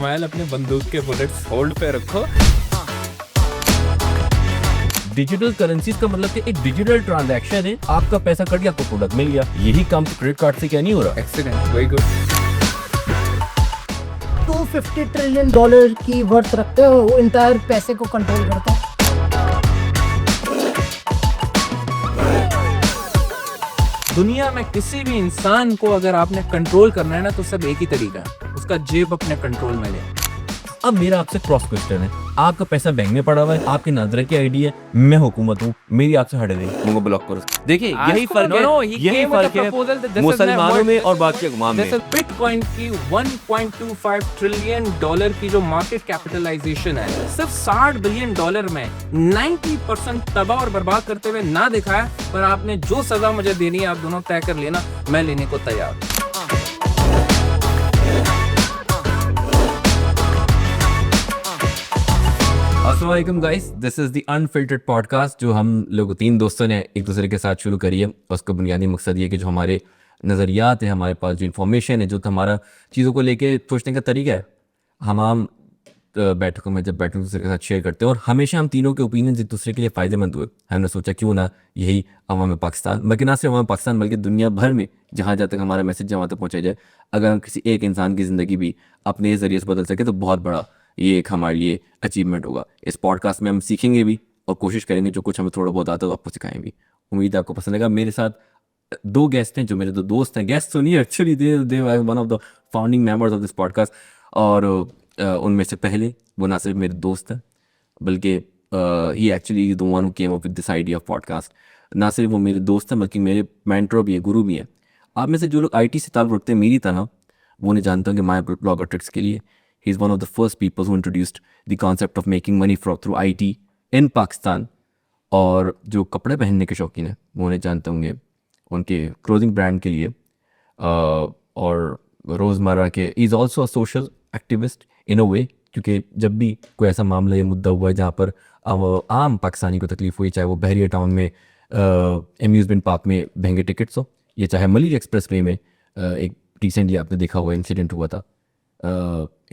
कमाल अपने बंदूक के बुलेट्स होल्ड पे रखो। डिजिटल करेंसीज का मतलब कि एक डिजिटल ट्रांजैक्शन है, आपका पैसा कट गया आपको प्रोडक्ट मिल गया। यही काम तो क्रेडिट कार्ड से क्या नहीं हो रहा। Excellent, very good. $250 ट्रिलियन की वर्थ रखते हो, वो इंटायर पैसे को कंट्रोल करता है। दुनिया में किसी भी इंसान को अगर आपने कंट्रोल करना है ना, तो सब एक ही तरीका है, उसका जेब अपने कंट्रोल में ले। अब मेरा आपसे क्रॉस क्वेश्चन है, आपका पैसा बैंक में पड़ा हुआ है, आपकी नजर की आईडी है, मैं हुकूमत हूँ, मेरी आपसे हट गई, मुझे ब्लॉक करो। देखिए यही फर्क है, यही फर्क है मुसलमानों में और बाकी अक़वाम में। बिटकॉइन की $1.25 ट्रिलियन की जो मार्केट कैपिटलाइजेशन है, सिर्फ $60 बिलियन में 90% तबाह और बर्बाद करते हुए ना दिखाया। पर आपने जो सजा मुझे देनी है, आप दोनों तय कर लेना, मैं लेने को तैयार। अस्सलामुअलैकुम guys, this is the unfiltered podcast जो हम लोग 3 दोस्तों ने एक दूसरे के साथ शुरू करी है। उसका बुनियादी मकसद ये कि जो हमारे नज़रियात हैं, हमारे पास जो इन्फॉर्मेशन है, जो हमारा चीज़ों को लेके सोचने का तरीका है, हम आम बैठकों में जब बैठक दूसरे के साथ शेयर करते हैं और हमेशा हम तीनों के ओपिनियन एक दूसरे के लिए फ़ायदेमंद हुए। हमने सोचा क्यों ना यही अवाम पाकिस्तान, बल्कि ना सिर्फ अवाम पाकिस्तान बल्कि दुनिया भर में जहाँ तक हमारा मैसेज जहाँ तक पहुँचाया जाए, अगर हम किसी एक इंसान की ज़िंदगी भी अपने ज़रिए से बदल सके तो बहुत बड़ा ये एक हमारे लिए अचीवमेंट होगा। इस पॉडकास्ट में हम सीखेंगे भी और कोशिश करेंगे जो कुछ हमें थोड़ा बहुत आता है आपको सिखाएं भी। उम्मीद है आपको पसंद आएगा। मेरे साथ 2 गेस्ट हैं जो मेरे 2 दोस्त हैं। गेस्ट तो नहीं, actually they one of the founding members of this podcast. और उनमें से पहले वो ना सिर्फ मेरे दोस्त हैं बल्कि he actually the one who came up with this idea of podcast. ना सिर्फ वो मेरे दोस्त हैं बल्कि मेरे मेंटर भी है, गुरु भी हैं। आप में से जो लोग IT से ताल्लुक़ रखते हैं मेरी तरह, वो नहीं जानते हैं कि माई ब्लॉगर ट्रिक्स के लिए he is one of the first people who introduced the concept of making money through IT in Pakistan। और जो कपड़े पहनने के शौकीन हैं वो उन्हें जानते होंगे उनके क्लोथिंग ब्रांड के लिए। और रोज़मर्रा के is also a social activist in a way, क्योंकि जब भी कोई ऐसा मामला या मुद्दा हुआ है जहाँ पर आम पाकिस्तानी को तकलीफ हुई, चाहे वो बहरिया टाउन में एम्यूज़मेंट पार्क में महंगे टिकट्स हो, या चाहे मलिक एक्सप्रेस वे में एक रिसेंटली आपने देखा हुआ इंसिडेंट हुआ था।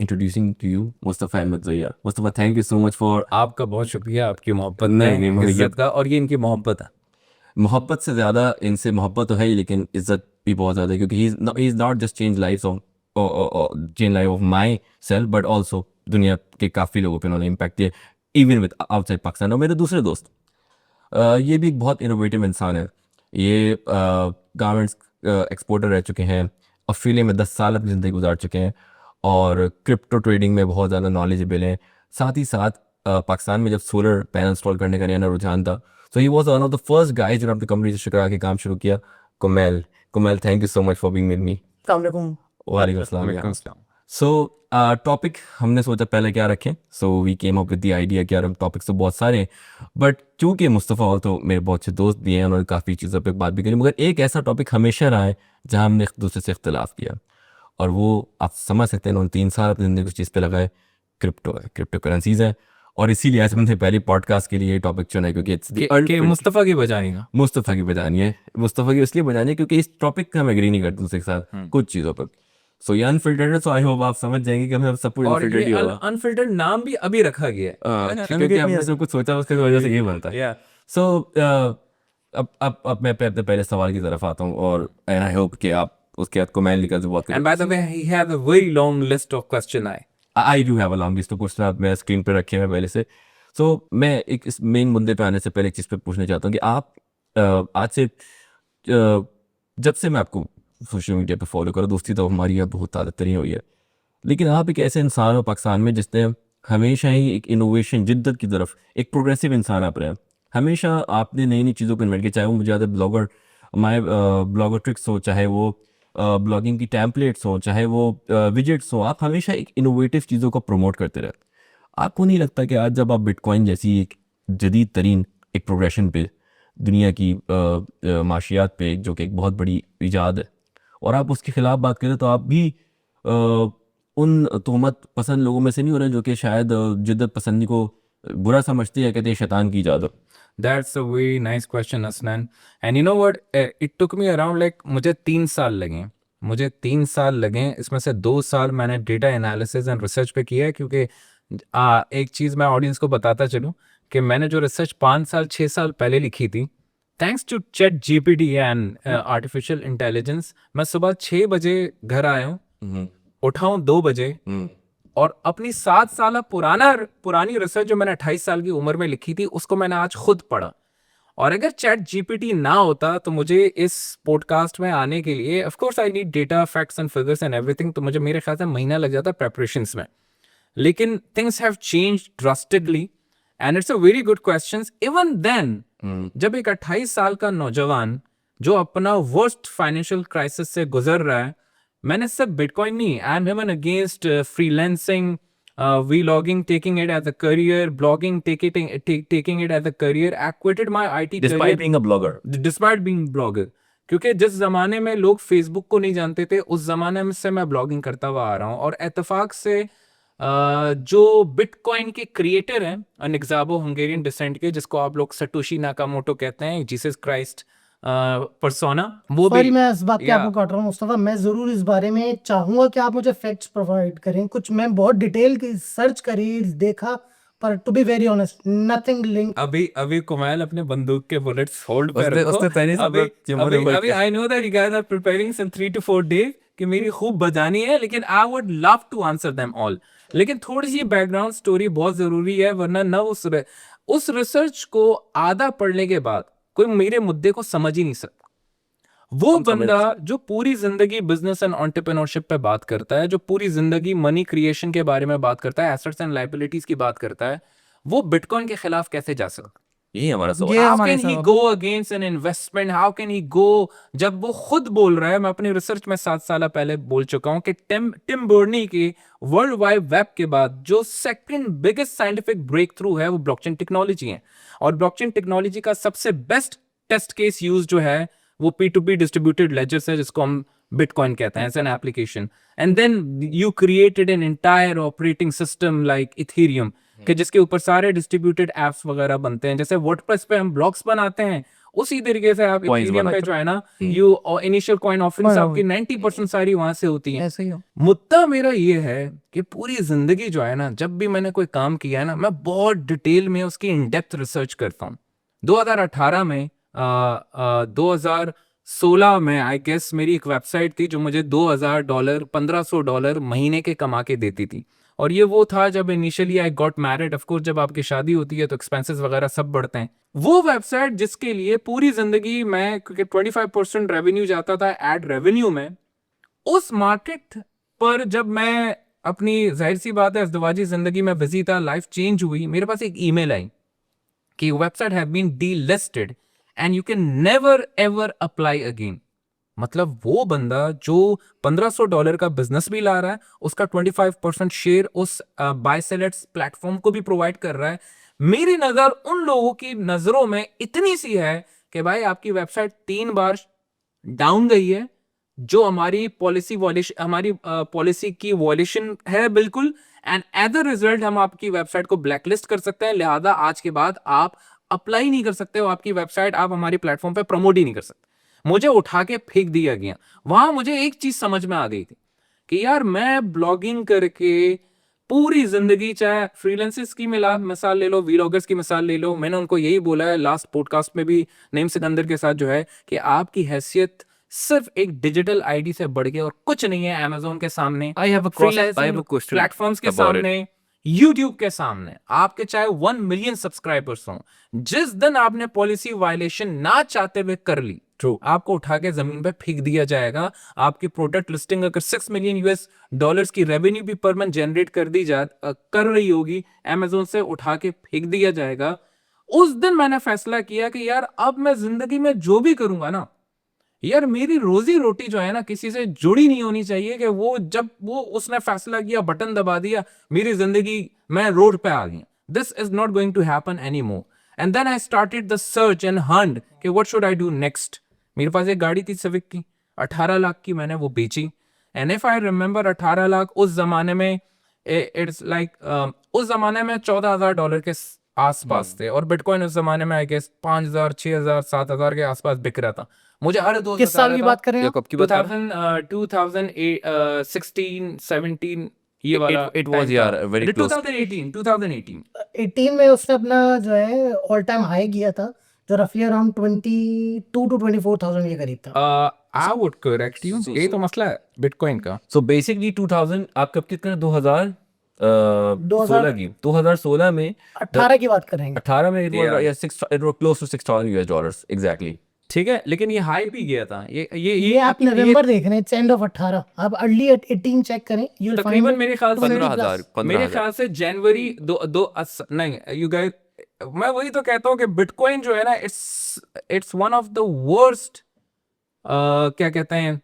Introducing to you Mustafa Ahmed Zaiya. Mustafa, thank you so much for. आपका बहुत शुक्रिया, आपकी मोहब्बत में इज्जत का, और ये इनकी मोहब्बत है। मोहब्बत से ज़्यादा इनसे मोहब्बत तो है ही, लेकिन इज़्ज़त भी बहुत ज़्यादा है, क्योंकि he is not just change life of my self but also दुनिया के काफ़ी लोगों पे उन्होंने इम्पैक्ट दिया, इवन विद आउटसाइड पाकिस्तान। और मेरे दूसरे दोस्त ये भी एक बहुत इनोवेटिव इंसान है। ये गारमेंट्स एक्सपोर्टर रह चुके हैं, ऑस्ट्रेलिया में 10 साल अपनी ज़िंदगी गुजार चुके हैं और क्रिप्टो ट्रेडिंग में बहुत ज़्यादा नॉलेजेबल हैं। साथ ही साथ पाकिस्तान में जब सोलर पैनल इंस्टॉल करने का नया रुझान था, so he was one of the first guys जिन्होंने अपनी कंपनी से शिकरा के काम शुरू किया। Kumail, thank you so much for being with me. वालेकुम अस्सलाम। सो टॉपिक हमने सोचा पहले क्या रखें, so we came up with the idea कि यार हम टॉपिक्स तो बहुत सारे हैं, बट चूँकि मुस्तफ़ा और तो मेरे बहुत अच्छे दोस्त भी हैं, उन्होंने काफ़ी चीज़ों पर बात भी करी, मगर एक ऐसा टॉपिक हमेशा रहा है जहाँ हमने एक दूसरे से इख्तलाफ किया, और वो आप समझ सकते हैं उन्होंने 3 साल अपनी ज़िंदगी उस चीज़ पे लगाए, क्रिप्टो करेंसीज़ है। और इसीलिए आज हमने पहले पॉडकास्ट के लिए ये टॉपिक चुना है, क्योंकि मुस्तफ़ा की बजाएगा, मुस्तफ़ा की बजानी है, मुस्तफ़ा की इसलिए बजानी है क्योंकि इस टॉपिक का हम एग्री नहीं करते दूसरे के साथ कुछ चीज़ों पर। सो ये अनफिल्टर्ड है, सो आई होप आप समझ जाएंगे कि हमें सब कुछ अनफिल्टर्ड ही होगा। अनफिल्टर्ड नाम भी अभी रखा गया है क्योंकि हमने सब कुछ सोचा उसकी वजह से ये बनता है। सो अब मैं अपने पहले सवाल की तरफ आता हूँ, और आई होप कि आप उसके बाद कमेंट लिखकर से बात करें। And by the way, he has a very long list of question. I do have a long list of questions मैं स्क्रीन पे रखे हैं पहले से। सो मैं एक इस मेन मुद्दे पे आने से पहले एक चीज़ पे पूछना चाहता हूँ कि आप आज से जब से मैं आपको सोशल मीडिया पे फॉलो करूँ, दोस्ती तो हमारी अब बहुत ज़्यादा तरी हुई है, लेकिन आप एक ऐसे इंसान हो पाकिस्तान में जिसने हमेशा ही एक इनोवेशन, जिद्दत की तरफ, एक प्रोग्रेसिव इंसान आप रहे हैं। हमेशा आपने नई नई चीज़ों को इन्वेंट किया, चाहे वो मुझे ज़्यादा ब्लॉगर ट्रिक्स हो, चाहे वो ब्लॉगिंग की टेम्पलेट्स हो, चाहे वो विजेट्स हो, आप हमेशा एक इनोवेटिव चीज़ों को प्रमोट करते रहे। आपको नहीं लगता कि आज जब आप बिटकॉइन जैसी एक जदीद तरीन एक प्रोग्रेशन पे, दुनिया की माशियात पे, जो कि एक बहुत बड़ी ईजाद है, और आप उसके ख़िलाफ़ बात करें, तो आप भी उन तोहमत पसंद लोगों में से नहीं हो रहे जो कि शायद जिद्दत पसंदी को बुरा समझते हैं, कहते हैं शैतान की ईजाद। That's a very nice question, Asnan. And you know what? It took me around like मुझे 3 साल लगे मुझे 3 साल लगे, इसमें से 2 साल मैंने डेटा एनालिसिस एंड रिसर्च पे किया है, क्योंकि एक चीज़ मैं ऑडियंस को बताता चलूँ कि मैंने जो रिसर्च 5 साल 6 साल पहले लिखी थी, thanks to chat GPT and artificial intelligence, मैं सुबह 6 बजे घर आया हूँ, उठाऊँ 2 बजे, और अपनी 7 साल पुरानी रिसर्च जो मैंने 28 साल की उम्र में लिखी थी उसको मैंने आज खुद पढ़ा। और अगर चैट जीपीटी ना होता तो मुझे इस पॉडकास्ट में आने के लिए, of course I need data, facts and figures and everything, तो मुझे मेरे ख्याल से महीना लग जाता प्रेपरेशंस में। लेकिन things have changed drastically and it's a very good question. Even then जब एक 28 साल का नौजवान जो अपना वर्स्ट फाइनेंशियल क्राइसिस से गुजर रहा है, मैंने सिर्फ बिटकॉइन नहीं, I am even against freelancing, vlogging, taking it as a career, blogging, taking it as a career. I quitted my IT Despite career being a blogger. despite being blogger, क्योंकि जिस जमाने में लोग फेसबुक को नहीं जानते थे उस जमाने में से मैं ब्लॉगिंग करता हुआ आ रहा हूँ। और इत्तेफाक से जो बिटकॉइन के क्रिएटर हैं, अनिक्साबो, हंगेरियन डिसेंट के, जिसको आप लोग सटोशी नाकामोटो कहते हैं, जीसस क्राइस्ट पर्सोना, वो सॉरी भी मैं इस बात पे या आपको काट रहा हूँ मुस्तफा, मैं जरूर इस बारे में चाहूंगा कि आप मुझे फैक्ट्स प्रोवाइड करें कुछ। मैं बहुत डिटेल की सर्च करी, देखा, पर to be very honest nothing link. अभी कुमैल अपने बंदूक के बुलेट्स होल्ड पे उसने रखो। पहले सब लोग जम्मू अभी रिवर अभी I know that you guys are preparing some 3 to 4 days कि मेरी खूब बजानी है, लेकिन I would love to answer them all. लेकिन थोड़ी सी बैकग्राउंड स्टोरी बहुत जरूरी है, वरना ना उस रिसर्च को आधा पढ़ने के बाद कोई मेरे मुद्दे को समझ ही नहीं सकता। वो बंदा जो पूरी जिंदगी बिजनेस एंड एंटरप्रेन्योरशिप पे बात करता है, जो पूरी जिंदगी मनी क्रिएशन के बारे में बात करता है, एसेट्स एंड लायबिलिटीज की बात करता है, वो बिटकॉइन के खिलाफ कैसे जा सकता? यही हमारा सवाल। ये How हमारे can he सवाल। go against an investment? How can he go, जब वो खुद बोल रहा है, मैं अपनी रिसर्च में 7 साल पहले बोल चुका हूं कि टिम बर्नी की वर्ल्ड वाइड वेब के बाद जो second biggest scientific breakthrough है वो ब्लॉकचेन टेक्नोलॉजी है। और ब्लॉकचेन टेक्नोलॉजी का सबसे बेस्ट टेस्ट केस यूज जो है वो P2P डिस्ट्रीब्यूटेड लेजर्स है, जिसको हम बिटकॉइन कहते हैं, as an application. And then you created an entire operating system like Ethereum, कि जिसके ऊपर सारे डिस्ट्रीब्यूटेड एप्स वगैरह बनते हैं। जैसे वर्डप्रेस पे हम ब्लॉग्स बनाते हैं, उसी तरीके से आप इथेरियम पे जो है ना, यू इनिशियल कॉइन ऑफरिंग्स आपकी 90% सारी वहां से होती हैं। ऐसे ही हो। मुद्दा मेरा ये है कि पूरी जिंदगी जो है ना, जब भी मैंने कोई काम किया है ना, मैं बहुत डिटेल में उसकी इन डेप्थ रिसर्च करता हूँ। 2018 में 2016 में आई गेस मेरी एक वेबसाइट थी जो मुझे $2000 $1500 महीने के कमा के देती थी। और ये वो था जब initially I got married. Of course जब आपकी शादी होती है तो एक्सपेंसेस वगैरह सब बढ़ते हैं। वो वेबसाइट जिसके लिए पूरी जिंदगी मैं, क्योंकि 25% रेवेन्यू जाता था एड रेवेन्यू में, उस मार्केट पर जब मैं अपनी, जाहिर सी बात है, अज़दवाजी जिंदगी में बिजी था, लाइफ चेंज हुई, मेरे पास एक ईमेल आई कि website have been delisted and you can never ever apply again. मतलब वो बंदा जो $1500 का बिजनेस भी ला रहा है, उसका 25% शेयर उस बाय सेलेट्स प्लेटफॉर्म को भी प्रोवाइड कर रहा है। मेरी नजर उन लोगों की नजरों में इतनी सी है कि भाई आपकी वेबसाइट 3 बार डाउन गई है, जो हमारी पॉलिसी की वॉयलेशन है बिल्कुल, एंड एज अ रिजल्ट हम आपकी वेबसाइट को ब्लैकलिस्ट कर सकते हैं। लिहाजा आज के बाद आप अप्लाई नहीं कर सकते हो, आपकी वेबसाइट आप हमारी प्लेटफॉर्म पे प्रमोट ही नहीं कर सकते। मुझे उठा के फेंक दिया गया। वहां मुझे एक चीज समझ में आ गई थी कि यार मैं ब्लॉगिंग करके पूरी जिंदगी, चाहे फ्रीलांसर्स की मिसाल ले लो, वीलॉगर्स की मिसाल ले लो, मैंने उनको यही बोला है लास्ट पॉडकास्ट में भी नईम सिकंदर के साथ, जो है कि आपकी हैसियत सिर्फ एक डिजिटल आईडी से बढ़ के और कुछ नहीं है। Amazon के सामने, I have a question platforms के about it. सामने, YouTube के सामने, आपके चाहे 1 मिलियन सब्सक्राइबर्स हों, जिस दिन आपने पॉलिसी वायलेशन ना चाहते हुए कर ली, आपको उठा के जमीन पे फेंक दिया जाएगा। आपकी प्रोडक्ट लिस्टिंग अगर $6 मिलियन की रेवेन्यू भी पर मंथ जनरेट कर रही होगी, Amazon से उठा के फेंक दिया जाएगा। उस दिन मैंने फैसला किया कि यार अब मैं जिंदगी में जो भी करूंगा ना, यार मेरी रोजी रोटी जो है ना किसी से जुड़ी नहीं होनी चाहिए कि वो उसने फैसला किया, बटन दबा दिया, मेरी जिंदगी, मैं रोड पे आ गई। This is not going to happen anymore. And then I started the search and hunt कि what should I do next. मेरे पास एक गाड़ी थी सिविक की, 18 लाख की, मैंने वो बेची। And if I remember, 18 lakh उस जमाने में, इट्स लाइक उस जमाने में $14,000 के आसपास थे, और बिटकॉइन उस जमाने में आई गेस 5,000 6,000 7,000 के आसपास बिक रहा था। मुझे हर दोस्त किस बता साल रहा की था, बात कर रहे हैं आप? 2016, 17 ये वाला it was, time yeah, था। very close. 2018 18 में उसने अपना जो है ऑल टाइम हाई किया था, जो रफली अराउंड 22 to 24,000 के करीब था। आई वुड करेक्ट यू, ये तो मसला है बिटकॉइन का। So basically 2000 आप कब कितना 2016 की 2016 में 18 की बात करेंगे। 18 में it was Yeah. yeah, it was close to $6,000 exactly. ठीक है, लेकिन ये हाई भी गया था। ये आप नवंबर देख रहे हैं, एंड ऑफ 18, आप अर्ली 18 चेक करें, यू विल फाइंड तकरीबन मेरे ख्याल से 15,000 मेरे ख्याल से जनवरी नहीं, यू गाइस, मैं वही तो कहता हूँ कि बिटकॉइन जो है ना, it's one of the worst, क्या कहते हैं,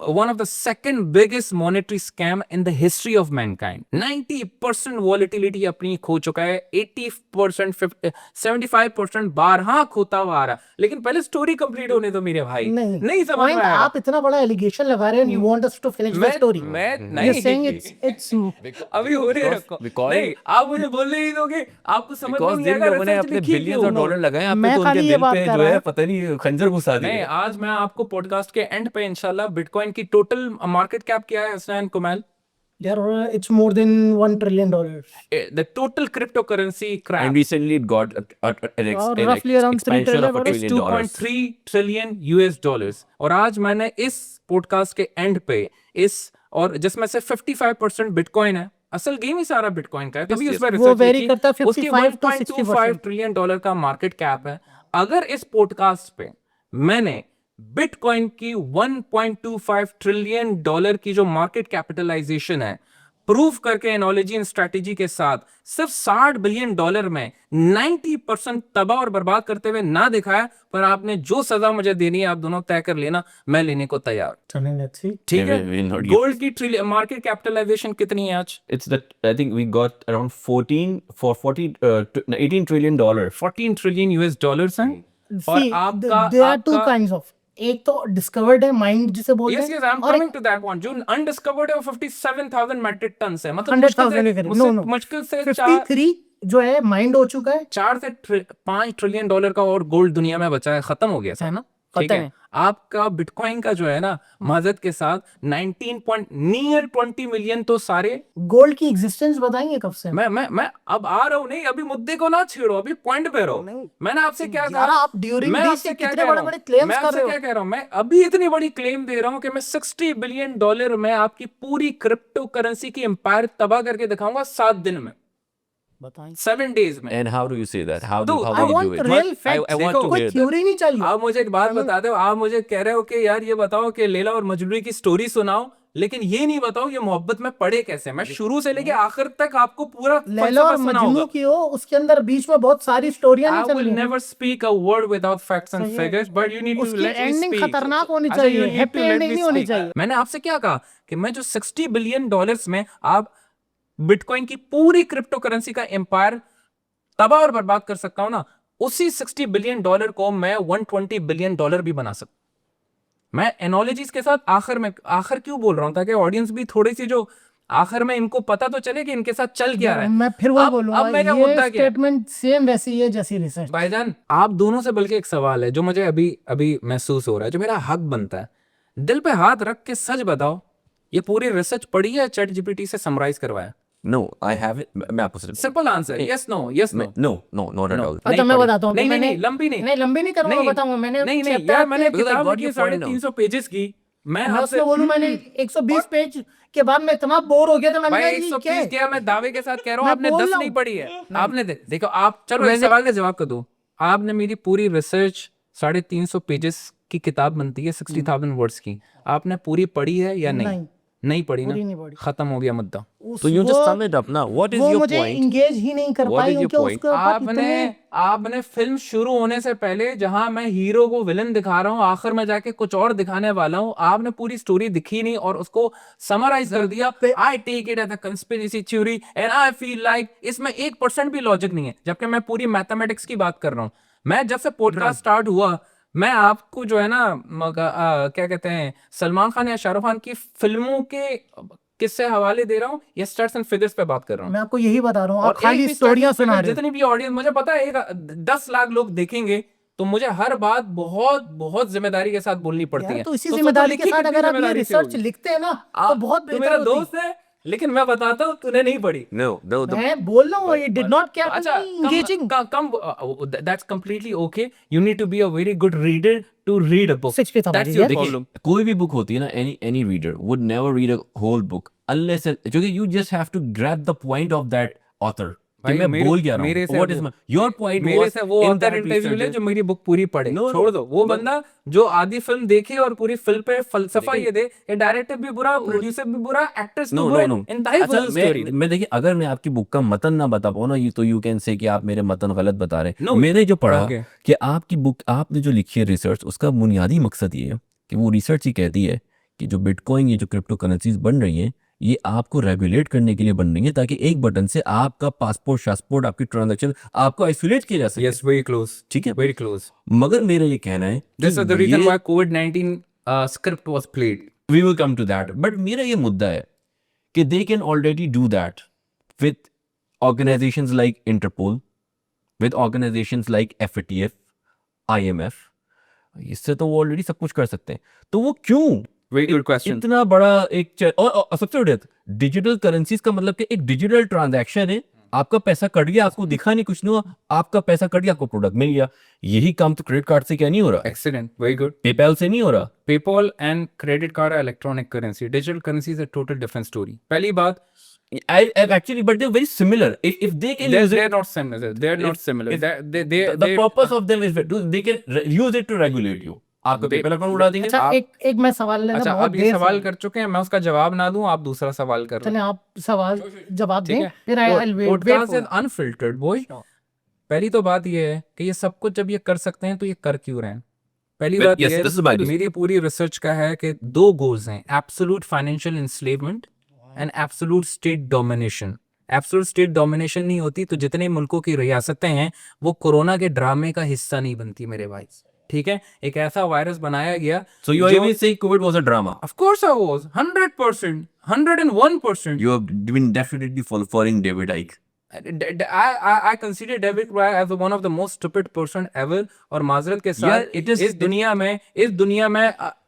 one of the second biggest monetary scam in the history of mankind. 90% volatility अपनी खो चुका है, 80% 75% बार हाँ खोता हुआ आ रहा, लेकिन पहले स्टोरी कंप्लीट होने दो मेरे भाई। नहीं समझ Point, में आया। आप इतना बड़ा एलिगेशन लगा रहे हैं, you want us to finish the story. मैं You're नहीं saying it's अभी हो रहे रखो, because- नहीं आप मुझे बोलने ही दोगे, आपको समझ में Because नहीं जिन आएगा लोगों ने research अपने लिखी बिलियंस क्यों? ऑफ डॉलर लगाए आप मैं तो उनके खाली ये दिल बात पे कर जो रहा है हूं। पता नहीं खंजर घुसा नहीं, दिए। आज मैं आपको पॉडकास्ट के एंड पे इंशाल्लाह बिटकॉइन की टोटल मार्केट कैप क्या है Hasnain Kumail, it's more than $1 trillion. the total cryptocurrency crap And recently it got an roughly around $3 expansion of $1 is trillion. 2.3 trillion US dollars। और आज मैंने इस पॉडकास्ट के एंड पे और जिसमें से 55% बिटकॉइन है, असल गेम ही सारा बिटकॉइन का है, तभी उस पर वो रिसर्च vary करता है उसकी 55 to 1.25 ट्रिलियन डॉलर का मार्केट कैप है। अगर इस पॉडकास्ट पे मैंने बिटकॉइन की 1.25 ट्रिलियन डॉलर की जो मार्केट कैपिटलाइजेशन है प्रूव करके एनोलॉजी एंड स्ट्रेटेजी के साथ सिर्फ $60 बिलियन में 90% तबाह और बर्बाद करते हुए ना दिखाया, पर आपने जो सजा मुझे देनी है आप दोनों तय कर लेना, मैं लेने को तैयार। चलें, let's see. ठीक है, We'll not give- गोल्ड की मार्केट कैपिटलाइजेशन कितनी है आज? It's that I think we got around 18 trillion dollar. 14 trillion US dollars हैं। और See, आपका there are two kinds of, एक तो डिस्कवर्ड है माइंड जिसे बोलते Yes, हैं, yes, I'm और coming to that one. जो अनडिस्कवर्ड है वो 57,000 मेट्रिक टन है, मतलब 100,000 के करीब। No, no. मुश्किल से 53 जो है माइंड हो चुका है। 4 से 5 ट्रिलियन डॉलर का और गोल्ड दुनिया में बचा है, खत्म हो गया है ना, ठीक खत्म है। है। आपका बिटकॉइन का जो है ना, माजरत के साथ 19 20 मिलियन तो सारे। गोल्ड की एग्जिस्टेंस बताएंगे कब से? मैं अब आ रहा हूँ, नहीं अभी मुद्दे को ना छेड़ो, अभी पॉइंट पे रहो। मैंने आपसे क्या यार, कहा, आप during मैं this आपसे क्या कितने कह रहा बड़े-बड़े हूँ, claims मैं कर आपसे रहे हो? क्या कह रहा हूँ, मैं अभी इतनी बड़ी क्लेम दे रहा हूँ कि मैं $60 बिलियन में आपकी पूरी क्रिप्टो करेंसी की एम्पायर तबाह करके दिखाऊंगा 7 दिन में, बताएं। 7 डेज में। And how do you say that? How Dude, how I do you want do it? real facts. I want देखो, to कोई hear that. थ्योरी नहीं चाहिए। आप मुझे एक बात बता दो, आप मुझे कह रहे हो कि यार ये बताओ कि लैला और मजनू की स्टोरी सुनाओ, लेकिन ये नहीं बताओ ये मोहब्बत में पढ़े कैसे। मैं शुरू से लेके आखिर तक आपको पूरा लैला और मजनू की हो, उसके अंदर बीच में बहुत सारी स्टोरियां I नहीं चल will रही हैं। never speak a word without facts and सही है। figures, but you need to उसकी let me ending speak. खतरनाक होनी अच्छा, चाहिए, you need happy to let ending me नहीं होनी speak. चाहिए। मैंने आपसे क्या कहा कि मैं जो $60 बिलियन में आप बिटकॉइन की पूरी क्रिप्टो करेंसी का एम्पायर तबाह और बर्बाद कर सकता हूं ना, उसी $60 बिलियन को मैं $120 बिलियन भी बना सकता। मैं एनोलॉजीज के साथ आखिर क्यों बोल रहा हूं, ताकि ऑडियंस भी थोड़ी सी जो आखिर में इनको पता तो चले कि इनके साथ चल क्या रहा है। मैं फिर वही अब बोलूंगा, मेरा ये मुद्दा क्या है? स्टेटमेंट सेम वैसी ही है जैसी रिसर्च। भाईजान, आप दोनों से बल्कि एक सवाल है जो मुझे अभी महसूस हो रहा है, जो मेरा हक बनता है, दिल पे हाथ रख के सच बताओ, ये पूरी रिसर्च पढ़ी है चैट जीपीटी से समराइज करवाया? No, I haven't. मैं आपको सिर्फ simple answer, yes no, yes no. No, not at all. अच्छा, मैं बताता हूँ। नहीं, मैंने- नहीं, लंबी नहीं, लंबी नहीं करूंगा, नहीं, बताऊंगा। मैंने नहीं, chapter यार मैंने के- किताब got लिखी your point now. 350 पेजेस की, मैं मैं आपसे उसमें बोलूं, मैंने 120 पेज के बाद मैं इतना बोर हो गया था, मैंने भाई कहा, ये 130 क्या क्या, मैं दावे के साथ कह रहा हूँ, मैं आपने बोल 10 रहा नहीं हूँ। पढ़ी है। आपने देखो, आप चलो इस सवाल का जवाब कर दो। आपने मेरी पूरी रिसर्च 350 पेजेस की किताब बनती है 60,000 वर्ड्स की, आपने पूरी पढ़ी है या नहीं? नहीं पढ़ी पूरी ना, नहीं पढ़ी। खत्म हो गया मुद्दा। So you just sum it up now. What is वो your मुझे point? इंगेज ही नहीं कर What पाई is your क्योंकि point? उसके ऊपर इतने आपने फिल्म शुरू होने से पहले जहां मैं हीरो को विलन दिखा रहा हूं, आखिर में जाके कुछ और दिखाने वाला हूं, आपने पूरी स्टोरी दिखी नहीं और उसको समराइज कर दिया। I take it as a conspiracy theory and I feel like इसमें 1% भी लॉजिक नहीं है, जबकि मैं पूरी मैथमेटिक्स की बात कर रहा हूं। मैं जब से पॉडकास्ट स्टार्ट हुआ, मैं आपको जो है ना क्या कहते हैं, सलमान खान या शाहरुख खान की फिल्मों के किससे हवाले दे रहा हूँ या स्टैट्स एंड फिगर्स पे बात कर रहा हूँ। मैं आपको यही बता रहा हूँ, आप और खाली एक भी स्टोरियां starting सुना figure, रहे हो। जितनी भी ऑडियंस, मुझे पता है 10 लाख लोग देखेंगे, तो मुझे हर बात बहुत बहुत जिम्मेदारी के साथ बोलनी पड़ती यार है। तो इसी सोचो जिम्मेदारी लिखी के साथ कितनी अगर आप ये जिम्मेदारी से रिसर्च होगी। लिखते हैं ना आ, तो बहुत तू बेहतर मेरा होती। दोस्त है, लेकिन मैं बताता हूँ तूने नहीं पढ़ी। No, no, the मैं बोल रहा हूँ, it did not get अच्छा, engaging. that's completely okay. You need to be a very good reader to read a book. Shakespeare था That's भाई, your yes. problem. कोई भी बुक होती है ना, any reader would never read a whole book unless क्योंकि you just have to grab the point of that author कि भाई मैं मेरे- बोल क्या रहा मेरे हूँ, से what वो- is my your point मेरे was से वो in ऑथर that इंटरव्यू ले research जो मेरी बुक पूरी पढ़े। No, no, छोड़ दो वो no. बंदा जो आधी फिल्म देखे और पूरी फिल्म पे फलसफा ये दे, ये डायरेक्टर भी बुरा, प्रोड्यूसर भी बुरा, एक्टर्स भी नो बुरे, नो नो इंतहाई अच्छा बुरी स्टोरी। मैं देखिए, अगर मैं आपकी बुक का मतन ना बता पाऊँ ना, तो यू कैन से कि आप मेरे मतन गलत बता रहे हैं। No. मैंने जो पढ़ा Okay. कि आपकी बुक, आपने जो लिखी है रिसर्च, उसका बुनियादी मकसद ये है कि वो रिसर्च ही कहती है कि जो बिटकॉइन, ये जो क्रिप्टो करेंसीज बन रही हैं, ये आपको रेगुलेट करने के लिए बन रही है ताकि एक बटन से आपका पासपोर्ट, शासपोर्ट, आपकी ट्रांजैक्शन आपको आइसोलेट किया जा सके। Yes, very close. ठीक है, Very close. मगर मेरा ये कहना है This is the reason why COVID-19 script was played. we will come to that, but मेरा ये मुद्दा है कि they can already do that with organizations like Interpol, with organizations like FATF, IMF, इससे तो वो ऑलरेडी सब कुछ कर सकते हैं, तो वो क्यों Very good question. इतना बड़ा और सबसे बड़ी डिजिटल करेंसीज का मतलब कि एक डिजिटल ट्रांजैक्शन है, आपका पैसा कट गया, आपको दिखा नहीं, कुछ नहीं हुआ, आपका पैसा कट गया, आपको प्रोडक्ट मिल गया। यही काम तो क्रेडिट कार्ड से क्या नहीं हो रहा है, Excellent. Very good. पेपैल से नहीं हो रहा। PayPal and credit card are electronic currency. Digital currency is a total different story. पहली बात, Actually, but they're very similar. If they can use it, they're not similar. They're not similar. if- They the purpose of them is they can use it to regulate you. आपका They- PayPal account उड़ा देंगे। अच्छा एक मैं सवाल लेना अच्छा, बहुत अब ये देर से सवाल कर चुके हैं, मैं उसका जवाब ना दूं, आप दूसरा सवाल कर रहे चलें, आप सवाल जवाब ठीक दें, है। फिर I'll wait podcast for is unfiltered boy. पहली तो बात ये है कि ये सब कुछ जब ये कर सकते हैं तो ये कर क्यों रहे हैं। पहली Well, बात yes, ये this is my है, मेरी पूरी रिसर्च का है कि दो गोल्स हैं, absolute financial enslavement and absolute state domination. Absolute state domination नहीं होती तो जितने मुल्कों की रियासतें हैं वो कोरोना के ड्रामे का हिस्सा नहीं बनती मेरे भाई। ठीक है, एक ऐसा वायरस बनाया गया। So you are even saying COVID was a drama. Of course I was 100%, 101%. You have been definitely following David Icke. I consider David Icke as one of the most stupid person ever. और माजरत के साथ Yeah, it is-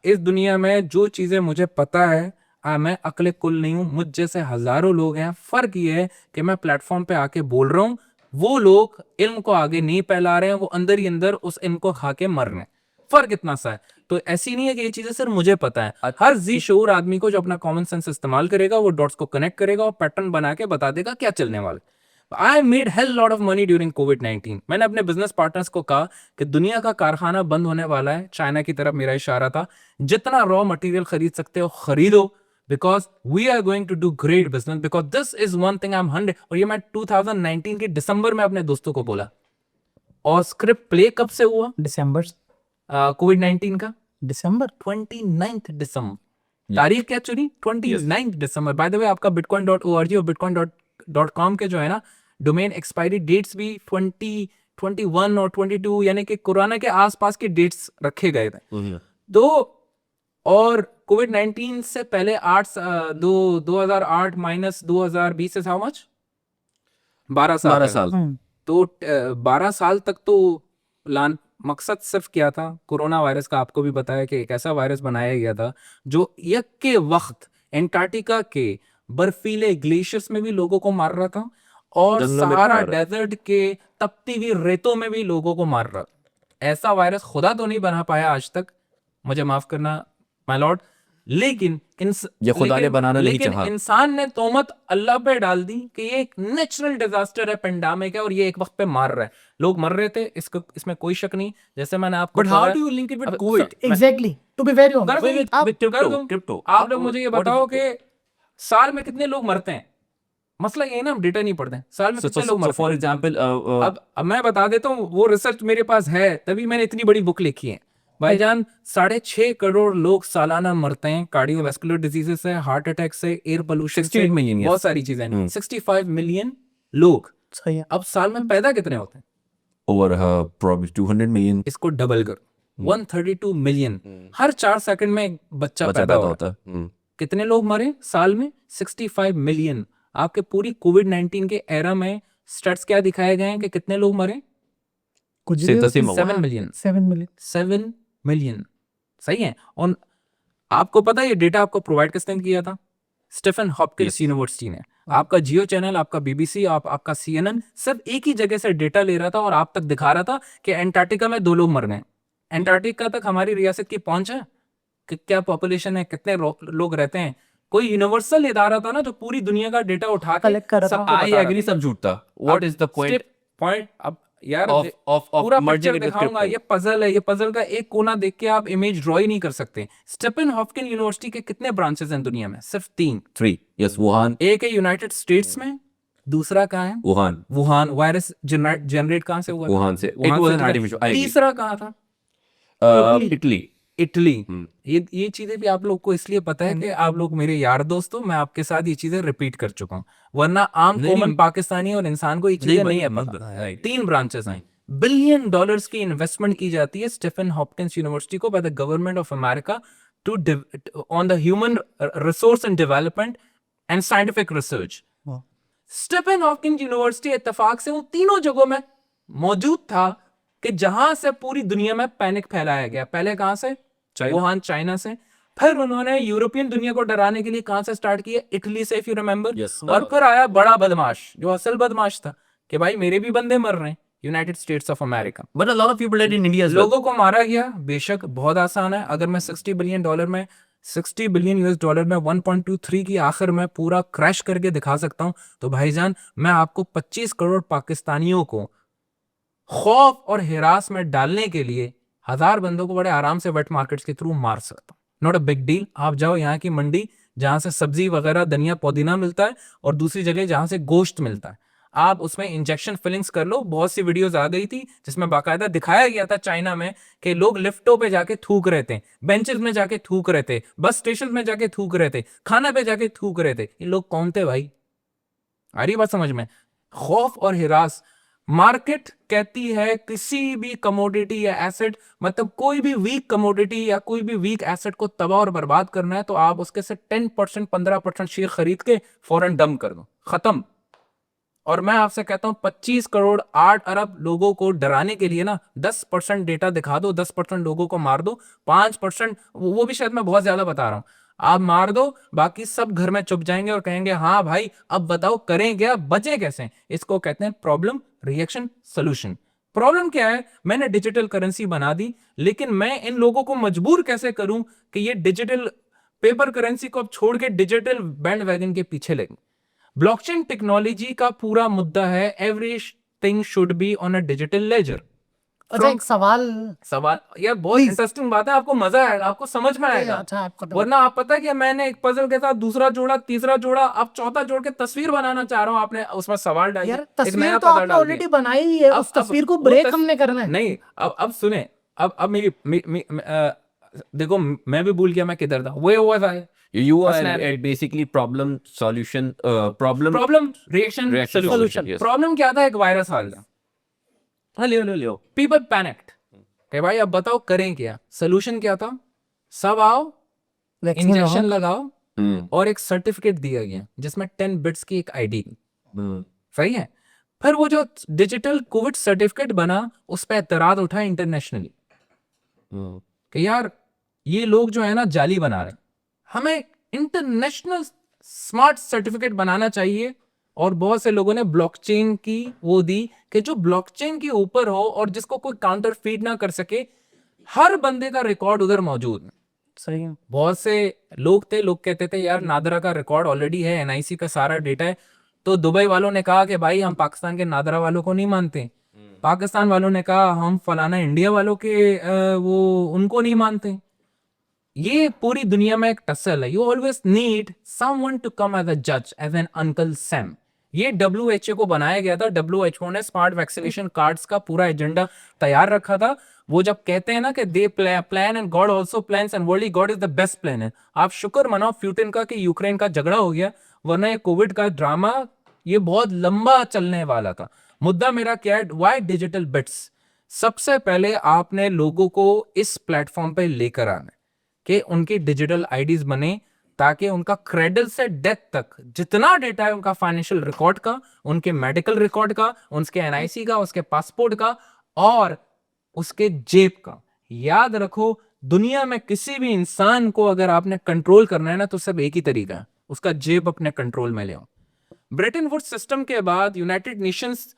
इस दुनिया में जो चीजें मुझे पता है, मैं अकले कुल नहीं हूँ, मुझ जैसे हजारों लोग हैं। फर्क ये है कि मैं प्लेटफॉर्म पे आके बोल रहा हूँ, वो लोग इल्म को आगे नहीं फैला रहे हैं, वो अंदर ही अंदर उस इल्म को खा के मर रहे हैं। फर्क इतना सा है। तो ऐसी नहीं है कि ये चीजें सिर्फ मुझे पता है। हर जी शऊर आदमी को जो अपना कॉमन सेंस इस्तेमाल करेगा, वो डॉट्स को कनेक्ट करेगा और पैटर्न बना के बता देगा क्या चलने वाला। I made hell lot of money during COVID-19। मैंने अपने बिजनेस पार्टनर्स को कहा कि दुनिया का कारखाना बंद होने वाला है, चाइना की तरफ मेरा इशारा था, जितना रॉ मटेरियल खरीद सकते हो खरीदो, because we are going to do great business, because this is one thing I'm 100। और ये मैं 2019 के दिसंबर में अपने दोस्तों को बोला। और स्क्रिप्ट प्ले कब से हुआ दिसंबर COVID-19 का? दिसंबर 29 दिसंबर। तारीख क्या चुनी? 29 दिसंबर। बाय द वे, आपका bitcoin.org और bitcoin.com के जो है ना डोमेन एक्सपायरी डेट्स भी 2021 और 22 यानी कि कोरोना के आसपास के डेट्स रखे गए थे। तो और COVID-19 से पहले 2008 माइनस 2020 से हाउ मच 12 साल। तो 12 साल तक तो मकसद सिर्फ क्या था, कोरोना वायरस का आपको भी बताया कि एक ऐसा वायरस बनाया गया था जो एक के वक्त एंटार्क्टिका के बर्फीले ग्लेशियर्स में भी लोगों को मार रहा था और सहारा डेजर्ट के तपती हुई रेतों में भी लोगों को मार रहा था। ऐसा वायरस खुदा तो नहीं बना पाया आज तक, मुझे माफ करना माय लॉर्ड, लेकिन ये खुदा ने बनाना नहीं चाहा। इंसान ने तोहमत अल्लाह पे डाल दी कि ये एक नेचुरल डिजास्टर है, पेंडेमिक है और ये एक वक्त पे मार रहा है। लोग मर रहे थे, इसमें कोई शक नहीं। जैसे मैंने आपको But how do you link it with COVID? Exactly to be very कर दूं, ऑनेस्ट आप crypto, कर दूं। crypto. आप लोग मुझे ये बताओ कि साल में कितने लोग मरते हैं। मसला ये है ना, हम डेटा नहीं पढ़ते हैं, साल में कितने लोग मरते फॉर हैं। एग्जांपल अब मैं बता देता हूँ, वो रिसर्च मेरे पास है, तभी मैंने इतनी बड़ी बुक लिखी है। भाईजान 6.5 करोड़ लोग सालाना मरते हैं कार्डियोवैस्कुलर डिजीजेस से, हार्ट अटैक से, एयर पोल्यूशन से, 68 million, yes. बहुत सारी चीजें। 65 मिलियन लोग। सही है। अब साल में पैदा कितने होते हैं? ओवर probably 200 million इसको डबल कर, 132 मिलियन। हर 4 सेकंड में एक बच्चा पैदा होता है। कितने लोग मरे साल में? 65 मिलियन। आपके पूरी COVID-19 के एरा में स्टैट्स क्या दिखाए गए हैं कि कितने लोग मरे? कुछ Say the same amount. 7 million 7 million 7 million सही है। और आपको पता है ये डेटा आपको प्रोवाइड किसने किया था? स्टीफन हॉपकिंस यूनिवर्सिटी ने। आपका जियो चैनल, आपका बीबीसी, आपका सीएनएन सिर्फ एक ही जगह से डेटा ले रहा था और आप तक दिखा रहा था कि अंटार्कटिका में 2 लोग मर गए। अंटार्कटिका तक हमारी रियासत की पहुंच है कि क्या पॉपुलेशन है, कितने लोग रहते हैं? कोई यूनिवर्सल इदारा था ना जो पूरी दुनिया का डेटा उठा के कलेक्ट कर रहा था। सबको I बता रहा agree, था। सब झूठ था। What is the point point अब यार of पूरा merging पिक्चर it with दिखाऊंगा। crypto? ये पजल है, ये पजल का एक कोना देख के आप इमेज ड्रॉ ही नहीं कर सकते। स्टीफन हॉपकिन यूनिवर्सिटी के कितने ब्रांचेस हैं दुनिया में? सिर्फ 3। 3. Yes, Wuhan. एक है यूनाइटेड स्टेट्स में, दूसरा कहाँ है? Wuhan. वुहान। वायरस जनरेट कहाँ से हुआ? Wuhan से। वुहान It was से an था। artificial. I agree. तीसरा कहाँ था? Italy. इटली। ये चीजें भी आप लोग को इसलिए पता है कि आप लोग मेरे यार दोस्त हो, मैं आपके साथ ये चीजें रिपीट कर चुका हूँ, वरना आम कॉमन पाकिस्तानी और इंसान को ये चीजें नहीं है पता। 3 ब्रांचेस हैं, बिलियन डॉलर्स की इन्वेस्टमेंट की जाती है स्टीफन हॉपकिंस यूनिवर्सिटी को by the government of America to on the human resource and development and scientific research. Stephen Hopkins University इत्तेफाक से उन तीनों जगहों में मौजूद था कि जहां से पूरी दुनिया में पैनिक फैलाया गया। पहले कहां से? वुहान, चाइना से। फिर उन्होंने यूरोपियन दुनिया को डराने के लिए कहां से स्टार्ट किया? इटली से, इफ यू रिमेंबर। Yes. और फिर आया बड़ा बदमाश, जो असल बदमाश था कि भाई मेरे भी बंदे मर रहे हैं, United states of America. But a lot of people died in India as well. लोगों को मारा गया, बेशक बहुत आसान है। अगर मैं 60 बिलियन डॉलर में 60 बिलियन यूएस डॉलर में 1.23 की आखिर में पूरा क्रैश करके दिखा सकता हूं, तो भाईजान मैं आपको 25 करोड़ पाकिस्तानियों को खौफ और हिरास में डालने के लिए 1000 बंदों को बड़े आराम से वेट मार्केट्स के थ्रू मार सकता हूं। Not a big deal. आप जाओ यहाँ की मंडी जहां से सब्जी वगैरह, धनिया पुदीना मिलता है, और दूसरी जगह जहां से गोश्त मिलता है, आप उसमें इंजेक्शन फिलिंग्स कर लो। बहुत सी वीडियोस आ गई थी जिसमें बाकायदा दिखाया गया था चाइना में कि लोग लिफ्टों पे जाके थूक रहे थे, बेंचेस में जाके थूक रहे थे, बस स्टेशन में जाके थूक रहे थे, खाना पे जाके थूक रहे थे। ये लोग कौन थे भाई? आ रही बात समझ में? खौफ और हिरास। मार्केट कहती है किसी भी कमोडिटी या एसेट, मतलब कोई भी वीक कमोडिटी या कोई भी वीक एसेट को तबाह और बर्बाद करना है तो आप उसके से 10% 15% शेयर खरीद के फौरन डंप कर दो, खत्म। और मैं आपसे कहता हूं 25 करोड़ 8 अरब लोगों को डराने के लिए ना 10% डेटा दिखा दो, 10% लोगों को मार दो, 5% वो भी शायद मैं बहुत ज्यादा बता रहा हूं, आप मार दो, बाकी सब घर में चुप जाएंगे और कहेंगे हाँ भाई अब बताओ करें क्या, बचे कैसे। इसको कहते हैं प्रॉब्लम रिएक्शन सोल्यूशन। प्रॉब्लम क्या है? मैंने डिजिटल करेंसी बना दी, लेकिन मैं इन लोगों को मजबूर कैसे करूं कि ये डिजिटल पेपर करेंसी को अब छोड़ के डिजिटल बैंड वैगन के पीछे लगे। ब्लॉकचेन टेक्नोलॉजी का पूरा मुद्दा है everything should be on a digital ledger. अच्छा, एक सवाल यार बहुत इंटरेस्टिंग बात है, आपको मजा आएगा, आपको समझ में आएगा। अच्छा, आपको तो वरना आप पता है कि मैंने एक पजल के साथ दूसरा जोड़ा, तीसरा जोड़ा, अब चौथा जोड़ के तस्वीर बनाना चाह रहा हूँ, आपने उसमें सवाल डाल यार एक तस्वीर नया तो पजल आपने डाल ऑलरेडी दिया। बनाई ही है, उस तस्वीर को वो ब्रेक हमने करना है। नहीं, अब सुने, अब देखो मैं भी भूल गया मैं किधर था। वो हुआ था You are Snap. basically problem solution, problem problem reaction reaction solution. yes. Problem क्या था? एक वायरस आ गया, हाँ, लियो। पीपल पैनिक्ड कि भाई अब बताओ करें क्या। सोल्यूशन क्या था? सब आओ, Vaccine इंजेक्शन लगाओ। लगाओ और एक सर्टिफिकेट दिया गया जिसमें 10 बिट्स की एक आईडी। सही है। फिर वो जो डिजिटल कोविड सर्टिफिकेट बना, उस पर एतराज उठा इंटरनेशनली कि यार ये लोग जो है ना जाली बना रहे हैं, हमें इंटरनेशनल स्मार्ट सर्टिफिकेट बनाना चाहिए। और बहुत से लोगों ने ब्लॉकचेन की वो दी कि जो ब्लॉकचेन के ऊपर हो और जिसको कोई काउंटरफीट ना कर सके, हर बंदे का रिकॉर्ड उधर मौजूद है। सही है। बहुत से लोग कहते थे यार नादरा का रिकॉर्ड ऑलरेडी है, एनआईसी का सारा डेटा है। तो दुबई वालों ने कहा कि भाई हम पाकिस्तान के नादरा वालों को नहीं मानते, पाकिस्तान वालों ने कहा हम फलाना इंडिया वालों के वो उनको नहीं मानते। ये पूरी दुनिया में एक टसल है। You always need someone to come as a जज, एज एन अंकल सैम। ये WHO को बनाया गया था। WHO ने स्मार्ट वैक्सीनेशन कार्ड्स का पूरा एजेंडा तैयार रखा था। वो जब कहते हैं ना कि they plan and God also plans and world God is the best planner, आप शुक्र मनाओ प्यूटिन का कि यूक्रेन का झगड़ा हो गया, वरना ये कोविड का ड्रामा ये बहुत लंबा चलने वाला था। मुद्दा मेरा क्या है? Why digital bits? सबसे पहले आपने लोगों को इस प्लेटफॉर्म पे लेकर आना कि उनकी डिजिटल आईडीज बने, ताकि उनका क्रेडल से डेथ तक जितना डेटा है उनका फाइनेंशियल रिकॉर्ड का, उनके मेडिकल रिकॉर्ड का, उनके एनआईसी का, उसके पासपोर्ट का, और उसके जेब का। याद रखो, दुनिया में किसी भी इंसान को अगर आपने कंट्रोल करना है ना, तो सब एक ही तरीका है, उसका जेब अपने कंट्रोल में ले आओ। ब्रेटन वुड्स सिस्टम के बाद यूनाइटेड नेशंस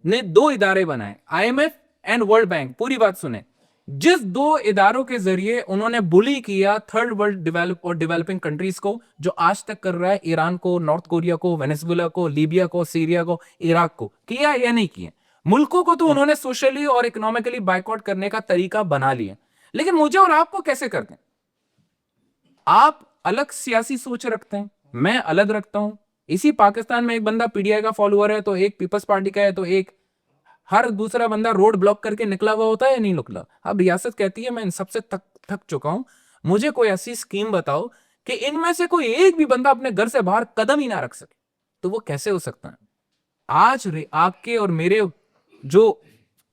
ने 2 इदारे बनाए, IMF एंड वर्ल्ड बैंक। पूरी बात सुने, जिस 2 इदारों के जरिए उन्होंने बुली किया थर्ड वर्ल्ड डेवलप और डेवलपिंग कंट्रीज को, जो आज तक कर रहा है ईरान को, नॉर्थ कोरिया को, वेनेजुएला को, लीबिया को, सीरिया को, इराक को, किया या नहीं किया? मुल्कों को तो उन्होंने सोशली और इकोनॉमिकली बाइकआउट करने का तरीका बना लिया, लेकिन मुझे और आपको कैसे करते हैं? आप अलग सियासी सोच रखते हैं, मैं अलग रखता हूं। इसी पाकिस्तान में एक बंदा PDI का फॉलोअर है, तो एक पीपल्स पार्टी का है, तो एक हर दूसरा बंदा रोड ब्लॉक करके निकला हुआ होता है या नहीं निकला? अब रियासत कहती है मैं इन सबसे थक चुका हूं, मुझे कोई ऐसी स्कीम बताओ कि इनमें से कोई एक भी बंदा अपने घर से बाहर कदम ही ना रख सके। तो वो कैसे हो सकता है? आज आपके और मेरे जो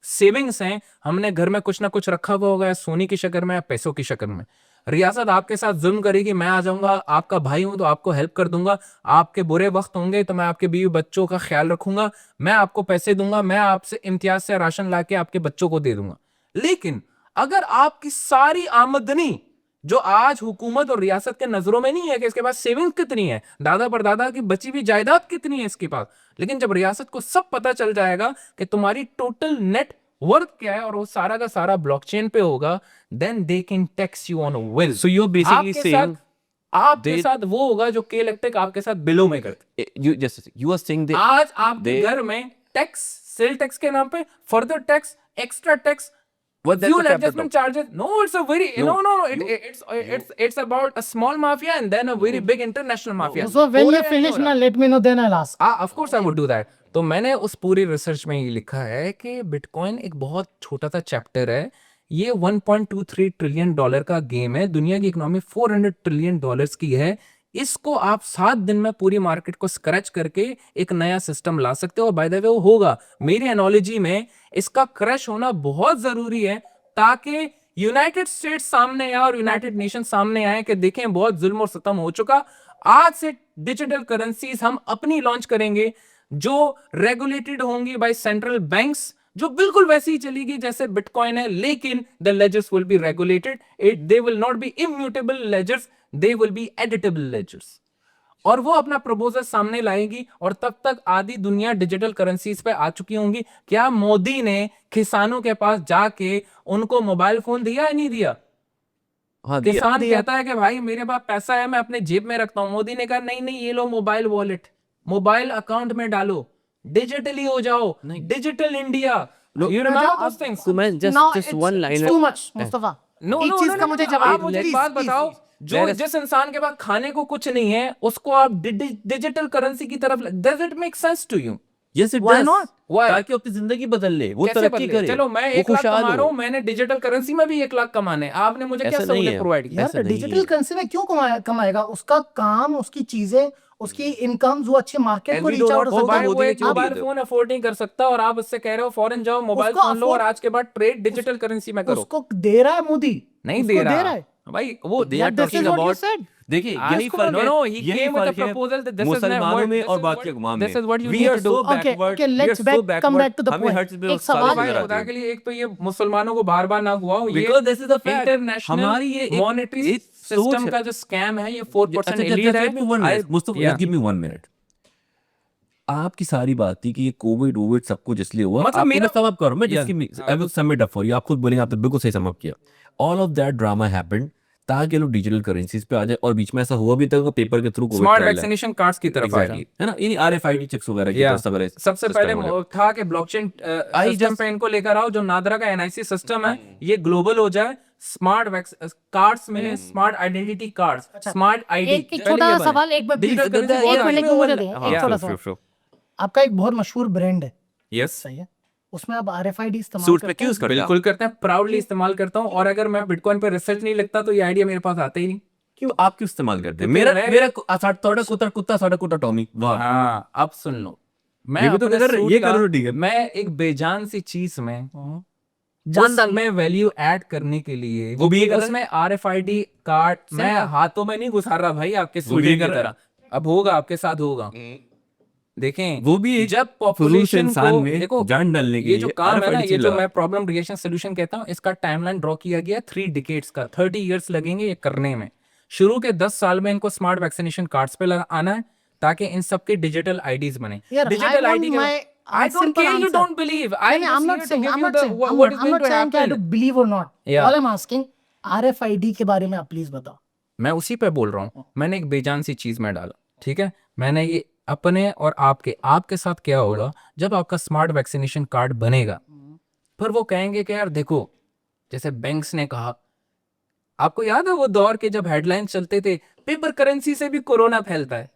सेविंग्स हैं, हमने घर में कुछ ना कुछ रखा हुआ होगा, सोने की शक्ल में या पैसों की शक्ल में। रियासत आपके साथ जुल्म करेगी, मैं आ जाऊंगा, आपका भाई हूं तो आपको हेल्प कर दूंगा, आपके बुरे वक्त होंगे तो मैं आपके बीवी बच्चों का ख्याल रखूंगा, मैं आपको पैसे दूंगा, मैं आपसे इम्तियाज से राशन लाके आपके बच्चों को दे दूंगा। लेकिन अगर आपकी सारी आमदनी, जो आज हुकूमत और रियासत के नजरों में नहीं है कि इसके पास सेविंग कितनी है, दादा परदादा की बची हुई जायदाद कितनी है इसके पास, लेकिन जब रियासत को सब पता चल जाएगा कि तुम्हारी टोटल नेट वर्थ क्या है और वो सारा का सारा ब्लॉकचेन पे होगा, then they can tax you on will. So you're basically saying आपके साथ वो होगा जो के इलेक्ट्रिक आपके साथ बिलों में करते। you are saying they आज आपके घर में टैक्स, सेल टैक्स के नाम पे further tax, extra tax, What that's fuel the capital? adjustment charges. No, it's a very it's about a small mafia and then a very big international mafia. So when हो you रहा है, नहीं finish हो रहा? ना, let me know, then I'll ask. Of course I would do that. तो मैंने उस पूरी रिसर्च में ये लिखा है कि बिटकॉइन एक बहुत छोटा सा चैप्टर है। ये 1.23 ट्रिलियन डॉलर का गेम है, दुनिया की इकोनॉमी 400 ट्रिलियन डॉलर्स की है। इसको आप 7 दिन में पूरी मार्केट को स्क्रैच करके एक नया सिस्टम ला सकते हो। बाय द वे वो होगा, मेरी एनालॉजी में इसका क्रैश होना बहुत जरूरी है, ताकि यूनाइटेड स्टेट्स सामने आए और यूनाइटेड नेशन सामने आए कि देखें बहुत जुल्म और सितम हो चुका। आज से डिजिटल करेंसीज हम अपनी लॉन्च करेंगे, जो रेगुलेटेड होंगी बाय सेंट्रल बैंक्स, जो बिल्कुल वैसी ही चलेगी जैसे बिटकॉइन है, लेकिन the ledgers will be regulated, they will not be immutable ledgers, they will be editable ledgers. और वो अपना प्रपोजल सामने लाएगी और तब तक आधी दुनिया डिजिटल करेंसीज पे आ चुकी होंगी। क्या मोदी ने किसानों के पास जाके उनको मोबाइल फोन दिया या नहीं दिया? हाँ, किसान कहता है कि भाई मेरे पास पैसा है, मैं अपने जेब में रखता हूं। मोदी ने कहा नहीं नहीं, ये लो मोबाइल वॉलेट, मोबाइल अकाउंट में डालो, डिजिटली हो जाओ, digital India. You remember those things? So मैं Now just it's one line too much, Mustafa. No, एक no, चीज no, का no, मुझे no, जवाब आप मुझे एक please, बात please, बताओ, please. जो जिस इंसान के पास खाने को कुछ नहीं है उसको आप डिजिटल करेंसी की तरफ, does it make sense to you? Yes, it Why does. not? Why? ताकि अपनी जिंदगी बदल ले, वो कैसे तरक्की बदले? करे, चलो मैं वो 1 लाख खुशहाल कमा रहा हो। हूं, मैंने डिजिटल करेंसी में भी 1 लाख कमाने, आपने मुझे क्या ऐसा नहीं सहूलियत है। प्रोवाइड की? ऐसा यार नहीं डिजिटल है। करेंसी में क्यों कमाएगा? उसका काम, उसकी चीजें, उसकी इनकम जो अच्छे मार्केट And को we reach do out not हो want सकता to है। मोदी ने एक क्यों मोबाइल दिए थे? फोन अफोर्ड नहीं कर सकता और आप उससे कह रहे हो फॉरेन जाओ, मोबाइल उसको फोन लो और afford- आज के बाद ट्रेड डिजिटल करेंसी में करो। उसको दे रहा है मोदी, नहीं उसको दे रहा है। भाई, वो They are This is talking what you about said. देखिए यही Ask फर्क no, है, no, he यही came with a फर्क है proposal that this is मुसलमानों what- में this और is बाकी what- अक़वाम में। this is what you We need are to do. so Okay, backward, okay, we let's are so come backward, back to the हमें point. हर चीज़ में एक उस सवाल सारे भाई नजर खुदा आते के हैं। लिए, एक तो ये मुसलमानों को बार बार ना घुमाओ, ये Because this is a fact. International हमारी ये एक- मॉनेटरी एक सोच सिस्टम है। का जो स्कैम है, ये 4% अच्छा, elite है। give me one minute. Mustafa, Yeah. just give me 1 minute. आपकी सारी बात थी कि ये कोविड वोविड सब कुछ इसलिए हुआ, मतलब आपको मेरा- मैं समअप करूं, मैं Yeah. जिसकी I will sum it up for you, आप खुद बोलेंगे आपने बिल्कुल सही समअप किया। All of that drama happened ताकि लोग डिजिटल करेंसीज पे आ जाए, और बीच में ऐसा हुआ भी था पेपर के थ्रू स्मार्ट वैक्सीनेशन कार्ड्स की तरफ आ Exactly. गई है ना, ये RFID चिप्स वगैरह की Yeah. तरफ वगैरह सबसे system पहले वगैरह। था कि ब्लॉकचेन सिस्टम पे इनको लेकर आओ, जो नादरा का NIC सिस्टम है ये ग्लोबल हो जाए, स्मार्ट कार्ड्स में smart identity cards, smart ID. एक छोटा सा सवाल, एक मिनट Digital currency एक बहुत मिनट आगे को मुझे दें, हाँ, एक छोटा sure, सा। sure. आपका एक बहुत मशहूर ब्रांड है, यस, सही है, उसमें आप RFID इस्तेमाल सूट पे करते क्यों हैं? यूज करते हैं? बिल्कुल करते हैं, प्राउडली इस्तेमाल करता हूं। और अगर मैं बिटकॉइन पे रिसर्च नहीं लगता तो ये आइडिया मेरे पास आता ही नहीं। क्यों आप क्यों इस्तेमाल करते हैं? क्योंकि मेरा मैं- मेरा थोड़ा कुत्ता साड़ा कुत्ता टॉमी, वाह। हाँ, अब सुन लो, मैं ये भी तो अपने कर रहे- सूट ये का- करो तो ठीक है। मैं एक बेजान सी चीज में जानदार में वैल्यू ऐड करने के लिए वो भी ये कर रहा है? उसमें RFID कार्ड मैं हाथों में नहीं घुसा रहा भाई, आपके वो भी सूट की कर रहा है? तरह। अब होगा, आपके साथ होगा। देखें वो भी एक जब पुरुष पॉपुलेशन इंसान को में देखो, जान डालने के ये जो लिए काम है ना, RFID ये जो लगा। मैं प्रॉब्लम क्रिएशन सोल्यूशन कहता हूँ, इसका टाइमलाइन ड्रॉ किया गया 3 डिकेड्स का, 30 इयर्स लगेंगे ये करने में। शुरू के 10 साल में इनको स्मार्ट वैक्सीनेशन कार्ड्स पे आना है, ताकि इन सबके डिजिटल आईडीज बने। यार, digital I ID want my I don't simple care you answer. don't believe. I'm not saying, I'm not saying, what is I'm going not to saying कि I happen. don't believe or not. Yeah. All I'm asking, RFID के बारे में आप please बताओ। मैं उसी पे बोल रहा हूँ, मैंने एक बेजान सी चीज में डाला, ठीक है। मैंने ये अपने और आपके साथ क्या होगा जब आपका स्मार्ट वैक्सीनेशन कार्ड बनेगा, फिर वो कहेंगे कि यार देखो, जैसे बैंक्स ने कहा, आपको याद है वो दौर के जब हेडलाइन चलते थे, पेपर करेंसी से भी कोरोना फैलता है,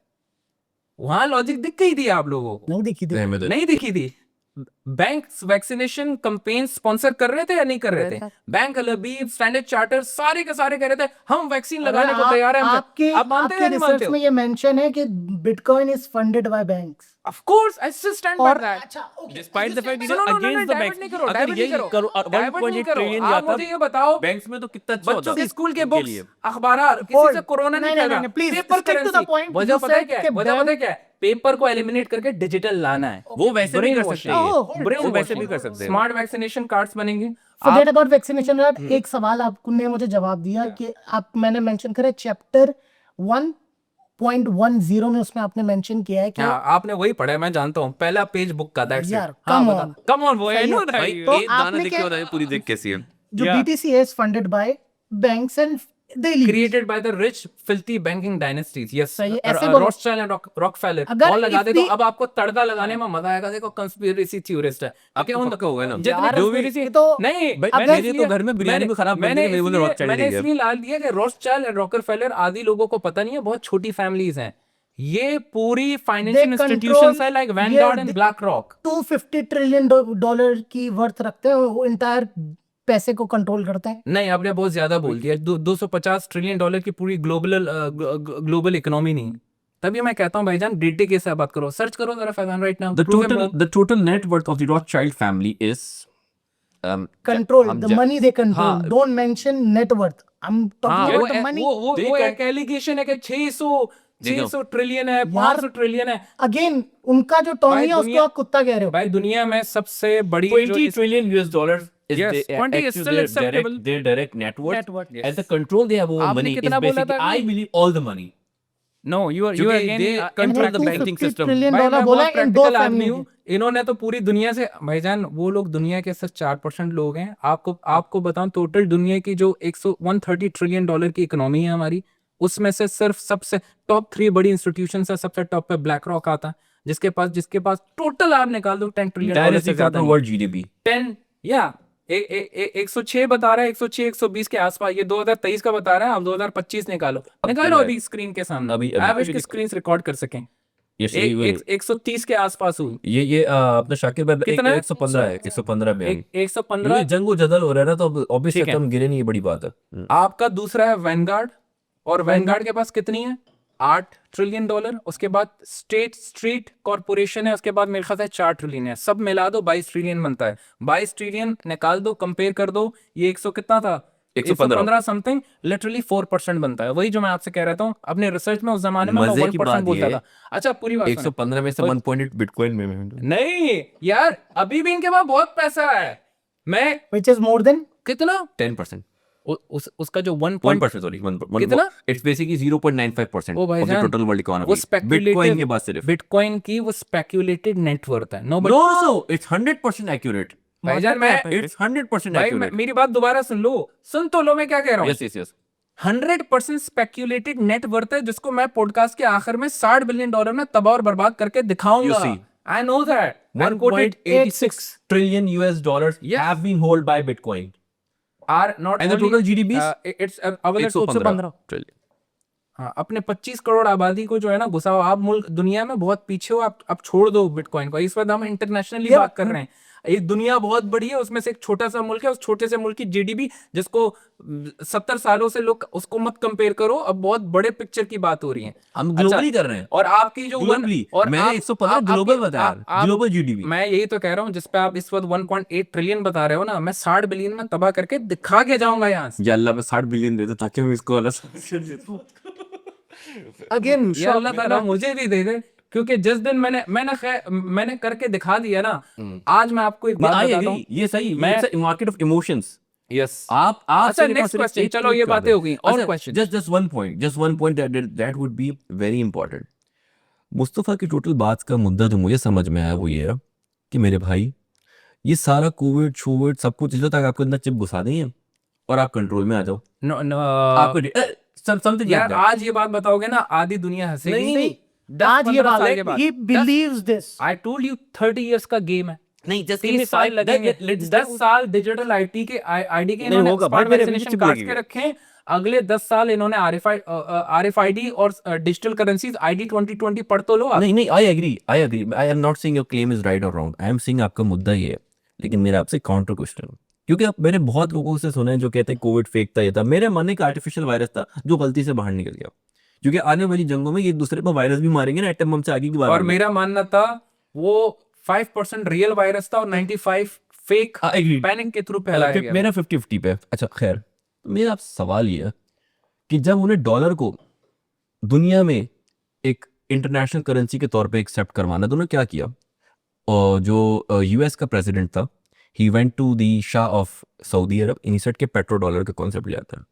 वहां लॉजिक दिख गई थी आप लोगों को? नहीं दिखी थी। नहीं दिखी थी। बैंक वैक्सीनेशन कैंपेन स्पॉन्सर कर रहे थे या नहीं कर रहे थे? बैंक, लबीब, स्टैंडर्ड चार्टर, सारे के सारे कह रहे थे हम वैक्सीन लगाने को तैयार हैं। आपके आप मानते हैं या नहीं मानते रिसर्च हो? में ये मेंशन है कि bitcoin is funded by banks. Of course, I still stand by और that. अच्छा, okay, Despite the fact it is No, no, no, no, against the divert banks. नहीं करो, अगर divert ये नहीं करो, करो, divert 1.8 नहीं करो। ट्रिलियन आप जाता मुझे ये बताओ, बैंक्स में तो कितना अच्छा बच्चों होता के स्कूल के उनके बुक्स, लिए। अखबार, किसी Hold. से कोरोना नहीं नहीं, फैला। नहीं, please, paper stick to the currency, point. वजह You पता है said क्या है? कि वजह पता है bank- क्या है? पेपर को एलिमिनेट करके डिजिटल लाना है। वो वैसे भी कर Brainwashing। सकते हैं, Oh, hold, वो वैसे भी कर सकते हैं। स्मार्ट वैक्सीनेशन कार्ड्स बनेंगे। Forget about vaccination card. एक सवाल आपने मुझे जवाब दिया कि आप, मैंने मेंशन करा चैप्टर 1.10 में, उसमें आपने मेंशन किया है कि हाँ, आपने वही पढ़ा है, मैं जानता हूँ, पहला पेज बुक का। दैट्स यार, इट। हाँ, come बता। on. Come on, boy, I सही know है। that. भाई तो एक दाना आपने देख के क्या- बताइए पूरी देख कैसी है। जो Yeah. BTC is funded by banks and daily Created by the rich, filthy banking dynasties. Yes. सही है, ऐसे बोलो। Rothschild and Rockefeller। अगर और लगा if दे तो we- अब आपको तड़का लगाने में मजा आएगा। देखो, conspiracy theorist है। आपके उन- पक्का होगा ना? जितने यार, conspiracy- ये तो- नहीं, भाई, मैंने मेरे तो इसलिए- घर में बिरयानी मैंने- भी खराब बनती मैंने है, मेरे बोले इसलिए- Rothschild मैंने ही है। इसलिए डाल दिया कि Rothschild and Rockefeller आदि लोगों को पता नहीं है, बहुत छोटी फैमिलीज हैं। ये पूरी फाइनेंशियल इंस्टीट्यूशंस है, like Vanguard and BlackRock। $250 trillion की वर्थ रखते हैं, वो इंटायर पैसे को कंट्रोल करते हैं। नहीं, आपने बहुत ज्यादा बोल दिया। 250 ट्रिलियन डॉलर की पूरी ग्लोबल इकोनॉमी नहीं। तभी मैं कहता हूँ भाईजान, डेटे के साथ बात करो, सर्च करो जरा Faizan right now. The total net worth of the Rothschild family is control हम द जा- मनी दे कंट्रोल, हाँ। Don't mention net worth. I am talking about the money. वो They एक एलिगेशन है कि 600 ट्रिलियन है, 500 ट्रिलियन है। अगेन, उनका जो टॉनी भाई, है उसको दुनिया- आप कुत्ता कह रहे हो। भाई, दुनिया में सबसे बड़ी 20 trillion US dollars is Yes, 20 is still acceptable. their direct net worth. Net worth, And the control they have over आपने money is कितना बोला basically, था I अभी? believe, all the money. No, you are क्योंकि again they control the banking 250 system. Trillion भाई, dollar मैं बोला बहुत है इन दो practical आदमी फैमिली हूँ। इन्होंने तो पूरी दुनिया से, भाईजान वो लोग दुनिया के सिर्फ 4% लोग हैं। आपको बताऊं, टोटल दुनिया की जो 130 ट्रिलियन डॉलर की इकोनॉमी है हमारी, उसमें से सिर्फ सबसे टॉप 3 बड़ी इंस्टीट्यूशन है। सबसे टॉप पे ब्लैक रॉक आता है, जिसके पास टोटल आप निकाल दो 10 ट्रिलियन डॉलर से ज्यादा नहीं। world GDP. 10 या 106 बता रहा है, 106 120 के आसपास। ये 2023 का बता रहा है, आप 2025 निकालो अभी स्क्रीन के सामने, अभी एवरेज की स्क्रीन रिकॉर्ड कर सकें। Yes, ये वही। 130 के आसपास हुई। ये अपना शाकिर भाई कितना है? 115 है, 115 में हम। 115। क्योंकि जंग जदल हो रहा है ना, तो ऑब्वियसली ठीक है। हम गिरे नहीं, ये बड़ी बात है। आपका दूसरा है वैनगार्ड, और वैनगार्ड के पास कितनी है? 8 ट्रिलियन डॉलर। उसके बाद स्ट्रीट कॉर्पोरेशन है, उसके बाद मेरे ख्याल से 4 ट्रिलियन है। सब मिला दो 22 ट्रिलियन बनता है। 22 ट्रिलियन निकाल दो, कंपेयर कर दो, ये 100 कितना था? 115 समथिंग, लिटरली 4% बनता है। वही जो मैं आपसे कह रहा था, अपने रिसर्च में उस जमाने में मैं मजे की 1% बात बोलता ये था। अच्छा, पूरी बात सुनो। 115 में से 1.8 बिटकॉइन में नहीं यार, अभी भी इनके पास बहुत पैसा है। मैं व्हिच इज मोर देन कितना 10%। उसका जो 1% सॉरी, कितना? इट्स बेसिकली 0.95% ओ ऑफ द भाईजान, टोटल वर्ल्ड वो इकोनॉमी। बिटकॉइन के बाद सिर्फ। बिटकॉइन की वो स्पेक्यूलेटेड नेटवर्थ है। No no, it's 100% accurate. भाईजान, इट्स 100% भाई एक्यूरेट। मेरी बात दोबारा सुन तो लो, मैं क्या कह रहा हूँ। Yes yes yes. 100% speculated net है, जिसको मैं पॉडकास्ट के आखिर में $60 बिलियन में तबाह और बर्बाद करके दिखाऊंगा। You see. I know that. 1.86 trillion US dollars Yes. have been held by Bitcoin. Are not And the total GDP is? It's available 115 trillion. हाँ, अपने 25 करोड़ आबादी को जो है ना घुसाओ। आप मुल्क दुनिया में बहुत पीछे हो, आप छोड़ दो बिटकॉइन को। इस वक्त हम इंटरनेशनली बात कर रहे हैं। एक दुनिया बहुत बड़ी है, उसमें से एक छोटा सा मुल्क है। उस छोटे से मुल्क की जीडीपी, जिसको 70 सालों से लोग, उसको मत कंपेयर करो। अब बहुत बड़े पिक्चर की बात हो रही है। हम ग्लोबली कर रहे हैं। और आपकी जो ग्लोबली, और मैंने 115 ग्लोबल बताया, ग्लोबल जीडीपी। मैं यही तो कह रहा हूँ, जिस पे आप इस वक्त 1.8 ट्रिलियन बता रहे हो ना, मैं 60 बिलियन में तबाह करके दिखा के जाऊंगा यहाँ से। या अल्लाह में 60 बिलियन दे दो ताकि मैं इसको अलग अगेन या अल्लाह ताला मुझे भी दे दे, क्योंकि जिस दिन मैंने करके दिखा दिया ना, आज मैं आपको एक बात आई बताता हूँ। एग्री, ये सही, मैं मार्केट ऑफ इमोशंस। यस आप अच्छा से नेक्स्ट क्वेश्चन, responsibility चलो ये take बातें कर हो गई, रहे हैं। और अच्छा, question. just one point that would be very important। Mustafa की टोटल बात का मुद्दा जो मुझे समझ में आया वो ये है कि मेरे भाई, ये सारा कोविड शोविड सब कुछ इसलिए तक आपको अंदर चिप घुसा देंगे और आप कंट्रोल में आ जाओ। नो नो आपको समथिंग यार आज ये बात बताओगे ना, आधी दुनिया हंसेगी। नहीं, आज ये बात है, he believes this। I told you 30 years का गेम है। नहीं, जस्ट 30 साल लगेंगे, 10 साल डिजिटल आईटी के आईडी के नहीं इन्होंने होगा भाई, स्मार्ट मेरे वैक्सीनेशन पीछे कार्ड्स लगेगा। के रखे हैं। अगले 10 साल इन्होंने आरएफआईडी और डिजिटल करेंसीज आईडी 2020 पढ़ तो लो आप। नहीं, I agree, I am not saying your claim is right और रॉन्ग, आई एम सेइंग आपका मुद्दा ये है। लेकिन मेरा आपसे काउंटर क्वेश्चन, क्योंकि अब मैंने बहुत लोगों से सुना है जो कहते हैं कोविड फेक था, ये था। मेरे मानने का आर्टिफिशियल वायरस था जो गलती से बाहर निकल गया, क्योंकि आने वाली जंगों में एक दूसरे पर वायरस भी मारेंगे ना, एटम बम से आगे की बात। और मेरा मानना था वो 5% रियल वायरस था और 95 फेक पैनिक के थ्रू फैलाया गया। मेरा 50-50 पे। अच्छा खैर, तो मेरा आप सवाल ये है कि जब उन्हें डॉलर को दुनिया में एक इंटरनेशनल करेंसी के तौर पे एक्सेप्ट करवाना, तो उन्होंने क्या किया? और जो यूएस का प्रेसिडेंट था, he went to the shah of Saudi Arabia, इन्हीं सेट के पेट्रो डॉलर का कॉन्सेप्ट ले आता है।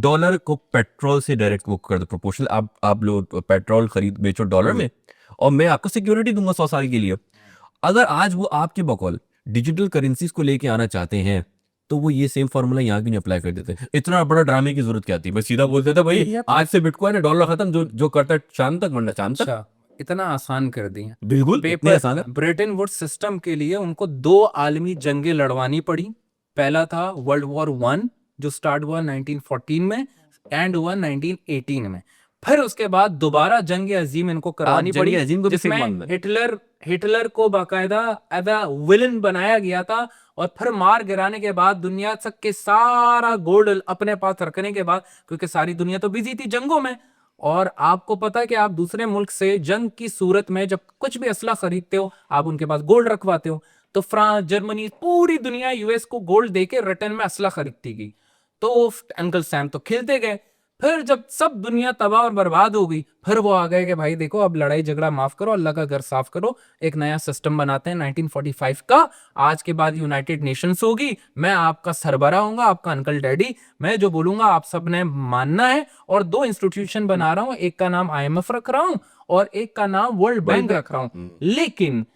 डॉलर को पेट्रोल से डायरेक्ट वो कर दो प्रोपोर्शनल, आप लोग पेट्रोल खरीद बेचो डॉलर में और मैं आपको सिक्योरिटी दूंगा 100 साल के लिए। अगर आज वो आपके बकौल डिजिटल करेंसीज को लेके आना चाहते हैं तो वो ये सेम फार्मूला यहाँ क्यों नहीं अप्लाई कर देते? इतना बड़ा ड्रामे की जरूरत क्या थी? बस सीधा बोल देते भाई आज से बिटकॉइन है, डॉलर खत्म, जो करता है शाम तक वरना शाम तक। अच्छा, इतना आसान कर दिया। बिल्कुल इतने पेपर आसान है। ब्रिटेन वुड्स सिस्टम के लिए उनको 2 आलमी जंगें लड़वानी पड़ी। पहला था वर्ल्ड वॉर 1 जो स्टार्ट हुआ 1914 में, एंड हुआ 1918 में। फिर उसके बाद दोबारा जंग अजीम इनको करवानी जंग पड़ी, अजीम को भी जिसमें fake मान लें। हिटलर को बाकायदा एज अ विलन बनाया गया था। और फिर मार गिराने के बाद दुनिया तक के सारा गोल्ड अपने पास रखने के बाद, क्योंकि सारी दुनिया तो बिजी थी जंगों में, और आपको पता है कि आप दूसरे मुल्क से जंग की सूरत में जब कुछ भी असला खरीदते हो आप उनके पास गोल्ड रखवाते हो। तो फ्रांस, जर्मनी, पूरी दुनिया यूएस को गोल्ड देके रिटर्न में असला खरीदती गई। तो अंकल सैम तो खिलते गए। फिर जब सब दुनिया तबाह और बर्बाद हो गई, फिर वो आ गए कि भाई देखो अब लड़ाई झगड़ा माफ करो, अल्लाह का घर साफ करो, एक नया सिस्टम बनाते हैं 1945 का। आज के बाद यूनाइटेड नेशंस होगी, मैं आपका सरबरा हूंगा, आपका अंकल डैडी, मैं जो बोलूंगा आप सब ने मानना है। और 2 इंस्टीट्यूशन बना रहा हूं, एक का नाम IMF रख रहा हूं और एक का नाम वर्ल्ड बैंक रख रहा हूं। लेकिन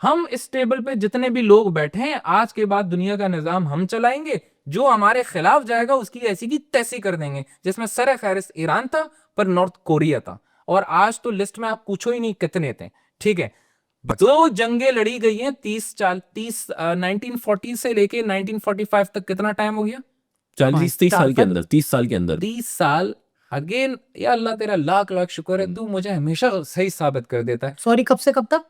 हम इस टेबल पे जितने भी लोग बैठे हैं, आज के बाद दुनिया का निजाम हम चलाएंगे, जो हमारे खिलाफ जाएगा उसकी ऐसी की तैसी कर देंगे। जिसमें सर फहरिस्त ईरान था, पर नॉर्थ कोरिया था, और आज तो लिस्ट में आप पूछो ही नहीं कितने थे। ठीक है, 2 जंगें लड़ी गई हैं 1940 से लेके 1945 तक। कितना टाइम हो गया? 30 साल के अंदर, 30 साल के अंदर 30 साल। अगेन या अल्लाह तेरा लाख लाख शुक्र है, तू मुझे हमेशा सही साबित कर देता है। सॉरी, कब से कब तक?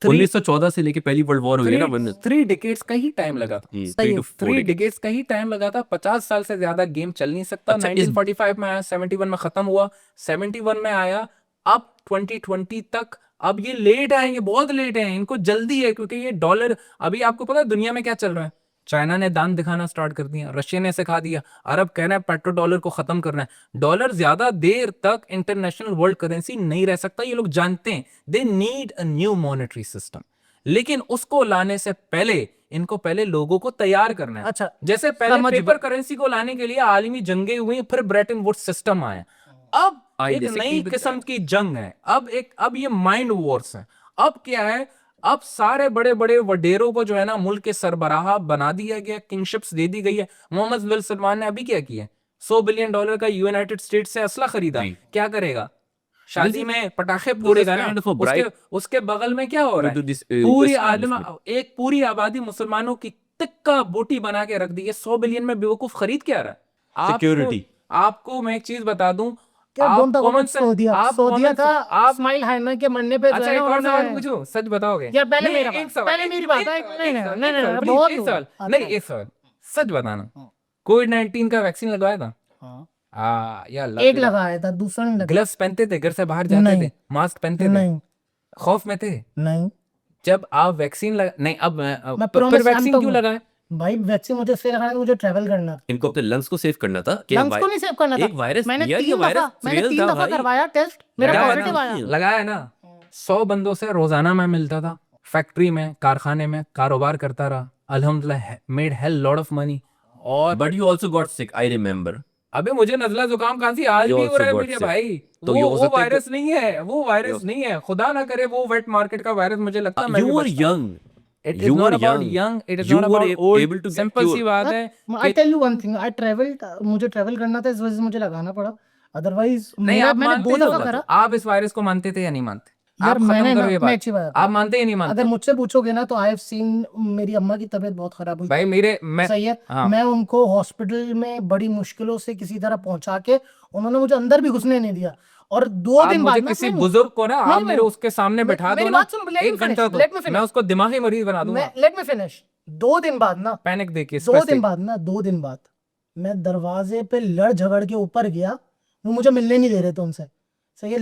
1914 से लेके पहली वर्ल्ड वॉर हुई ना, 3 डिकेड्स का ही टाइम लगा था। 3 डिकेड्स का ही टाइम लगा था। 50 साल से ज्यादा गेम चल नहीं सकता। 1945 में आया, 71 में खत्म हुआ, 71 में आया, अब 2020 तक। अब ये लेट आएंगे, बहुत लेट है, इनको जल्दी है, क्योंकि ये डॉलर, अभी आपको पता है दुनिया में क्या चल रहा है? चाइना ने दान दिखाना स्टार्ट कर दिया, रशिया ने सिखा दिया, अरब कह रहा है पेट्रो डॉलर को खत्म करना है। डॉलर ज्यादा देर तक इंटरनेशनल वर्ल्ड करेंसी नहीं रह सकता, ये लोग जानते हैं। They need a new monetary system, लेकिन उसको लाने से पहले इनको पहले लोगों को तैयार करना है। अच्छा, जैसे पहले पेपर करेंसी को लाने के लिए आलमी जंगें हुई, फिर ब्रेटन वुड्स सिस्टम आया। अब एक नई किस्म की जंग है, अब ये माइंड वॉर्स है। अब क्या है? अब सारे बड़े बड़े वडेरों को जो है ना मुल्क के सरबराह बना दिया गया, किंगशिप्स दे दी गई है। मोहम्मद बिन सलमान ने अभी क्या किया? $100 बिलियन का यूनाइटेड स्टेट से असला खरीदा। क्या करेगा? शादी में पटाखे फोड़ेगा ना। उसके बगल में क्या हो रहा है? पूरी आबादी मुसलमानों की तिक्का बोटी बना के रख दी है। 100 बिलियन में बेवकूफ खरीद क्या रहा है? सिक्योरिटी। आपको मैं एक चीज बता दूं, सऊदिया था, आप इस्माइल हानिया के मरने पे अच्छा, एक और सवाल पूछो, सच बताओगे? यार पहले मेरी बात है। नहीं, एक सवाल सच बताना, कोविड-19 का वैक्सीन लगवाया था? यार एक लगाया था, दूसरा नहीं लगाया। ग्लव्स पहनते थे, घर से बाहर जाते थे, मास्क पहनते थे, नहीं, खौफ में थे नहीं। जब आप वैक्सीन नहीं, अब फिर वैक्सीन क्यों लगाए? भाई वैक्सीन मुझे इसलिए लगाया, मुझे ट्रैवल करना था। इनको अपने लंग्स को सेव करना था। लंग्स को नहीं सेव करना था, एक वायरस मैंने यार, 3 दफा करवाया टेस्ट, मेरा पॉजिटिव आया। लगाया ना, 100 बंदों से रोजाना मैं मिलता था, फैक्ट्री में, कारखाने में कारोबार करता रहा, अल्हम्दुलिल्लाह made hell lot of money. और But you also got sick, I remember. अबे मुझे नजला जुकाम खांसी आज You भी हो also रहा है got मेरे sick. भाई। तो ये हो वो सकता है वायरस नहीं है, वो वायरस नहीं है, खुदा ना करे वो वेट मार्केट का वायरस मुझे लगता है मैं You भी were बचता। young. It is You not were about young. young, it is You not were about able old। to get simple सी cured. बात है I tell you one thing, I travelled, मुझे ट्रेवल करना था, इस वजह से मुझे लगाना पड़ा, अदरवाइज नहीं मेरा आप मैंने मानते 2 हो, दफा करा। आप इस वायरस को मानते थे या नहीं मानते? यार आप खत्म मैंने करो ना, ये मैं बात, अच्छी बात आप मानते ही नहीं मानते? अगर मुझसे पूछोगे ना तो आई हैव सीन, मेरी अम्मा की तबीयत बहुत खराब हुई, भाई मेरे मैं सही है, हाँ। मैं उनको हॉस्पिटल में बड़ी मुश्किलों से किसी तरह पहुंचा के, उन्होंने मुझे अंदर भी घुसने नहीं दिया, और 2 आप दिन मुझे बाद किसी ना बुजुर्ग को ना आप नहीं, मेरे उसके सामने बैठा दो मेरी ना, बात सुनो, let me 1 घंटा finish, दो, let me finish। मैं उसको दिमागी मरीज बना दूंगा। Let me finish. 2 दिन बाद ना, पैनिक देखिए 2 दिन बाद ना, 2 दिन बाद मैं दरवाजे पे लड़ झगड़ के ऊपर गया, वो मुझे मिलने नहीं दे रहे थे उनसे, सही है,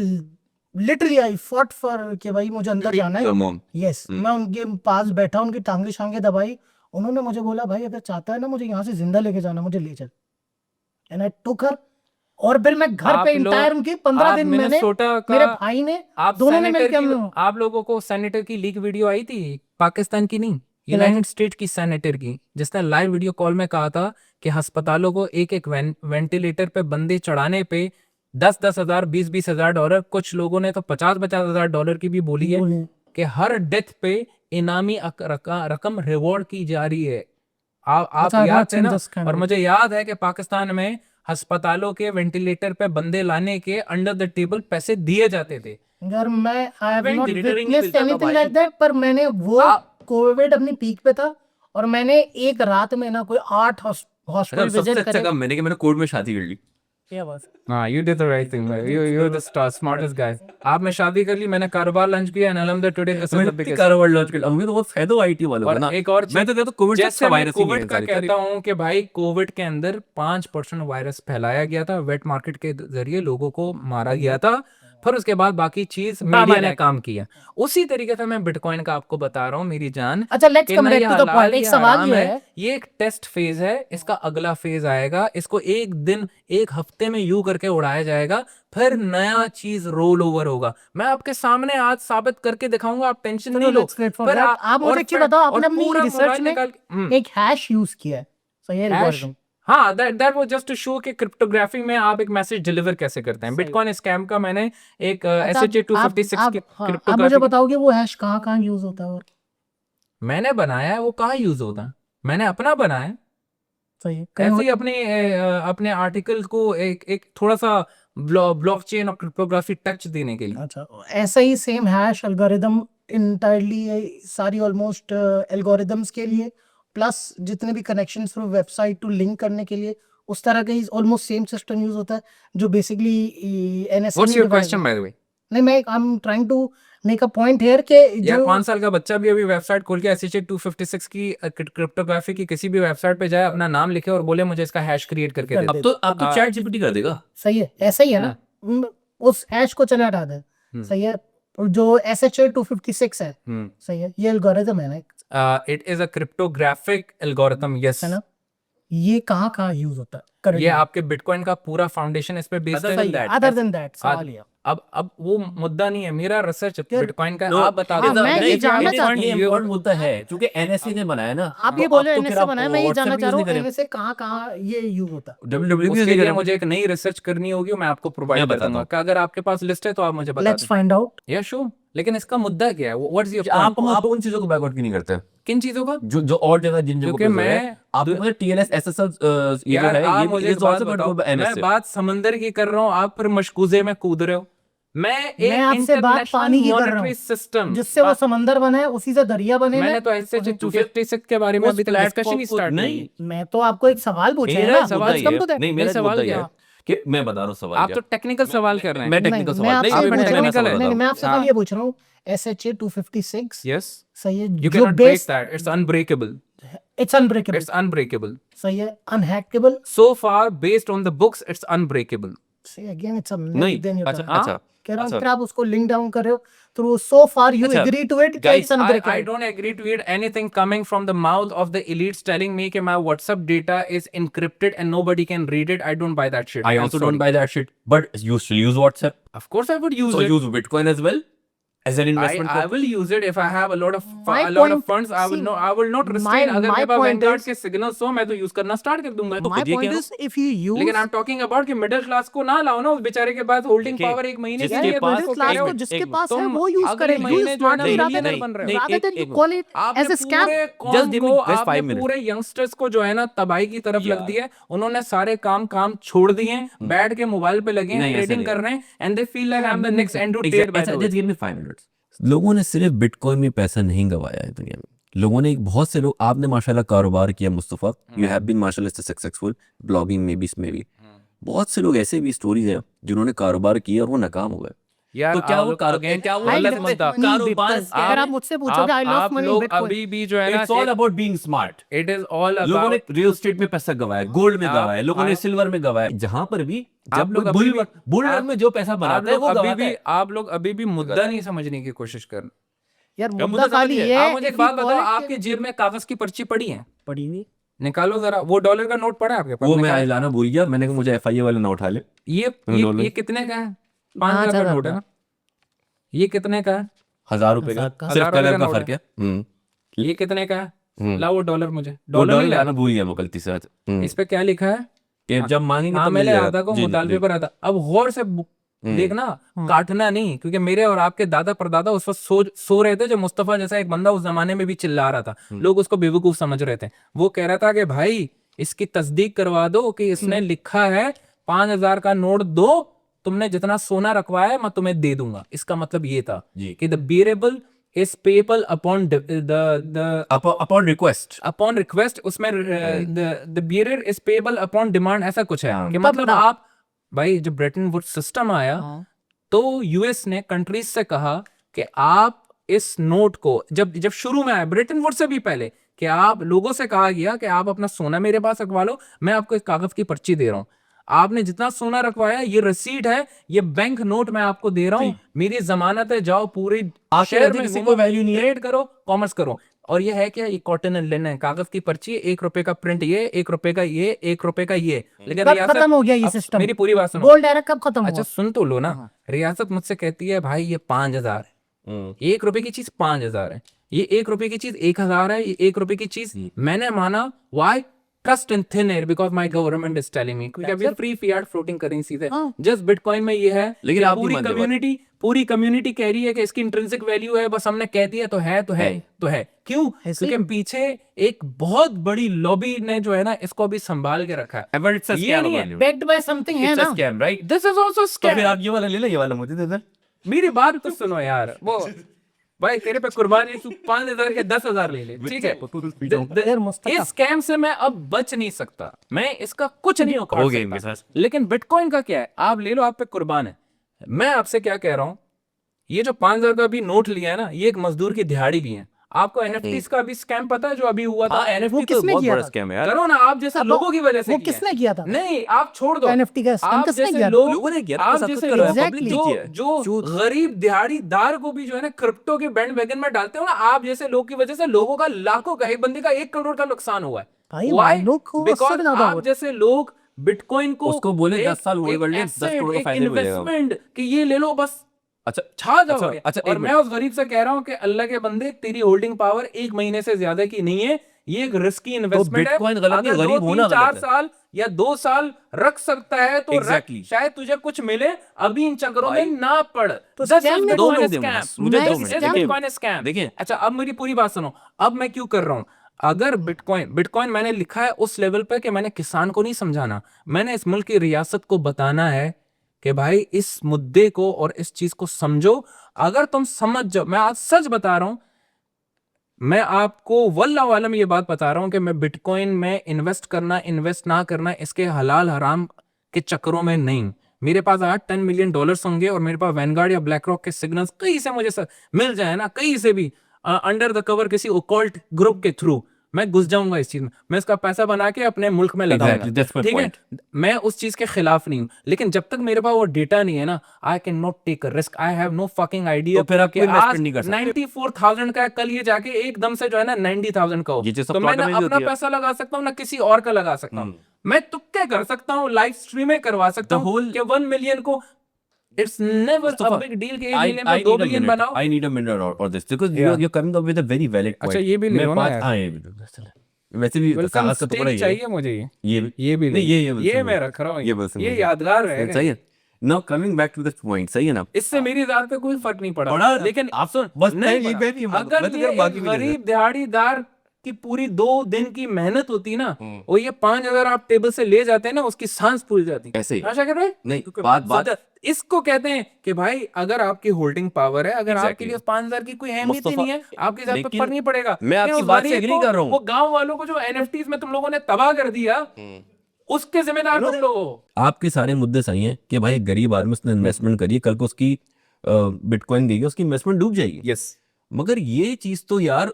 लिटरली आई फॉट फॉर कि भाई मुझे अंदर जाना है। Your mom. यस मैं उनके पास बैठा, उनकी टांगे शांगे दबाई, उन्होंने मुझे बोला भाई अगर चाहता है ना मुझे यहाँ से जिंदा लेके जाना, मुझे ले चल, एंड आई टुक हर, और फिर मैं घर आप पे लोग- इंटायर उनकी 15 आप दिन मैंने, मिनेसोटा का- मेरे भाई ने, आप दोनों ने सेनेटर मिलकर की, आप लोगों को सेनेटर की लीक वीडियो आई थी, पाकिस्तान की नहीं, क्या? यूनाइटेड स्टेट की सेनेटर की, जिसने लाइव वीडियो कॉल में कहा था कि अस्पतालों को एक एक वेंटिलेटर पे बंदे चढ़ाने पे 10-10 हजार, 20-20 हजार डॉलर, कुछ लोगों ने तो 50-50 हजार डॉलर की भी बोली है बोलिए। कि हर डेथ पे इनामी रकम रिवॉर्ड की जा रही है। आप अच्छा, याद that's थे ना? interesting। और मुझे याद है कि पाकिस्तान में अस्पतालों के वेंटिलेटर पे बंदे लाने के अंडर द टेबल पैसे दिए जाते थे। अगर मैं आई हैव नॉट Ventilator ही नहीं विटनेस्ड मिलता था एनीथिंग भाई। लाइक दैट, पर मैंने वो आप- कोविड अपनी पीक पे था, और मैंने एक रात में ना कोई 8 हॉस्पिटल सबसे विजिट अच्छा करे। काम मैंने कि मैंने कोर्ट में शादी कर ली। क्या बात है? हाँ, you did the right thing, man. You're the smartest guy. आपने शादी कर ली, मैंने कारोबार लॉन्च किया, and alhamdulillah today this is the मैंने biggest। कारोबार लॉन्च कर, हमें तो बहुत फायदा हुआ आईटी वालों और को ना। एक और मैं तो कहता हूं कोविड से जैसे अच्छा मैं वायरस ही नहीं कोविड है का सारी कहता हूँ कि भाई कोविड के अंदर 5% वायरस फैलाया गया था, वेट मार्केट के जरिए लोगों को मारा गया था, फिर उसके बाद बाकी चीज मीडिया ने काम किया। उसी तरीके से मैं बिटकॉइन का आपको बता रहा हूँ मेरी जान। अच्छा, लेट्स कि कम ना बैक ये टू द हलाल पॉइंट। एक या सवाल हराम ये है, ये एक टेस्ट फेज है, इसका अगला फेज आएगा, इसको एक दिन एक हफ्ते में यू करके उड़ाया जाएगा, फिर नया चीज रोल ओवर होगा। मैं आपके सामने आज साबित करके दिखाऊंगा, आप टेंशन नहीं लो। let's wait for पर that। आप मुझे और एक चीज फिर- बताओ, और आपने अपनी पूरा रिसर्च मोबाइल में निकाल एक हैश यूज किया है, सही है, हैश, algorithm। हाँ, that was just to show कि क्रिप्टोग्राफी में आप एक मैसेज डिलीवर कैसे करते हैं। बिटकॉइन स्कैम का मैंने एक अच्छा, SHA-256 आप की हाँ, आप मुझे क्रिप्टोग्राफी बताओगे वो हैश कहाँ कहाँ यूज होता है? और मैंने बनाया है, वो कहाँ यूज होता है? मैंने अपना बनाया है, सही है, ऐसे ही अपने आर्टिकल को एक थोड़ा सा ब्लॉकचेन और क्रिप्टोग्राफी टच देने के लिए। अच्छा, ऐसा ही सेम हैश एल्गोरिदम इंटायरली सारी ऑलमोस्ट एल्गोरिदम्स के लिए, प्लस जितने भी connection through website to link करने के लिए, उस तरह का ही ऑलमोस्ट सेम सिस्टम यूज होता है, जो basically NSA What's your question by the way? नहीं, मैं I am trying to make a point here के यार जो 5 साल का बच्चा भी अभी वेबसाइट खोल के SHA-256 की क्रिप्टोग्राफी की किसी भी वेबसाइट पे जाए, अपना नाम लिखे और बोले मुझे इसका हैश क्रिएट करके दे दे। अब तो चैट जीपीटी कर देगा। सही है, ऐसा ही है ना, उस हैश को चले हटा दे, सही है, और जो SHA-256 है, सही है, ये एल्गोरिदम है ना, it is a cryptographic algorithm, yes. है ना, ये कहाँ कहाँ यूज होता है currently? ये आपके बिटकॉइन का पूरा फाउंडेशन इस पे बेस्ड Other है। than that, other than that सवाल ये है। अब वो मुद्दा नहीं है, मेरा रिसर्च बिटकॉइन का, No, आप बता हाँ, दो। मैं ये जानना चाहता हूँ। ये important मुद्दा है क्योंकि एनएसए ने बनाया ना। आप ये तो बोले अब तो फिर एनएसए आप बनाया, मैं ये WhatsApp जानना use चाह रहा नहीं हूँ करें। एनएसए कहाँ कहाँ ये यूज होता है? WWE उसके नहीं लिए करें। मुझे एक नई रिसर्च करनी होगी, मैं आपको प्रोवाइड मैं कर बताता दूंगा। हूँ। कि अगर आपके पास लिस्ट है तो आप मुझे बता लेट्स दें। Find out. या श्योर, लेकिन इसका मुद्दा क्या है? व्हाट्स योर आप उन चीजों को बैकआउट क्यों नहीं करते? किन चीजों का? जो और जगह जिन जगहों क्योंकि पे जो है, मैं आपको पता है TLS SSL ये जो यार है आप ये मुझे is एक बात also बताओ, controlled by मैं NSA। बात समंदर की कर रहा हूँ, आप फिर मशकूजे में कूद रहे हो। मैं एक आपसे बात पानी की कर रहा हूँ, मॉनेटरी सिस्टम जिससे वो समंदर बना है उसी से दरिया बने मैंने हैं। तो SHA-256 के बारे में उस अभी तक platform डिस्कशन ही को- स्टार्ट नहीं, मैं तो आपको एक सवाल पूछा है मेरा ना, मुद्दा ये come है- to that। नहीं, मेरा मेरा सवाल मुद्दा ये क्या है कि मैं बता रहा हूँ सवाल आप क्या। तो टेक्निकल सवाल कर रहे हैं। मैं नहीं, टेक्निकल मैं सवाल आपसे नहीं, ये मैं पूछ रहा हूँ- technical है। सवाल नहीं, मैं आपसे हाँ। कल ये पूछ रहा हूँ, SHA-256 यस, सही है, यू जो can not break base that, it's unbreakable, it's unbreakable, it's unbreakable, सही है, unhackable, so far based on the books it's unbreakable. सही, अगेन इट्स अ नहीं, देन अच्छा, हाँ? अच्छा, कह रहा हूँ अच्छा। फिर आप उसको लिंक डाउन कर रहे हो, तो सो फार यू अच्छा, एग्री टू इट कि guys, it's I unbreakable. don't agree to it. Anything coming from the mouth of the elites telling me that my WhatsApp data is encrypted and nobody can read it, I don't buy that shit. I I'm also sorry. don't buy that shit, but you still use WhatsApp, Of course I would use so it. use Bitcoin as well. As an investment I will use it if I have a lot of My point- funds. I will see, not restrain. अगर my मेरे पास point Vanguard is- के signals हो मैं तो use करना start कर दूंगा. My ये point क्या is, if you use लेकिन I'm talking about कि middle class को ना लाओ ना, उस बेचारे के पास holding देखिए, power एक महीने जिसके के लिए पास- middle उसको class कह रहे को हो, जिसके एक- पास है तुम वो यूज अगले करे, महीने use जो है ना smartly rather millionaire than बन रहे हो. rather than you एक- call it आपने as a scam. पूरे Just कौम give को, me just 5 आपने minutes. पूरे youngsters को जो है ना तबाही की तरफ लग यार। दिया है. उन्होंने सारे काम छोड़ दिए हैं, बैठ के मोबाइल पे लगे हैं, नहीं, ऐसा ट्रेडिंग नहीं कर रहे हैं, and they feel like I'm the next Andrew Tate Exactly. by अच्छा, the way. just give me 5 minutes. लोगों ने सिर्फ बिटकॉइन में पैसा नहीं गवाया है दुनिया में. लोगों ने बहुत से लोग, आपने माशाल्लाह कारोबार किया मुस्तफा, यू हैव बीन माशाल्लाह सक्सेसफुल ब्लॉगिंग में भी, इसमें भी. बहुत से लोग ऐसे भी स्टोरीज हैं जिन्होंने कारोबार किया और वो नाकाम हो गए. यार तो क्या आप वो लोग कारोबार क्या वो I गलत love मत money कारोबार Bitcoin. अगर आप मुझसे पूछोगे I love आप money लोग Bitcoin. अभी भी जो है ना it's all about being smart. It is all लोगों ने अबाउट रियल एस्टेट में पैसा गवाया, गोल्ड में आप- गवाया, लोगों ने आप- सिल्वर में गवाया. जहां पर भी आप जब लोग लोग अभी भी- बुल आप- रन में जो पैसा आप बनाते हैं लोग वो अभी गवाते भी हैं. आप लोग अभी भी मुद्दा नहीं समझने की कोशिश कर. यार मुद्दा मुद्दा खाली समझिए, ये आप है, मुझे एक if बात you बताओ, call it आपके जेब में कागज की पर्ची पड़ी है? पड़ी नहीं. निकालो जरा, वो डॉलर का नोट पड़ा है आपके पास? वो मैं निकालो। आज लाना भूल गया. मैंने कहा मुझे एफआईए वाला ना उठा ले. डॉलर। ये कितने का है? 5,000 का नोट है ना? ये कितने का है? 1000 रुपए का. 1000 का। सिर्फ 1000 कलर रुपए का का फर्क है. ये कितने का है? हम्म। ला वो डॉलर मुझे, वो डॉलर डॉलर नहीं लाना लाना। भूल गया मैं गलती से आज. इस पे क्या लिखा है? कि जब मांगेंगे हाँ तब मिल मैंने जाएगा. आधा को जी, मुतालबे जी. पर आता. अब गौर से देखना, काटना नहीं, क्योंकि मेरे और आपके दादा परदादा उस वक्त सो रहे थे जब मुस्तफा जैसा एक बंदा उस जमाने में भी चिल्ला रहा था. लोग उसको बेवकूफ समझ रहे थे. वो कह रहा था कि भाई इसकी तस्दीक करवा दो कि इसने लिखा है 5,000 का नोट दो, तुमने जितना सोना रखवाया है मैं तुम्हें दे दूंगा. इसका मतलब ये था जी. कि the bearable is payable upon the upon request. Upon request. उसमें the bearer is payable upon demand, ऐसा कुछ है. हाँ। कि मतलब आप भाई जब ब्रेटन वुड्स सिस्टम आया तो यूएस ने कंट्रीज से कहा कि आप इस नोट को, जब शुरू में आया ब्रेटन वुड्स से भी पहले, कि आप लोगों से कहा गया कि आप अपना सोना मेरे पास रखवा लो, मैं आपको एक कागज की पर्ची दे रहा हूं, आपने जितना सोना रखवाया ये रसीद है, ये बैंक नोट मैं आपको दे रहा हूं, मेरी जमानत है, जाओ पूरे शहर में किसी को वैल्यू नहीं है. ट्रेड करो, कॉमर्स करो. और ये है क्या? ये कॉटन एंड लिनन है, कागज की पर्ची, 1 रुपए का प्रिंट, ये 1 रुपए का, ये 1 रुपए का, ये. लेकिन कब रियासत, खत्म हो गया ये अब सिस्टम? मेरी पूरी बात सुनो. गोल्ड एरा कब खत्म अच्छा हुआ? सुन तो लो ना. रियासत मुझसे कहती है भाई ये 5,000 है, 1 रुपए की चीज 5,000 है, ये 1 रुपए की चीज 1,000 है, ये 1 रुपए की चीज. मैंने माना, why trust in thin air, because my government is telling me, क्योंकि अभी फ्री फियाट फ्लोटिंग करेंसी है. जस्ट बिटकॉइन में ये है, लेकिन आप नहीं पूरी मानते कम्युनिटी कह रही है कि इसकी इंट्रिंसिक वैल्यू है, बस हमने कह दिया तो है तो है तो है. क्यों? क्योंकि पीछे एक बहुत बड़ी लॉबी ने जो है ना इसको भी संभाल के रखा है. But it's a ये scam नहीं है. about you. Backed by something है It's a ना? scam, right? This is also तो फिर स्कैम. आप ये वाला ले लो, ये वाला मुझे दे दो. मेरी बात तो सुनो यार. वो भाई तेरे पे कुर्बानी, तू 5,000 के 10,000 ले ले, ठीक है? यार मुस्तफा, इस स्कैम से मैं अब बच नहीं सकता, मैं इसका कुछ नहीं हो उखाड़ गया इनके सकता. साथ. लेकिन बिटकॉइन का क्या है? आप ले लो, आप पे कुर्बान है. मैं आपसे क्या कह रहा हूँ, ये जो 5,000 का भी नोट लिया है ना, ये एक मजदूर की दिहाड़ी भी है. आपको एनएफटीज का भी स्कैम पता है जो अभी हुआ था? NFT वो तो किसने बहुत किया बड़ा था? स्कैम है यार. करो ना, आप जैसे लोगों की वजह से वो किया है. किसने किया था? नहीं आप छोड़ दो. NFT का scam आप किसने जैसे किया था? लोग, लोगों ने किया था, आप सब जैसे कुछ करो, लोग exactly. जो गरीब दिहाड़ीदार को भी जो है ना क्रिप्टो के बैंड वैगन में डालते हो ना, आप जैसे लोग की वजह से लोगों का लाखों का, एक बंदे का 1 करोड़ का नुकसान हुआ है. भाई Why? लोग को उससे Because ज्यादा आप हुआ. जैसे लोग बिटकॉइन को उसको बोले 10 साल होल्ड कर ले, 10 करोड़ का फायदा मिलेगा. इन्वेस्टमेंट कि ये ले लो बस अच्छा छा जाओगे. अच्छा, और मैं उस गरीब से कह रहा हूँ कि अल्लाह के बंदे, तेरी होल्डिंग पावर 1 महीने से ज्यादा की नहीं है, ये एक रिस्की इन्वेस्टमेंट है. बिटकॉइन गलत नहीं, अगर गरीब 2, होना 3, 4 गलत है. साल या 2 साल रख सकता है तो रख, Exactly. शायद तुझे कुछ मिले. अभी इन चक्करों में ना पड़. तो This scam is में Bitcoin दो is मिनट scam. दो, मुझे मैं 2 इस मिनट. scam- देखिए, Bitcoin is scam. देखिए. अच्छा अब मेरी पूरी बात सुनो. अब मैं क्यों कर रहा हूँ? अगर बिटकॉइन मैंने लिखा है उस लेवल पे कि मैंने किसान को नहीं समझाना, मैंने इस मुल्क की रियासत को बताना है कि भाई इस मुद्दे को और इस चीज को समझो. अगर तुम समझ जाओ, मैं आज सच बता रहा हूं, मैं आपको वल्लाह आलम ये बात बता रहा हूं कि मैं बिटकॉइन में इन्वेस्ट ना करना, इसके हलाल हराम के चक्करों में नहीं. मेरे पास आज $10 मिलियन होंगे और मेरे पास वैनगार्ड या ब्लैक रॉक के सिग्नल्स कहीं से मुझे मिल जाए ना, कहीं से भी अंडर द कवर किसी ओकल्ट ग्रुप के थ्रू मैं घुस जाऊंगा इस चीज में, मैं इसका पैसा बना के अपने मुल्क में लगाऊंगा. Exactly, that's my ठीक है, point. मैं उस चीज के खिलाफ नहीं हूं, लेकिन जब तक मेरे पास वो डेटा नहीं है ना, I can not take a risk. I have no fucking idea. तो फिर आप कोई investment नहीं कर सकते. 94,000 का है, कल ये जाके एकदम से जो है ना 90,000 का हो, ये जो सब तो मैं plot ना में भी अपना होती है. पैसा लगा सकता हूँ ना किसी और का लगा सकता हूँ. मैं तुक्के कर सकता हूँ, लाइव स्ट्रीमें करवा सकता हूँ whole- कि 1 मिलियन को It's never a big deal कि 1 मिलियन पर 2 बिलियन बनाओ। I need a minute or this because you're coming up with a very valid point. अच्छा, ये भी ले लो ना यार। हाँ, ये भी लो। वैसे भी वेलकम कागज का टुकड़ा ही है। चाहिए मुझे ये भी भी नहीं, ये बिल्कुल मैं रख रहा हूँ, ये बिल्कुल ये यादगार रहेगा। सही है। Now coming back to this point, सही है ना? इससे मेरी जात पे कोई फर्क नहीं पड़ा, पड़ा, लेकिन आप सुन, बस नहीं ये पड़ा। मैं भी अगर मैं तो ये यार बाकी एक भी नहीं गरीब दिहाड़ीदार की पूरी 2 दिन की मेहनत होती ना, और ये 5,000 आप टेबल से ले जाते हैं ना, उसकी सांस फूल जाती। ऐसे ही। आशा कर रहे हैं? नहीं, बात इसको कहते हैं कि भाई अगर आपकी होल्डिंग पावर है, अगर आपके लिए 5,000 की कोई अहमियत ही मुस्तफा, नहीं है, आपके साथ लेकिन फर्क नहीं पड़ेगा। मैं आपकी लेकिन उस बात से गरीब agree को, कर रहा हूँ। वो गांव वालों को जो एनएफटीज में तुम लोगों ने तबाह कर दिया, उसके जिम्मेदार तुम लोग हो। आपके सारे मुद्दे सही हैं कि भाई गरीब आदमी उसने इन्वेस्टमेंट करी, कल को उसकी बिटकॉइन देगी, उसकी इन्वेस्टमेंट डूब जाएगी। यस, मगर ये चीज तो यार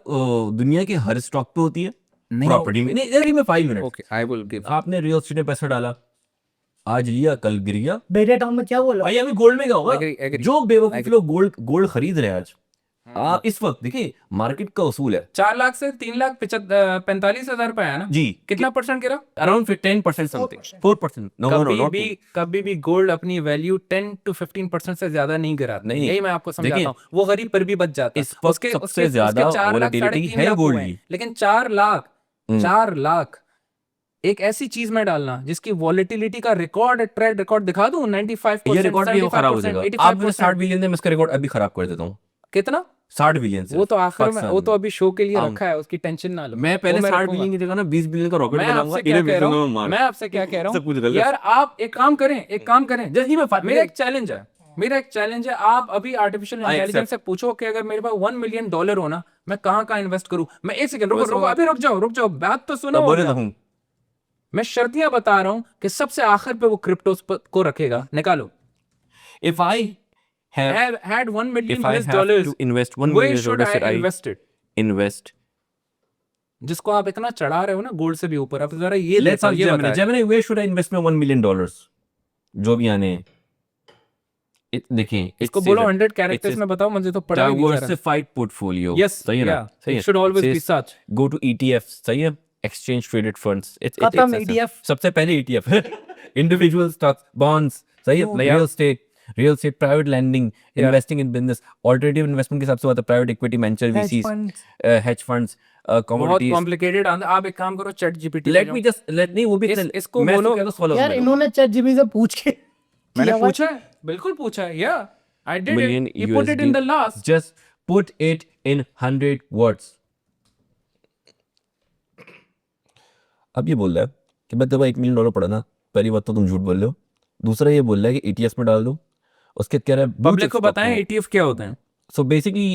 दुनिया के हर स्टॉक पे होती है, नहीं प्रॉपर्टी में नहीं। अरे मैं 5 minute, okay, I will give. आपने रियल एस्टेट में पैसा डाला, आज लिया कल गिर गया। बेरिया टाउन में क्या बोला? भाई अभी गोल्ड में क्या होगा? Agree. जो बेवकूफ लोग गोल्ड खरीद रहे हैं आज, आप इस वक्त देखिए मार्केट का उसूल है 4 लाख से 3,45,000 पे है ना जी, कितना परसेंट गिरा? Around 10% something, 4%। No no no, कभी भी गोल्ड अपनी वैल्यू 10 to 15% से ज्यादा नहीं गिराता। नहीं, यही मैं आपको समझाता देखिए, हूँ। वो गरीब पर भी बच जाता है। इस वक्त सबसे ज्यादा volatility है गोल्ड की। लेकिन 4 लाख एक ऐसी चीज में डालना जिसकी वॉलेटिलिटी का ट्रेड रिकॉर्ड दिखा दूं, 95%, ये रिकॉर्ड भी खराब हो जाएगा। 85%, आप मुझे 60 बिलियन दे, मैं इसका रिकॉर्ड अभी खराब कर देता हूँ। कितना? 60 बिलियन से। वो तो आखिर में, वो तो अभी शो के लिए हम- रखा है, उसकी टेंशन ना लो। मैं पहले वो 60 रखूंगा। बिलियन की जगह ना 20 बिलियन का रॉकेट मैं बनाऊंगा। आपसे क्या कह रहा हूँ, मैं आपसे क्या कह सब कुछ रहा हूँ गलत। यार, आप एक काम करें जैसे मैं मेरा एक चैलेंज है, आप अभी आर्टिफिशियल इंटेलिजेंस से पूछो कि अगर मेरे पास $1 मिलियन हो ना, मैं कहाँ इन्वेस्ट करूं। मैं एक सेकंड रुको, अभी रुक जाओ, बात तो सुनो। बोले हूँ मैं शर्तियां बता रहा हूं कि सबसे आखिर पे वो क्रिप्टोस को रखेगा। निकालो। if I have had $1 million if I have to invest $1 where million, should I should I invest it? invest? जिसको आप इतना चढ़ा रहे हो ना गोल्ड से भी ऊपर, अब जरा ये Let's देखो, ask ये Gemini. बताएं। Gemini, where should I invest my $1 million? जो भी आने देखिए, इसको बोलो 100 कैरेक्टर्स में बताओ, मुझे तो पढ़ा भी नहीं जा रहा। diversified portfolio. Yes, सही है ना? yeah, सही it है। should always be Says such. Go to ETFs. सही है? Exchange traded funds. खत्म it's ETF. सबसे पहले ETF individual stocks, bonds, सही है? real estate, private lending, investing in business, alternative investment के हिसाब से होता है private equity, venture VCs, hedge funds, बहुत commodities. कॉम्प्लिकेटेड। आप एक काम करो, चैट जीपीटी नहीं वो भी इसको मैं बोलो- तो कहता हूँ follow यार करो। इन्होंने चैट जीपीटी से पूछ के मैंने किया हुआ है। पूछा है, बिल्कुल पूछा है। या I did million it, you put it in the USD. Last. Just put it in 100 words. अब ये बोल रहा है कि मैं जब $1 मिलियन पड़ा ना, पहली बात तो तुम झूठ बोल रहे हो, दूसरा ये बोल रहा है कि ETFs में डाल दो, उसके कह रहा है पब्लिक को बताएं ETF क्या होता है। So basically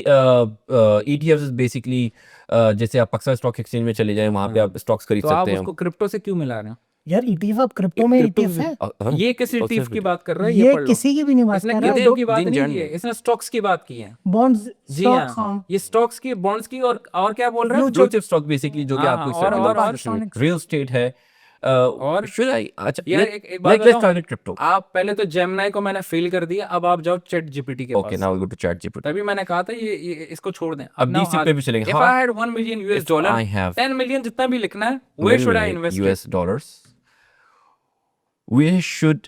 ETFs is basically जैसे आप पाकिस्तान स्टॉक एक्सचेंज में चले जाएं, वहां पे आप स्टॉक्स खरीद तो आप सकते उसको क्रिप्टो से क्यों मिला रहे हो? यार ETF अब क्रिप्टो में ETF है। हैं। ये किस ETF की बात कर रहा है? ये पढ़ लो। किसी की भी नहीं बात इसने कर रहा ETF की है। बात दिन नहीं जान की है, लो। इसने स्टॉक्स की बात की है। बॉन्ड्स जी हाँ, ये स्टॉक्स की, बॉन्ड्स की, और क्या बोल रहे हैं? ब्लू चिप स्टॉक बेसिकली जो कि हाँ, आपको और रियल एस्टेट है और should I अच्छा यार एक बात let's बताऊं? target crypto. आप पहले तो जेमिनी को मैंने फेल कर दिया, अब आप जाओ चैट जीपीटी के Okay, pass. now we go to ChatGPT. तभी मैंने कहा था ये इसको छोड़ दें। अब now DC पे भी चलेंगे। if हाँ। I had $1 million If I have 10 million जितना भी लिखना है, where should I invest it? US dollars. Where should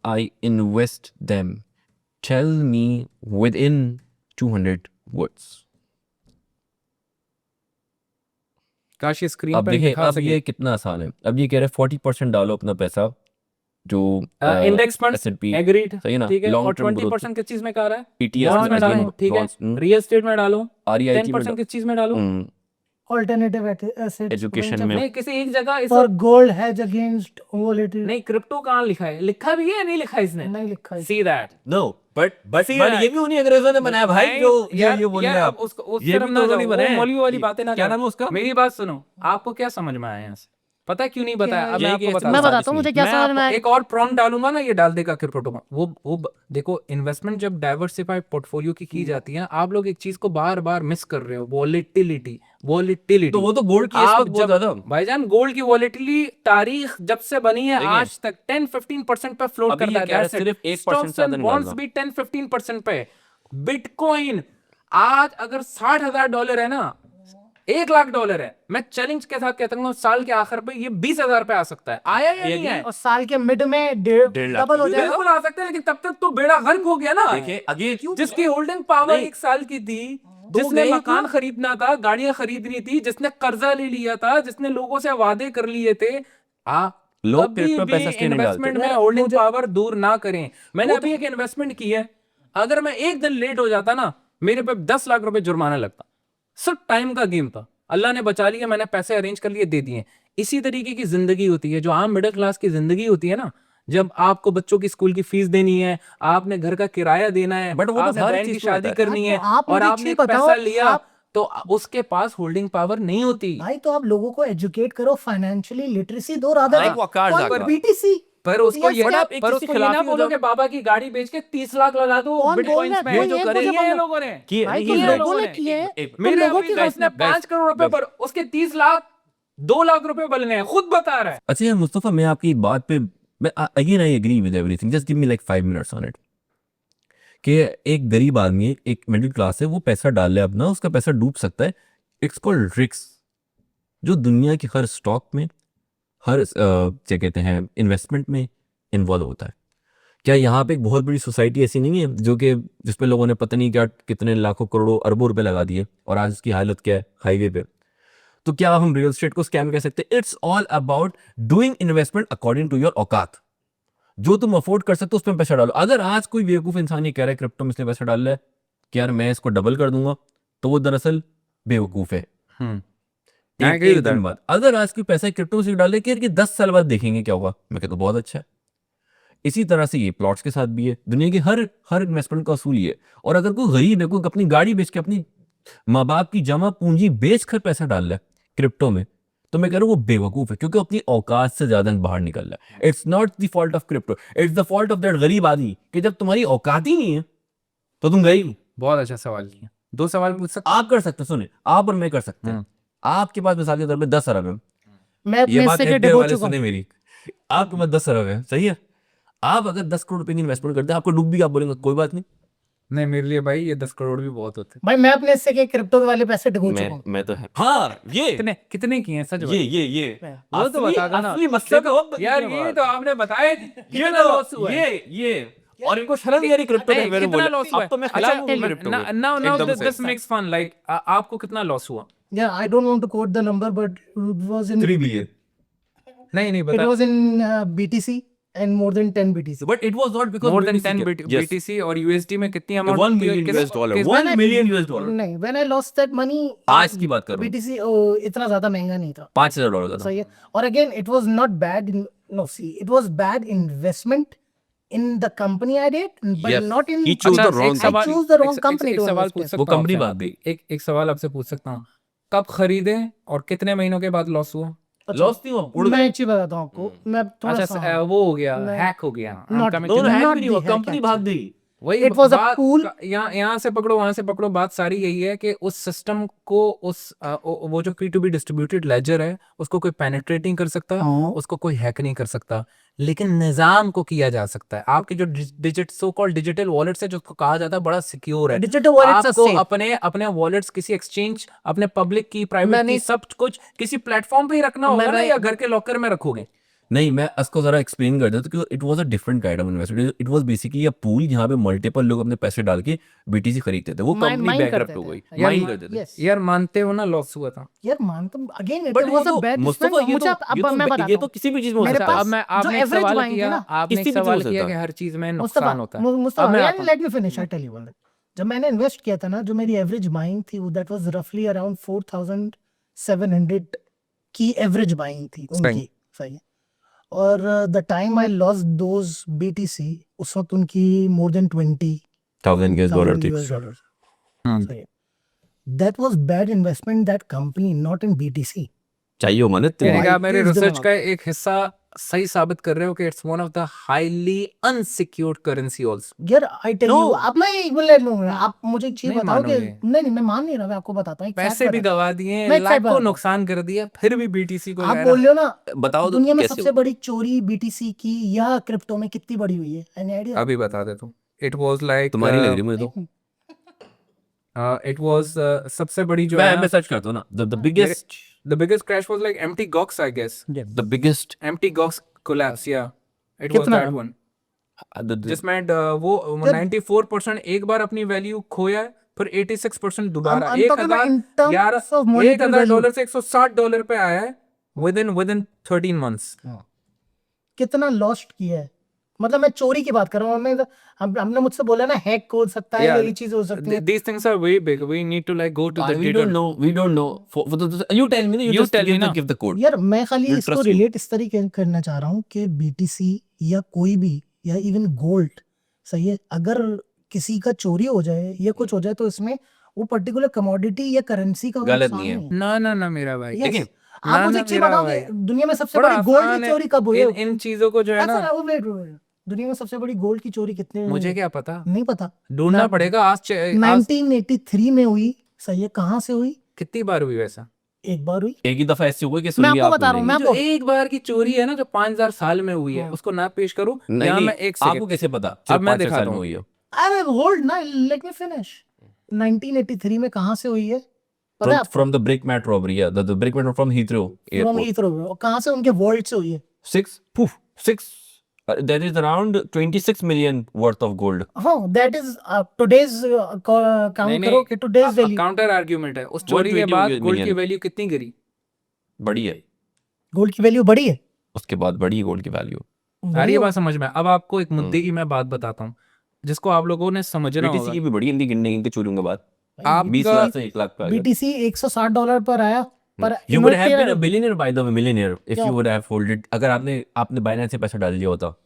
I invest them? Tell me within 200 words. काश ये स्क्रीन अब पर देखिए, दिखा अब सके। ये कितना आसान है। अब ये कह रहे हैं 40% डालो अपना पैसा जो इंडेक्स फंड, S&P एग्रीड, सही ना, ठीक है। long और term growth 20% किस चीज में कह रहा है? ETFs बॉन्ड्स में डालो, ठीक है। रियल एस्टेट में डालो, REIT 10% किस चीज में डालो? ऑल्टरनेटिव एसेट्स एजुकेशन में नहीं, किसी एक जगह इस for gold hedge against volatility नहीं, क्रिप्टो कहाँ लिखा है? लिखा भी है या नहीं लिखा है इसने? नहीं लिखा है। See that. No but See ये that? भी उन्हीं अंग्रेजों ने बनाया भाई, नहीं, जो यार- ये बोल रहे यार, हैं अब आप। उस ये तरफ भी ना तो जाओ, नहीं वो बनाए। मौलवी वाली बातें ना क्या करो। नाम है उसका? मेरी बात सुनो, आपको क्या समझ में आया यहाँ से? पता है क्यों नहीं बताया? अब मैं ये आपको कि बताता मैं हूँ। बताता हूँ मुझे क्या मैं समझ में आपको आया। एक और प्रॉम्प्ट डालूंगा ना, ये डाल देगा क्रिप्टो में। देखो, इन्वेस्टमेंट जब डाइवर्सिफाइड पोर्टफोलियो की जाती है, आप लोग एक चीज को बार बार मिस कर रहे हो, वॉलेटिलिटी। तो वो तो गोल्ड की इस आप वक्त बहुत जब ज्यादा। भाईजान, गोल्ड की वॉलेटिलिटी तारीख जब से बनी है देखिए, आज तक 10-15% पे फ्लोट अभी ये करता है। कह रहे हैं That's it. सिर्फ 1% Stocks से and ज्यादा bonds निकालना। भी 10-15% पे। बिटकॉइन आज अगर $60,000 है ना, $1 लाख है, मैं चैलेंज के साथ कहता हूँ साल के आखिर पे ये 20,000 पे आ सकता है। आया या नहीं है? और साल के मिड में डबल हो जाएगा। बिल्कुल आ सकता है, लेकिन तब तक तो बेड़ा गर्क हो गया ना। देखिए अगेन जिसकी होल्डिंग पावर 1 साल की थी, जिसने नहीं मकान खरीदना था, गाड़ियां खरीदनी थी, जिसने कर्जा ले लिया था, जिसने लोगों से वादे कर लिए थे, लोग कभी क्रिप्टो भी पैसा इसलिए नहीं इन्वेस्टमेंट डालते। में होल्डिंग पावर दूर ना करें। मैंने अभी एक इन्वेस्टमेंट की है, अगर मैं एक दिन लेट हो जाता ना, मेरे पे 10 लाख रुपए जुर्माना लगता। सिर्फ टाइम का गेम था, अल्लाह ने बचा लिया, मैंने पैसे अरेंज कर लिए, दे दिए। इसी तरीके की जिंदगी होती है, जो आम मिडिल क्लास की जिंदगी होती है ना, जब आपको बच्चों की स्कूल की फीस देनी है, आपने घर का किराया देना है, बट वो तो आपने हर बहन चीज की पे होता शादी है। करनी है, आप और मुझे आपने चीज एक बताओ, पैसा लिया, आप तो उसके पास होल्डिंग पावर नहीं होती। भाई तो आप लोगों को एजुकेट करो, फाइनेंशियली लिटरेसी दो, रादर हाँ, वो आकार कौन जागा। बीटीसी। पर उसको Yes, ये क्या- ना, आप एक पर चीज के उसको ये खिलाफ ना ही हो बोलो जाओ। कि बाबा की गाड़ी बेच के 30 लाख लगा दो कौन बोल बिटकॉइंस रहा है? में। कोई जो एक करे मुझे किए हैं बोलो। लोगों ने, भाई he तुम is किए right. लोगों ने लोगों किए हैं, एक- तुम मेरे लोगों अभी की गाइस ने गलती। 5 करोड़ रुपए पर उसके 30 लाख 2 लाख रुपए बनने हैं, खुद बता रहा है। अच्छा यार मुस्तफा, मैं आपकी बात पे मैं again I agree with everything, just give me like 5 minutes on it. कि एक गरीब आदमी, एक मिडिल क्लास है, वो पैसा डाल ले अपना, उसका पैसा डूब सकता है। It's called risk. जो दुनिया के हर स्टॉक में, हर क्या कहते हैं, इन्वेस्टमेंट में इन्वॉल्व होता है। क्या यहाँ पे एक बहुत बड़ी सोसाइटी ऐसी नहीं है जो कि जिसपे लोगों ने पता नहीं क्या कितने लाखों करोड़ों अरबों रुपए लगा दिए, और आज उसकी हालत क्या है हाईवे पे? तो क्या हम रियल एस्टेट को स्कैम कह सकते हैं? It's all about doing investment according to your औकात। जो तुम अफोर्ड कर सकते हो उसमें पैसा डालो। अगर आज कोई बेवकूफ इंसान ये कह रहा है क्रिप्टो में इसने पैसा डाल रहा है कि यार मैं इसको डबल कर दूंगा, तो वो दरअसल बेवकूफ है। I agree एक with दिन that. बाद अगर आज कोई पैसा क्रिप्टो से डाले कि यार कि 10 साल बाद देखेंगे क्या होगा, मैं कहता हूँ बहुत अच्छा है। इसी तरह से ये प्लॉट्स के साथ भी है, दुनिया के हर हर इन्वेस्टमेंट का असूल ये है। और अगर कोई गरीब है, कोई अपनी गाड़ी बेच के, अपनी माँ बाप की जमा पूंजी बेच कर पैसा डाल रहा है क्रिप्टो में, तो मैं कह रहा हूँ वो बेवकूफ है, क्योंकि अपनी औकात से ज्यादा बाहर निकल रहा है। It's not the fault of crypto, it's the fault of that गरीब आदमी, कि जब तुम्हारी औकात ही नहीं है तो तुम गरीब। बहुत अच्छा सवाल किया। 2 सवाल पूछ सकते आप कर सकते हैं, सुने, आप और मैं कर सकते हैं। आपके पास मिसाल के तौर पे 10 अरब है, मैं ये अपने बात हिस्से के FDI डुबो वाले चुका सुने हूँ। मेरी। आपके पास 10 अरब है, सही है। आप अगर 10 करोड़ रुपए की इन्वेस्टमेंट करते हैं, आपको डूब भी, आप बोलेंगे कोई बात नहीं। नहीं, मेरे लिए भाई ये 10 करोड़ भी बहुत होते भाई मैं अपने हिस्से के क्रिप्टो वाले पैसे डुबो चुका हूँ। मैं तो है। हाँ ये कितने कितने किए हैं सच बता। ये वो तो बता दो ना। असली मसला तो अब यार ये तो आपने बताया कितना लॉस हुआ है। ये और इनको शर्म नहीं आ रही क्रिप्टो नहीं, में मैंने कितना बोला। लॉस हुआ अब तो मैं है? खिलाफ हूँ अच्छा, क्रिप्टो के। now एकदम से। this makes fun, like आपको कितना लॉस हुआ? Yeah, I don't want to quote the number, but it was in 3 billion, नहीं it बता। was in BTC and more than 10 BTC. but it was not because More than BTC 10 kept- yes, BTC और USD में कितनी amount? 1 million US dollar, 1 million US dollar। नहीं, when I lost that money, आज की बात कर रहा हूँ, BTC इतना ज्यादा महंगा नहीं था। $5,000 का था। सही है। और again, it was not bad. No, see, it was bad investment in the company I did, but Yes. not in. He chose the अच्छा, wrong एक सवाल- I chose the wrong एक- company एक to सवाल invest पूछ in. सकता वो हूँ कंपनी आपसे? बात गई। एक सवाल आपसे पूछ सकता हूँ, कब खरीदे और कितने महीनों के बाद लॉस हुआ? लॉस नहीं हुआ, उड़ मैं गए। एक चीज बताता हूँ आपको, मैं थोड़ा अच्छा सा वो हो गया, मैं- हैक हो गया। I'm Not- coming to दोनों that. हैक Not भी नहीं हुआ, the hack कंपनी actually. भाग गई। वही It was a बात- pool. यहाँ से पकड़ो वहां से पकड़ो, बात सारी यही है कि उस सिस्टम को वो जो P2P डिस्ट्रीब्यूटेड लेजर है उसको कोई पेनिट्रेट नहीं कर सकता, हाँ। उसको कोई हैक नहीं कर सकता, लेकिन निजाम को किया जा सकता है। आपके जो सो कॉल्ड डिजिटल वॉलेट्स है, जो कहा जाता है बड़ा सिक्योर है, Digital wallets are आपको safe. अपने अपने वॉलेट्स किसी एक्सचेंज, अपने पब्लिक की, प्राइवेट मैं की, नहीं- सब कुछ किसी प्लेटफॉर्म पे ही रखना होगा ना, या घर के लॉकर में रखोगे? नहीं, मैं उसको जरा एक्सप्लेन कर देता हूँ कि it was a different kind of investment. It was basically a pool जहाँ पे मल्टीपल लोग अपने पैसे डाल के बीटीसी खरीदते थे। वो कंपनी Mine बैंकरप्ट करते हो थे। गई, यार, माइन करते थे। yes. यार मानते हो ना लॉस हुआ था? यार मानता हूँ, again, it but was a bad Mustafa, investment. ये मुझे तो अब ये मैं तो बताता ये तो हूँ। किसी भी चीज में हो मेरे सकता है। पास अब मैं जो आपने एक average सवाल buying किया, थी ना, आपने किसी एक भी चीज सवाल हो किया सकता कि है। हर चीज में मुस्तफा नुकसान होता है। मुस्तफा अब मैं यार, आता हूँ। let me finish, I tell you one thing. जब मैंने इन्वेस्ट किया था ना, जो मेरी एवरेज बाइंग थी, that was roughly around 4,700 की एवरेज बाइंग थी उनकी। सही है। और the time I lost those BTC, उस वक्त उनकी मोर देन 1000 US डॉलर थी। $20,000। सही है। That was bad investment in that company, not in BTC. चाहिए हो मदद यानी Why कि आप मेरे is the रिसर्च market? का एक हिस्सा सही साबित कर रहे हो कि it's one of the highly unsecured currency also. यार आई टेल No. यू, अब मैं एक बोल लूंगा, आप मुझे एक चीज नहीं बताओ कि मानोगे। नहीं मैं मान नहीं रहा, मैं आपको बताता हूँ एक fact पैसे भी बताता गवा दिए, मैं एक fact लाखों बताता हूँ। नुकसान कर दिया, फिर भी बीटीसी को आप गया बोल ना। रहे हो ना, बताओ तो दुनिया में कैसे सबसे बड़ी चोरी BTC की या क्रिप्टो में कितनी बड़ी हुई है? Any idea? अभी बता दे तू। इट वाज लाइक तुम्हारी लग रही मुझे तो। It was सबसे बड़ी जो मैं है सर्च करता हूँ ना, the biggest the biggest crash was like Mt. Gox, I guess. the biggest Mt. Gox collapse, yeah. It was कितना? that one. the जिसमें वो 94% एक बार अपनी वैल्यू खोया है, फिर 86% दोबारा I'm talking about in terms of monetary value. $1,000 से $160 पे आया है within 13 months. कितना लॉस्ट किया है, मतलब मैं चोरी की बात कर रहा हूँ। हमने मुझसे बोला ना हैक हो सकता है, Yeah, ये चीज हो सकती है। These things are very big. We need to like go to the we data. don't know for you tell me, you You just tell me ना। give the code. यार मैं खाली We'll इसको trust you. रिलेट इस तरीके से करना चाह रहा हूँ कि BTC या कोई भी या इवन गोल्ड, सही है, अगर किसी का चोरी हो जाए या कुछ हो जाए तो इसमें वो पर्टिकुलर कमोडिटी या करेंसी का गलत नुकसान नहीं है। ना मेरा भाई। Yes. देखिए, आप मुझे एक चीज बताओगे, दुनिया में सबसे बड़ी गोल्ड की चोरी कब हुई है? इन चीजों को जो है ना, ऐसा वो wait, दुनिया में सबसे बड़ी गोल्ड की चोरी कितने में मुझे हुई? क्या पता, नहीं पता, ढूंढना पड़ेगा। आज 1983 में हुई, सही है, कहाँ से हुई? कितनी बार हुई वैसा? एक बार हुई। एक ही दफा ऐसे हुआ कि मैं सुनिए आपको आप बता रहा हूँ, मैं जो आपको एक बार की चोरी है ना, जो 5000 साल में हुई है, उसको ना पेश करूं नहीं, यहाँ नहीं, मैं एक आपको सेकंड कैसे पता? अब मैं 5 दिखाता साल में हूँ। हुई है। अरे होल्ड ना, लेट मी फिनिश। 1983 में कहाँ से हुई है पता है आपको? From the brickmat robbery, yeah, the brickmat from Heathrow from airport. Heathrow. कहाँ से? उनके वॉल्ट से हुई है। 6 that is around 26 million worth of gold. हाँ, दैट इज टुडेज काउंट करो कि टुडेज वैल्यू। काउंटर आर्ग्यूमेंट है, उस चोरी के 120 बाद million। गोल्ड की वैल्यू कितनी गिरी? बड़ी है, गोल्ड की वैल्यू बढ़ी है। उसके बाद बड़ी गोल्ड की वैल्यू। आ रही है बात समझ में? अब आपको एक मुद्दे की मैं बात बताता हूँ जिसको आप लोगों ने समझना BTC होगा। की भी बड़ी हिंदी गिनने के चोरियों के बाद आप 20 लाख से 1 लाख पे आ गया। BTC $160 पर आया, पर You would have been a investor billionaire, by the way, millionaire, if क्या? you would have hold it, अगर आपने बाइनेंस से पैसा डाल दिया होता।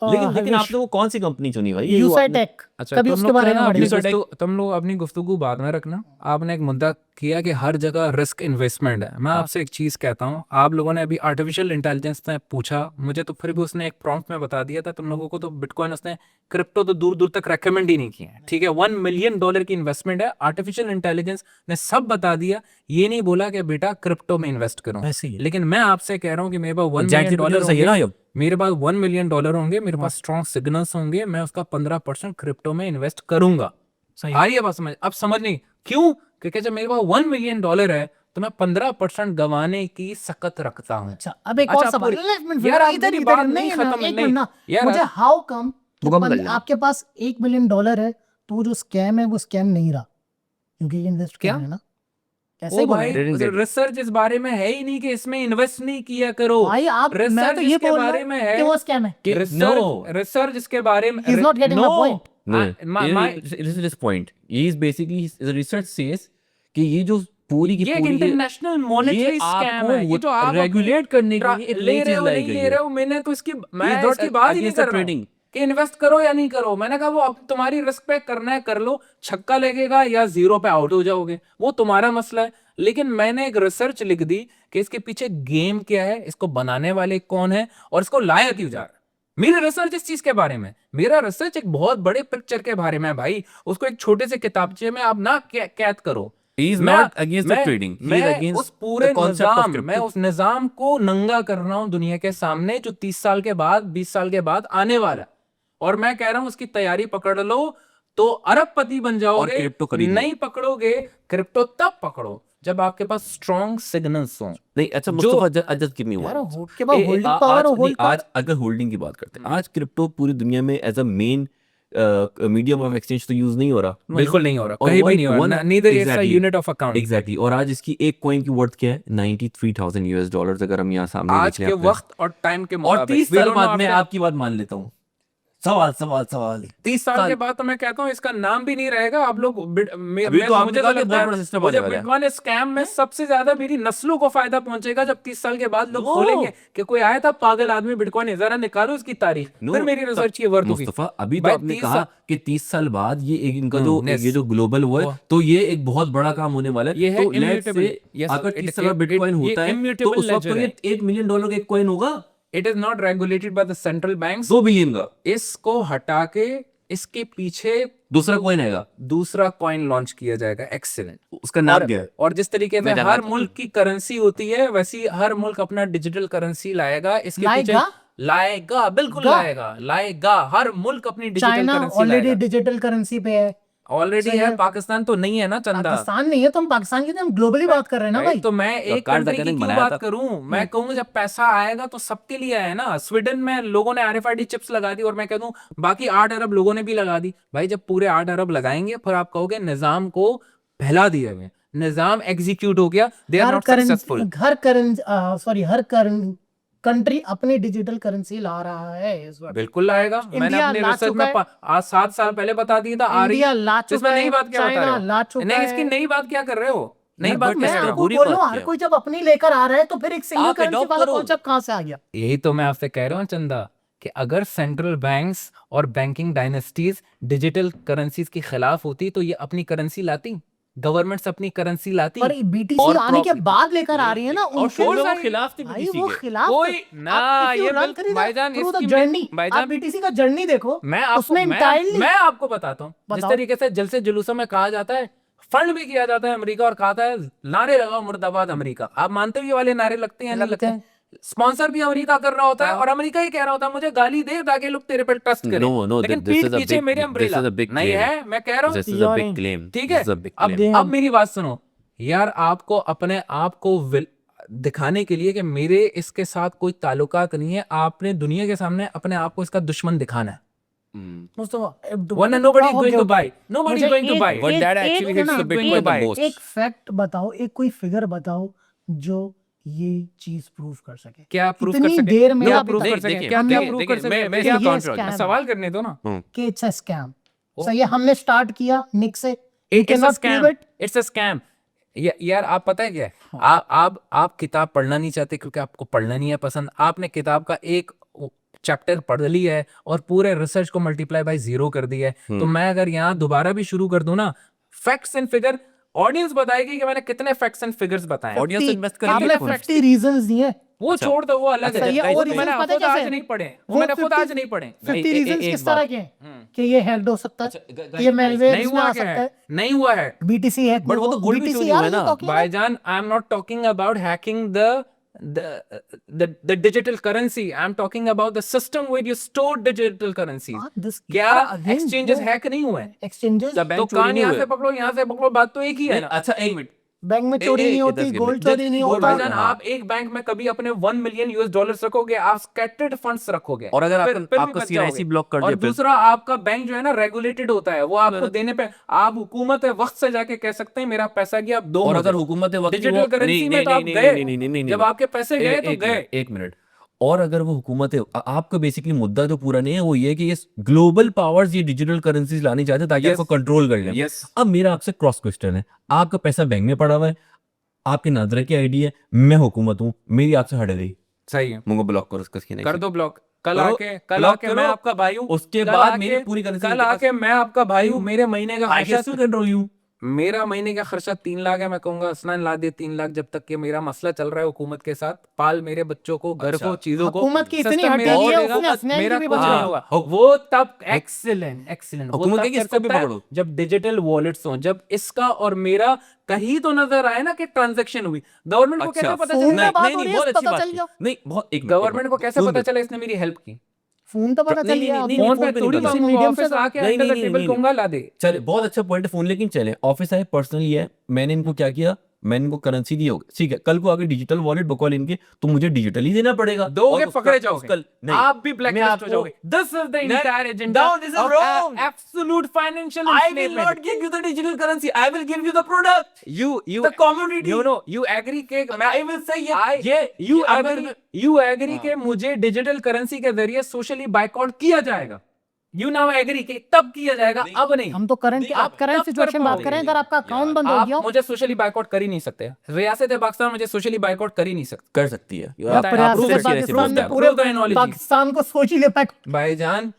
लेकिन आपने वो कौन सी कंपनी चुनी भाई? यूसाई टेक, अच्छा, कभी तुम उसके लोग बारे का में ना पढ़िए। तुम लोग अपनी गुफ्तगू बाद में रखना। आपने एक मुद्दा किया कि हर जगह रिस्क इन्वेस्टमेंट है। मैं आपसे एक चीज कहता हूँ, आप लोगों ने अभी आर्टिफिशियल इंटेलिजेंस ने पूछा मुझे, तो फिर भी उसने एक प्रॉम्प्ट में बता दिया था तुम लोगों को। तो बिटकॉइन, उसने क्रिप्टो तो दूर दूर तक रेकमेंड ही नहीं किया है, ठीक है। $1 मिलियन की इन्वेस्टमेंट है। आर्टिफिशियल इंटेलिजेंस ने सब बता दिया, ये नहीं बोला कि बेटा क्रिप्टो में इन्वेस्ट करो। ऐसे ही है। लेकिन मैं आपसे कह रहा हूँ कि मेरे पास $1 Exactly, मिलियन सही है ना ये? मेरे पास $1 मिलियन होंगे, मेरे पास स्ट्रॉन्ग सिग्नल्स होंगे, मैं उसका 15% क्रिप्टो में इन्वेस्ट करूंगा। सही। आ रही है बात समझ? अब समझ नहीं क्यों, क्योंकि जब मेरे पास $1 मिलियन है तो मैं 15% गवाने की सकत रखता हूँ। अच्छा, अब एक और अच्छा, सवाल। यार, आप इधर पूरी इधर बात नहीं नहीं खत्म, एक नहीं। मिनट ना, यार, मुझे हाउ कम वो कम कर लेना। आपके पास $1 मिलियन है तो वो जो स्कैम है वो स्कैम नहीं रहा, क्योंकि ये इन्वेस्ट क्या? है ना। ऐसे ओ ही भाई, didn't get it. रिसर्च इस बारे में है ही नहीं कि इसमें इन्वेस्ट नहीं किया करो। भाई आप, मैं रिसर्च तो ये इसके बोल रहा बारे हूँ में है कि वो स्कैम है। रिसर्च इसके बारे में He's not getting my point. No, my- this is his point. He is basically, the research says कि ये जो पूरी की ये एक पूरी इंटरनेशनल मॉनेटरी स्कैम है। ये जो आप रेगुलेट करने के लिए एक ले नई रहे चीज हो लाई नहीं गई ले है। रहे हो, मैंने तो इसकी मैं He is not इसकी बात ही नहीं against the कर रहा हूँ trading. कि इन्वेस्ट करो या नहीं करो। मैंने कहा वो अब तुम्हारी रिस्क पे करना है कर लो, छक्का लगेगा या जीरो पे आउट हो जाओगे, वो तुम्हारा मसला है। लेकिन मैंने एक रिसर्च लिख दी कि इसके पीछे गेम क्या है, इसको बनाने वाले कौन है और इसको लाया क्यों जा रहा है। मेरी रिसर्च इस चीज के बारे में, मेरा रिसर्च एक बहुत बड़े पिक्चर के बारे में है भाई। उसको एक छोटे से किताबचे में आप ना कैद करो। He is मैं- not against the मैं- trading. He is मैं against उस पूरे the concept of Nizam, crypto. मैं उस निजाम को नंगा कर रहा हूं दुनिया के सामने, जो 30 साल के बाद 20 साल के बाद आने वाला है। और मैं कह रहा हूं उसकी तैयारी पकड़ लो तो अरबपति बन और जाओगे। क्रिप्टो खरीद लो। नहीं पकड़ोगे क्रिप्टो तब पकड़ो जब आपके पास स्ट्रॉन्ग सिग्नल्स हों। नहीं, अच्छा Mustafa, just give me one. यार के बाद होल्डिंग आज पावर और नहीं, होल्ड आज अगर होल्डिंग की बात करते हैं, आज क्रिप्टो पूरी दुनिया में as a main medium of exchange तो यूज नहीं हो रहा। बिल्कुल नहीं हो रहा, और कहीं भी one- नहीं हो one- रहा। Neither is a exactly. Unit of account. Exactly. और आज इसकी एक कॉइन की वर्थ क्या है? $93,000 अगर हम यहाँ सामने आज देख लें के अपने। वक्त और टाइम के और मुताबिक 30 We साल don't know बाद मैं after- आपकी बात मान लेता हूँ। सवाल 30 साल के बाद तो मैं कहता हूँ इसका नाम भी नहीं रहेगा। आप लोग अभी तो आपने कहा कि बहुत बड़ा सिस्टम आने वाला है। बिटकॉइन स्कैम में सबसे ज्यादा मेरी नस्लों को फायदा पहुंचेगा जब 30 साल के बाद लोग No. खोलेंगे कि कोई आया था पागल आदमी बिटकॉइन, जरा निकालो इसकी तारीख। No, फिर मेरी रिसर्च की वर्थ होगी। मुस्तफा, अभी तो भाई, आपने 30 कहा कि 30 साल बाद ये एक इनका जो yes. ये जो ग्लोबल हुआ है, तो ये एक बहुत बड़ा काम होने वाला है। ये है तो let's immutable. say Yes, अगर it- 30 साल बाद it- बिटकॉइन ये होता है तो immutable उस वक्त तो ledger ये $1 मिलियन का एक कॉइन होगा, it is not regulated by the central banks. 2 billion का इसको हटा के इसके पीछे दूसरा कॉइन आएगा। दूसरा कॉइन लॉन्च किया जाएगा। एक्सीलेंट। उसका नाम क्या है? और जिस तरीके से मैं जानना हर चाहता मुल्क की करेंसी होती है, वैसी हर मुल्क अपना डिजिटल करेंसी लाएगा। इसके पीछे लाएगा? लाएगा, बिल्कुल गा? लाएगा। हर मुल्क अपनी डिजिटल चाइना करेंसी ऑलरेडी लाएगा। डिजिटल करेंसी पे है, ऑलरेडी सही है, है। पाकिस्तान तो नहीं है ना चंदा। पाकिस्तान नहीं है तो हम पाकिस्तान की, हम ग्लोबली बात कर रहे हैं ना भाई। तो मैं एक कार्ड कंट्री की वगैरह क्यों बनाया बात था। करूं? मैं कहूंगा जब पैसा आएगा तो सबके लिए आए ना। स्वीडन में लोगों ने RFID चिप्स लगा दी और मैं कह दूं बाकी 8 अरब लोगों ने भी लगा दी। भाई जब पूरे 8 अरब लगाएंगे फिर आप कहोगे निजाम को फैला दिया गया, निजाम एग्जीक्यूट हो गया, दे आर नॉट सक्सेसफुल। हर कंट्री अपनी डिजिटल करेंसी ला रहा है इस वक्त। बिल्कुल लाएगा। मैंने इंडिया अपने ला रिसर्च चुका में है। आज 7 साल पहले बता दिया था आ रही इंडिया है। ला तो इसमें चुका नई है, बात क्या बता चाइना रहे हो? ला चुका नहीं, है। इसकी नई बात क्या कर रहे हो? नई बात मैं क्या कर रहे आपको हो? बुरी बोल रहा बात हूँ, हर क्या है? कोई जब अपनी लेकर आ रहा है तो फिर एक सिंगल आप करेंसी adopt वाला करो। कॉन्सेप्ट कहाँ से आ गया? यही तो मैं आपसे कह रहा हूँ चंदा कि अगर सेंट्रल बैंक्स और बैंकिंग डायनेस्टीज डिजिटल करेंसीज के खिलाफ होती तो ये अपनी करेंसी लाती, गवर्नमेंट्स अपनी करेंसी लाती। पर बीटीसी और आने के प्रॉफिट बाद लेकर आ रही है ना और उनके शोर लोगों के खिलाफ थी भाई BTC वो के। खिलाफ कोई थे। ना, आप if you ये run बिल्कुल through भाईजान the इसकी journey, भाईजान आप बीटीसी का जर्नी देखो, मैं आपको उसमें entirely मैं आपको बताता हूँ जिस बताओ। तरीके से जलसे जुलूसों में कहा जाता है, फंड भी किया जाता है अमेरिका और कहा है नारे लगाओ मुर्दाबाद अमेरिका। आप मानते हो ये वाले नारे लगते हैं या नहीं लगते लगते? स्पॉन्सर भी अमेरिका कर रहा होता है और अमेरिका ही कह रहा होता है मुझे गाली दे ताकि लोग तेरे पे ट्रस्ट करें। No, लेकिन this पीठ is a पीछे big- मेरे this umbrella is a big नहीं claim. है। मैं कह रहा हूँ This is a big You're claim. ठीक This है। is a big अब claim. अब मेरी बात सुनो यार, आपको अपने आप को दिखाने के लिए कि मेरे इसके साथ कोई ताल्लुकात नहीं है, आपने दुनिया के सामने अपने आप को इसका दुश्मन दिखाना है। One, nobody is going to buy. Nobody is going to buy. What that actually hits the Bitcoin the most. एक फैक्ट बताओ, एक कोई फिगर बताओ जो ये चीज प्रूव कर सके। क्या प्रूफ कर इतनी सके? देर में क्या अभी प्रूफ तक- कर सके? देखिए, क्या देखिए, प्रूफ कर देखिए, सके? मैं इसका इसका ये counter- scam सवाल करने दो ना। कि इट्स अ स्कैम। सही है, हमने स्टार्ट किया निक से। You It's a cannot scam. prove it. It's a scam. यार आप पता है क्या है? आप किताब पढ़ना नहीं चाहते क्योंकि आपको पढ़ना नहीं है पसंद। आपने किताब का एक चैप्टर पढ़ लिया है और पूरे रिसर्च को मल्टीप्लाई बाय 0 कर दिया है। तो मैं अगर यहाँ दोबारा भी शुरू कर दूं ना, फैक्ट्स एंड फिगर, ऑडियंस बताएगी कि मैंने कितने फैक्ट्स एंड फिगर्स बताए हैं। Audience invest करेगी आपने Bitcoin. 50 रीजंस दिए। वो अच्छा। छोड़ दो, वो अलग अच्छा, है। ये वो और तो मैंने reasons पता खुद है आज कैसे? नहीं पढ़े, वो वो मैंने खुद 50 आज नहीं पढ़े। 50 रीजंस एक किस तरह बात। के हैं कि ये हेल्ड हो सकता है, कि ये नहीं मेलवेयर में हुआ आ क्या सकता है? है, नहीं हुआ है बीटीसी है। But वो तो gold भी चोरी हुआ है ना। भाईजान। आई am not talking about hacking the digital currency. I'm talking about the system where you store digital currencies. क्या exchanges हैक नहीं हुए? एक्सचेंजेस जब बैंक तो चोरी कान नहीं यहाँ हुए। से पकड़ो, यहाँ से पकड़ो, बात तो एक ही है नहीं, ना। अच्छा एक मिनट। बैंक में चोरी नहीं होती, 10 गोल्ड चोरी नहीं और होता। भाईजान आप एक बैंक में कभी अपने 1 मिलियन US$ रखोगे, आप स्कैटर्ड फंड्स रखोगे और अगर फिर भी आपका बच CRIC जाओगे। ब्लॉक कर और दिया फिर? दूसरा आपका बैंक जो है ना रेगुलेटेड होता है, वो आपको देने पे आप हुकूमत है वक्त से जाके कह सकते हैं मेरा पैसा गया, आप दो और हो अगर गए। हुकूमत वक्त की डिजिटल वो- करेंसी नहीं, में तो नहीं, आप नहीं, गए। नहीं, नहीं, नहीं, जब नहीं। आपके पैसे गए तो गए। एक मिनट। और अगर वो हुकूमत है, आपका बेसिकली मुद्दा जो पूरा नहीं है वो ये है कि ये ग्लोबल पावर्स ये डिजिटल करेंसीज लानी चाहते हैं ताकि Yes. आपको कंट्रोल कर लें। Yes. अब मेरा आपसे क्रॉस क्वेश्चन है, आपका पैसा बैंक में पड़ा हुआ है, आपके नादरा की आईडी है, मैं हुकूमत हूँ, मेरी आपसे हट गई, सही है, मुझे ब्लॉक करो उसका कर दो ब्लॉक। कल करो, आके block मैं करो। आपका भाई हूँ। उसके कल बाद आके- मेरी पूरी currency कल मेरे पास- आके मैं आपका भाई हूँ, मेरे महीने का I can खर्चा still control you. मेरा महीने का खर्चा 3 लाख है। मैं कहूंगा असनान ला दे 3 लाख, जब तक कि मेरा मसला चल रहा है हुकूमत के साथ, पाल मेरे बच्चों को, घर अच्छा। को, चीजों को। हुकूमत की इतनी सिस्टम हड्डी मेरा है, चलेगा, उसने असनान की मेरा भी कुछ बचा। नहीं होगा। वो तब एक्सीलेंट हुकूमत कहेगी इसको भी पकड़ो। जब डिजिटल वॉलेट्स हो, जब इसका और मेरा कहीं तो नजर आए ना कि ट्रांजैक्शन हुई। गवर्नमेंट को कैसे पता फोन चला? में बात नहीं, हो रही नहीं, है, बहुत अच्छी पता बात चल की। गया। नहीं, बहुत एक मिनट, गवर्नमेंट को कैसे सुन पता लो। चला इसने मेरी हेल्प की? फोन तो पता चल नहीं, गया। नहीं, फोन फोन पे पे थोड़ी नहीं पता। किसी मांगूंगा, medium से ऑफिस आके नहीं, अंडर द नहीं, टेबल नहीं, कहूंगा ला दे। चले, बहुत अच्छा पॉइंट है। फोन लेकिन चले, ऑफिस आए पर्सनली है, मैंने इनको क्या किया, मैंने इनको करेंसी दी होगी, ठीक है, कल को आगे डिजिटल वॉलेट बकवाल इनके, तो मुझे डिजिटल ही देना पड़ेगा। दोगे, और उसका- पकड़े जाओगे, कल नहीं, आप भी मैं ब्लैकलिस्ट हो आपको- जाओगे। This is the entire agenda No, this is wrong. Absolute financial I will not give you the digital currency. I will give you the product. you The commodity. you agree के I will say ये you अगर- agree के मुझे digital currency के जरिए socially boycott किया जाएगा। You now agree कि तब किया जाएगा, अब नहीं। हम तो करंट नहीं, आप करंट तब कर सिचुएशन बात पाओगे। करें, अगर आपका अकाउंट बंद हो आप गया हो, मुझे सोशली बाइकआउट कर ही नहीं सकते। रियासत पाकिस्तान मुझे सोशली बाइकआउट कर ही नहीं सकते। कर सकती है। या बताएं, प्रयास आप से prove करके कैसे पाकिस्तान बोलते ने हैं? पूरे Prove the analogy। पाकिस्तान को सोचिए पैक। भाईजान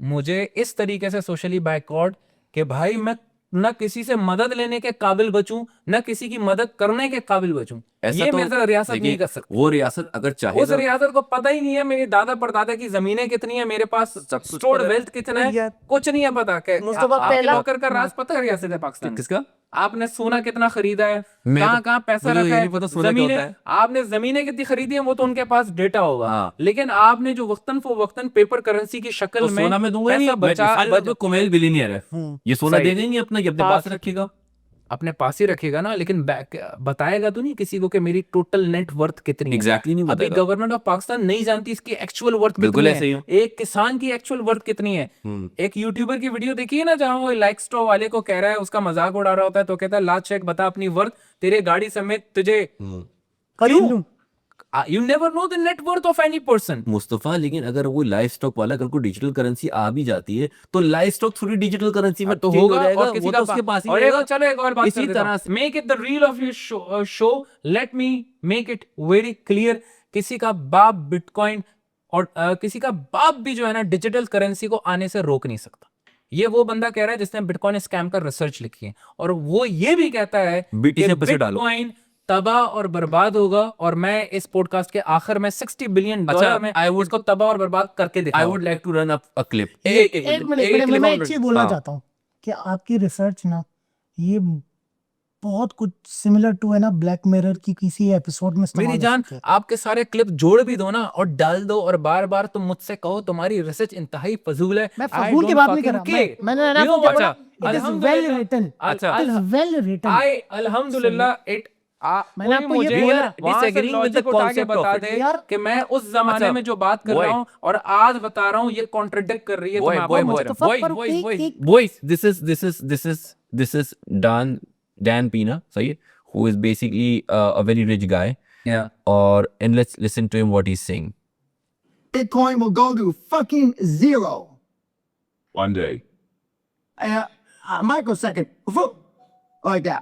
मुझे इस तरीके से सोशली बाइकआउट कि भाई मैं न किसी से मदद लेने के काबिल बचूं, न किसी की मदद करने के काबिल बचूं। ऐसा ये तो मेरा रियासत देखिए, नहीं कर सकती। वो रियासत अगर चाहे उस रियासत को पता ही नहीं है मेरे दादा परदादा की जमीनें कितनी है, मेरे पास स्टोर्ड वेल्थ कितना है, कुछ नहीं है पता। मुस्तफा, आपके पहला- लॉकर का राज पता है रियासत पाकिस्तान? किसका? आपने सोना कितना खरीदा है, मैं कहाँ तो- कहाँ पैसा मुझे रखा ये है, नहीं पता सोना क्या जमीनें होता है। आपने जमीनें कितनी खरीदी है वो तो उनके पास डेटा होगा, हाँ। लेकिन आपने जो वक्तन फवक्तन पेपर करेंसी की शक्ल तो में सोना में दूंगा पैसा बचा कुमेल बिलीनियर है, ये सोना सही। दे देंगे अपना, ये अपने पास रखेगा। अपने पास ही रखेगा ना, लेकिन बताएगा तो नहीं किसी को कि मेरी टोटल नेट वर्थ कितनी है। एग्जैक्टली नहीं अभी बताएगा। गवर्नमेंट ऑफ पाकिस्तान नहीं जानती इसकी एक्चुअल वर्थ बिल्कुल कितनी ऐसे ही है, हो। एक किसान की एक्चुअल वर्थ कितनी है। एक यूट्यूबर की वीडियो देखी है ना, जहां वो लाइक स्टोर वाले को कह रहा है, उसका मजाक उड़ा रहा होता है, तो कहता है ला चेक बता अपनी वर्थ, तेरे गाड़ी समेत तुझे क्यों, you never know the net worth of any person. Mustafa, लेकिन अगर वो लाइफ स्टॉक वाला कल को डिजिटल करेंसी आ भी जाती है तो लाइफ स्टॉक थोड़ी डिजिटल करेंसी में तो change होगा हो जाएगा, और किसी वो का तो उसके पास ही और रहेगा। चलो एक और बात इसी कर देता तरह हूं, से make it the reel of your show, let me make it very clear, किसी का बाप बिटकॉइन और किसी का बाप भी जो है ना डिजिटल करेंसी को आने से रोक नहीं सकता। ये वो बंदा कह रहा है जिसने बिटकॉइन स्कैम का रिसर्च लिखी है, और वो ये भी कहता है बीटी कि से पैसे डालो। बिटकॉइन तबाह और बर्बाद होगा, और मैं इस पॉडकास्ट के आखिर में $60 बिलियन में I would- इसको तबाह और बर्बाद करके आई दिखाऊंगा। Would like to run a clip. एक मिनट मैं एक चीज बोलना हाँ। चाहता हूँ कि आपकी रिसर्च ना ये बहुत कुछ सिमिलर टू है ना ब्लैक मिरर की किसी एपिसोड में इस्तेमाल मेरी हो जान, सकती है। आपके सारे क्लिप जोड़ भी दो ना और डाल दो, और बार बार तुम मुझसे कहो तुम्हारी रिसर्च इंतहाई फजूल है। मैं I फजूल की don't बात नहीं कर fucking रहा, care. मैंने ना You know, आपको बोला, अच्छा, it is well अल्हम्दुलिल्लाह- written, अच्छा, it is well written। अल्हम्दुलिल्लाह इट मैंने कोई आपको ये मुझे बोला, वहां से disagreeing with the लॉजिक उठा के concept of बता it। दे यार, कि मैं उस जमाने अच्छा, में जो बात कर boy, रहा हूँ और आज बता रहा हूँ ये कॉन्ट्रडिक्ट कर रही है, तो मैं आपको boy, बता- तो boy, पर boy, एक- boy। एक- Boys, this is Dan Pina, सही है, who is basically a very rich guy, Yeah. and let's listen to him what he's saying. Bitcoin will go to fucking zero. One day. Microsecond. Like that.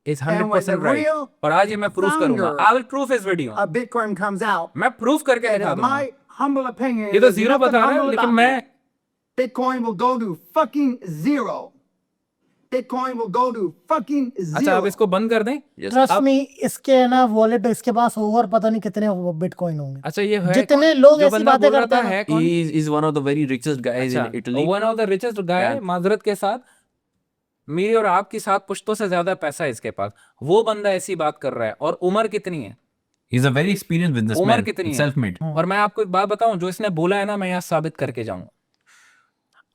It's And when 100% the right। real और आज ये मैं proof करूंगा, founder I will prove his video। Bitcoin comes out, मैं proof करके and दिखा in दूंगा। my humble opinion, ये तो there's जीरो nothing बता रहा है, humble लेकिन about मैं it. Bitcoin will go to fucking zero. Bitcoin will go to fucking अच्छा zero. अब इसको बंद कर दें। ट्रस्ट मी, इसके ना वॉलेट इसके पास ओवर पता नहीं कितने बिटकॉइन होंगे। अच्छा ये है जितने लोग जो ऐसी बंदा बातें बोल रहा करते था हैं ना, है कौन? He is one of the very richest guys in Italy. One of the richest guy, Yeah. माजरत के साथ मेरी और आपकी साथ पुश्तों से ज्यादा पैसा है इसके पास, वो बंदा ऐसी बात कर रहा है। और उम्र कितनी है, He's a very experienced उम्र businessman, कितनी है, self-made. और मैं आपको एक बात बताऊं, जो इसने बोला है ना मैं यहाँ साबित करके जाऊंगा।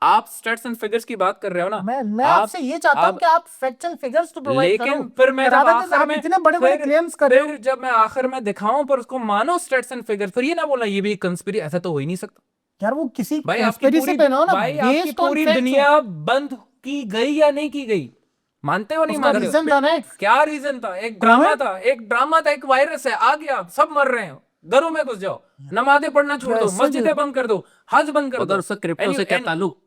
आप स्टैट्स एंड फिगर्स की बात कर रहे हो ना, मैं आप- आपसे ये चाहता हूँ कि आप फैक्ट्स एंड फिगर्स तो प्रोवाइड करो। लेकिन फिर मैं जब rather than आखिर आप में इतने बड़े-बड़े क्लेम्स कर रहे हो। फिर जब मैं आखिर में दिखाऊं पर उसको मानो स्टैट्स एंड फिगर्स, फिर ये ना बोला ये भी कंस्पिरेसी, ऐसा तो हो ही नहीं सकता यार वो किसी भाई। आपकी conspiracy पूरी पे ना भाई आपकी based on पूरी facts दुनिया बंद की गई या नहीं की गई, मानते हो नहीं उसका मानते हो? रीजन था ना एक क्या रीजन था? एक ड्रामा था, एक वायरस है, आ गया, सब मर रहे हैं, घरों में घुस जाओ, नमाजें पढ़ना छोड़ दो, वैसे मस्जिदें बंद कर दो, हज बंद कर दो। उसका क्रिप्टो से क्या ताल्लुक?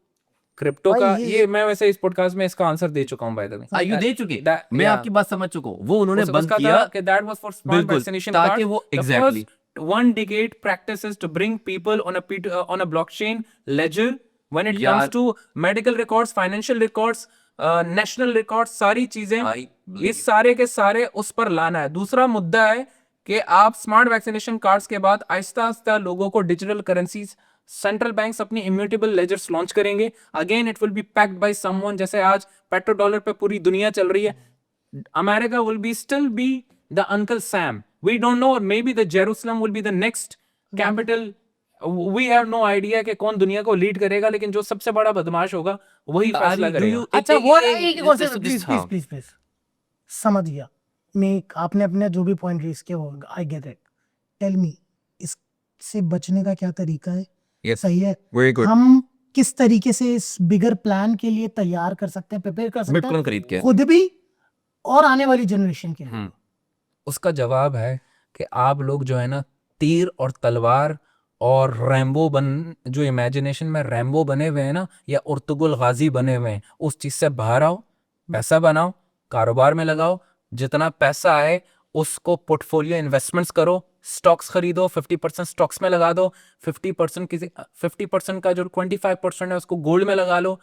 क्रिप्टो का भाई, ये मैं वैसे इस पॉडकास्ट में इसका आंसर दे चुका हूं बाय द वे। you दे चुके? That- मैं yeah. आपकी बात समझ चुका हूँ, वो उन्होंने बंद उसका किया था कि that was for smart बिल्कुल, vaccination ताकि cards. वो The exactly first one decade practices to bring people on a blockchain ledger when it यार- comes to medical records, financial records, national records, सारी चीजें ये सारे के सारे उस पर लाना है। दूसरा मुद्दा है कि आप स्मार्ट वैक्सीनेशन कार्ड्स के बाद आहिस्ता आहिस्ता लोगों को डिजिटल करेंसीज, सेंट्रल बैंक्स अपनी इम्यूटेबल लेजर्स लॉन्च करेंगे। Again it will be packed by someone, जैसे आज पेट्रो डॉलर पे पूरी दुनिया चल रही है। America will be still be the uncle Sam, we don't know, maybe the Jerusalem will be the next capital, we have no idea कि कौन दुनिया को लीड करेगा, लेकिन जो सबसे बड़ा बदमाश होगा वही फैसला करेगा। अच्छा वो प्लीज हाँ। प्लीज प्लीज समझ गया मैं, आपने अपने जो भी पॉइंट रेज किया वो I get it. Tell me, इससे बचने का क्या तरीका है? सही है, Very good. हम किस तरीके से इस बिगर प्लान के लिए तैयार कर सकते हैं, प्रिपेयर कर सकते बिटकॉइन हैं खरीद के। खुद भी और आने वाली जनरेशन के लिए? उसका जवाब है कि आप लोग जो है ना तीर और तलवार और रैम्बो जो इमेजिनेशन में रैम्बो बने हुए हैं ना, या उर्तुगुल गाजी बने हुए हैं, उस चीज से बाहर आओ, पैसा बनाओ, कारोबार में लगाओ, जितना पैसा आए उसको पोर्टफोलियो इन्वेस्टमेंट्स करो, स्टॉक्स खरीदो, 50% स्टॉक्स में लगा दो, 50% का जो 25% है उसको गोल्ड में लगा लो,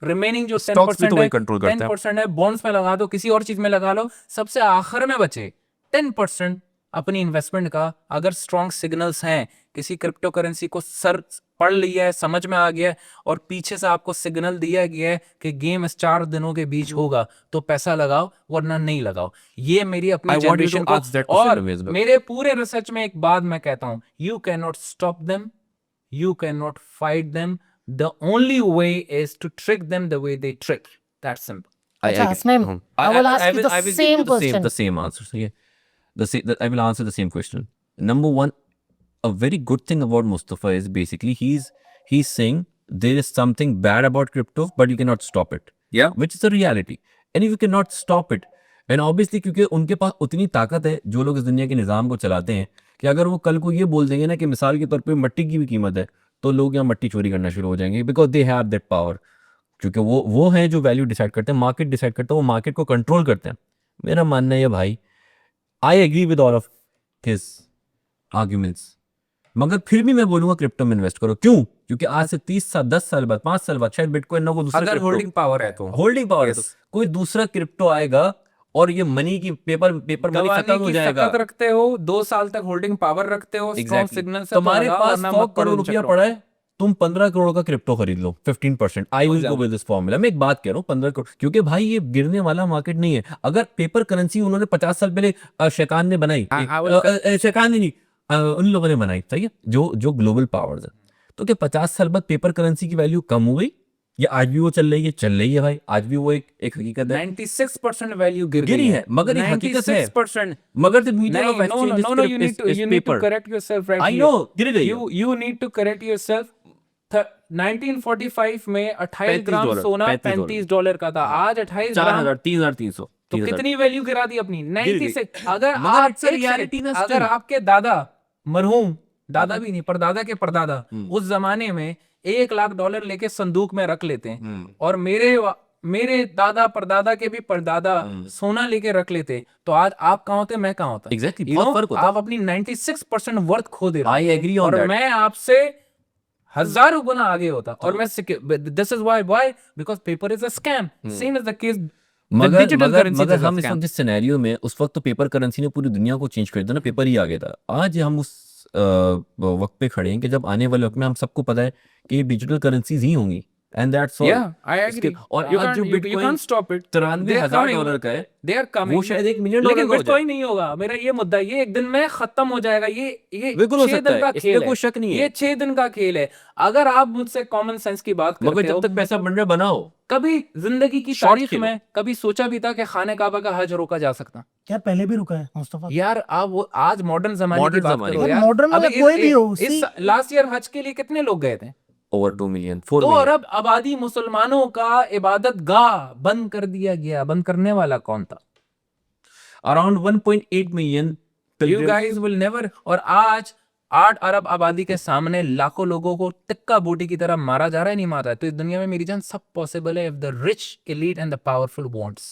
रिमेनिंग जो Stocks भी 10% तो है वही control करता है। 10% है बॉन्ड्स में लगा दो, किसी और चीज में लगा लो, सबसे आखिर में बचे 10% अपनी इन्वेस्टमेंट का, अगर स्ट्रॉन्ग सिग्नल्स हैं, किसी क्रिप्टो करेंसी को सर पढ़ लिया है, समझ में आ गया है और पीछे से आपको सिग्नल दिया गया है कि गेम इस 4 दिनों के बीच होगा, तो पैसा लगाओ वरना नहीं लगाओ। ये मेरी अपनी I want you to generation को, ask that question, और Uwais bhai. मेरे पूरे रिसर्च में एक बात मैं कहता हूँ, you can not stop them, you cannot fight them. The only way is to trick them the way they trick. That's simple. Acha, Hasnain, I will ask you the I will same give you question. the same answer. So yeah, I will answer the same question. Number one, a very good thing about Mustafa is basically he's saying there is something bad about crypto, but you cannot stop it. Yeah. Which is a reality. And if you cannot stop it, and obviously क्योंकि उनके पास उतनी ताकत है जो लोग इस दुनिया के निज़ाम को चलाते हैं कि अगर वो कल को ये बोल देंगे ना कि मिसाल के तौर पे मट्टी की भी कीमत है, तो लोग यहाँ मट्टी चोरी करना शुरू हो जाएंगे, because they have that power. क्योंकि वो हैं जो वैल्यू डिसाइड करते हैं, मार्केट डिसाइड करता है, वो मार्केट को कंट्रोल करते हैं। मेरा मानना है भाई, I agree with all of his arguments, मगर फिर भी मैं बोलूंगा क्रिप्टो में इन्वेस्ट करो। क्यों? क्योंकि आज से 30 साल 10 साल बाद 5 साल बाद शायद बिटकॉइन ना, वो दूसरा अगर होल्डिंग पावर है तो होल्डिंग पावर है तो कोई दूसरा क्रिप्टो आएगा और ये मनी की पेपर मनी खत्म हो जाएगा। रखते हो 2 साल तक होल्डिंग पावर रखते हो, स्ट्रॉन्ग सिग्नल से तुम्हारे पास 100 करोड़ रुपया पड़ा है, तुम 15 करोड़ का क्रिप्टो खरीद लो 15%। I will go with this formula. मैं एक बात कह रहा हूँ 15 करोड़, क्योंकि भाई ये गिरने वाला मार्केट नहीं है। अगर पेपर करेंसी उन्होंने 50 साल पहले शेखान ने बनाई, शेखान ने नहीं, उन लोगों ने बनाई, सही है, जो ग्लोबल पावर्स है, तो क्या 50 साल बाद पेपर करेंसी की वैल्यू कम हो गई? या आज भी वो चल रही है भाई, आज भी वो एक हकीकत है। 96% वैल्यू गिरी है, मगर एक हकीकत है। 96%। मगर the median of No, exchange you need to correct yourself right I here. know, गिर गई है। You need to correct yourself. 1945 में 28 ग्राम $35 सोना $35 का था, आज 28 ग्राम 3,300। तो कितनी वैल्यू गिरा दी अपनी? 96। अगर मगर आप it's a reality ना अगर still। आपके दादा, मरहूम दादा भी नहीं, परदादा के परदादा उस जमाने में $1,00,000 लेके संदूक में रख लेते हैं, और मेरे दादा परदादा के भी परदादा सोना लेके रख लेते, तो आज आप कहाँ होते, मैं कहाँ होता? Exactly, You बहुत know, फर्क होता। आप अपनी 96% वर्थ खो दे रहे हो। I agree on और that। मैं आपसे हजारों गुना आगे होता, और मैं this is why because paper is a scam, same is the case मगर हम इस वक्त जिस सिनेरियो में, उस वक्त तो पेपर करेंसी ने पूरी दुनिया को चेंज कर दिया ना, पेपर ही आ गया था। आज हम उस वक्त पे खड़े हैं कि जब आने वाले वक्त में हम सबको पता है कि ये डिजिटल करेंसीज ही होंगी, and that's all. I agree. और You आज can't- जो you bitcoin can't stop it. $93,000 का है, They are coming. वो शायद $1 मिलियन लेकिन का हो बिटकॉइन नहीं होगा। मेरा ये मुद्दा, ये एक दिन में खत्म हो जाएगा। ये बिल्कुल हो 6 सकता दिन है, का इसमें खेल कोई शक नहीं है। ये 6 दिन का खेल है। अगर आप मुझसे कॉमन सेंस की बात मगर करते हो, जब तक पैसा बन रहा बनाओ। कभी जिंदगी की Short तारीख खेलो। में कभी सोचा भी था कि खाने काबा का हज रोका जा सकता? यार पहले भी रुका है मुस्तफा। यार आप वो आज मॉडर्न जमाने की Modern बात जमाने करो की। यार। Modern अभी मतलब कोई भी हो, इस लास्ट ईयर हज के लिए कितने लोग गए थे? Over 2 million 4 2 million. अरब आबादी मुसलमानों का इबादत गाह बंद कर दिया गया। बंद करने वाला कौन था? Around 1.8 million. You guys will never। और आज 8 अरब आबादी के सामने लाखों लोगों को टिक्का बोटी की तरह मारा जा रहा है, नहीं मारा है। तो इस दुनिया में मेरी जान सब पॉसिबल है if the rich, elite and the powerful wants।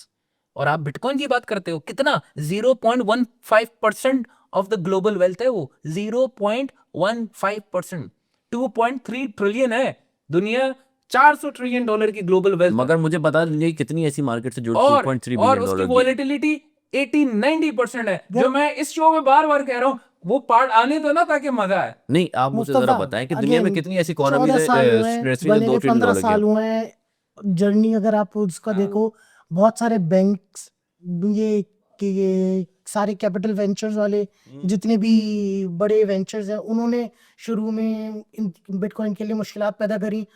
और आप बिटकॉइन की बात करते हो, कितना 0.15% ऑफ द ग्लोबल वेल्थ है वो, 0.15%। 2.3 ट्रिलियन है दुनिया, $400 ट्रिलियन की ग्लोबल वेल्थ। मगर मुझे बता दीजिए कितनी ऐसी मार्केट से जुड़ और 2.3 और बिलियन उसकी डॉलर की। वॉलेटिलिटी 80-90% है, जो मैं इस शो में बार बार कह रहा हूँ। वो पार्ट आने दो ना, ताकि मजा आए। नहीं, आप मुझे जरा मुस्तफा, बताएं कि दुनिया में again, कितनी ऐसी इकोनॉमीज 14 साल हुए है, हैं, जो बने 2 हुए ट्रिलियन 15 डॉलर साल की। हुए हैं। जर्नी अगर आप उसका देखो, बहुत सारे बैंक्स, ये सारे कैपिटल वेंचर्स वाले जितने भी बड़े वेंचर्स हैं, उन्होंने शुरू में बिटकॉइन के लिए मुश्किलात पैदा करी।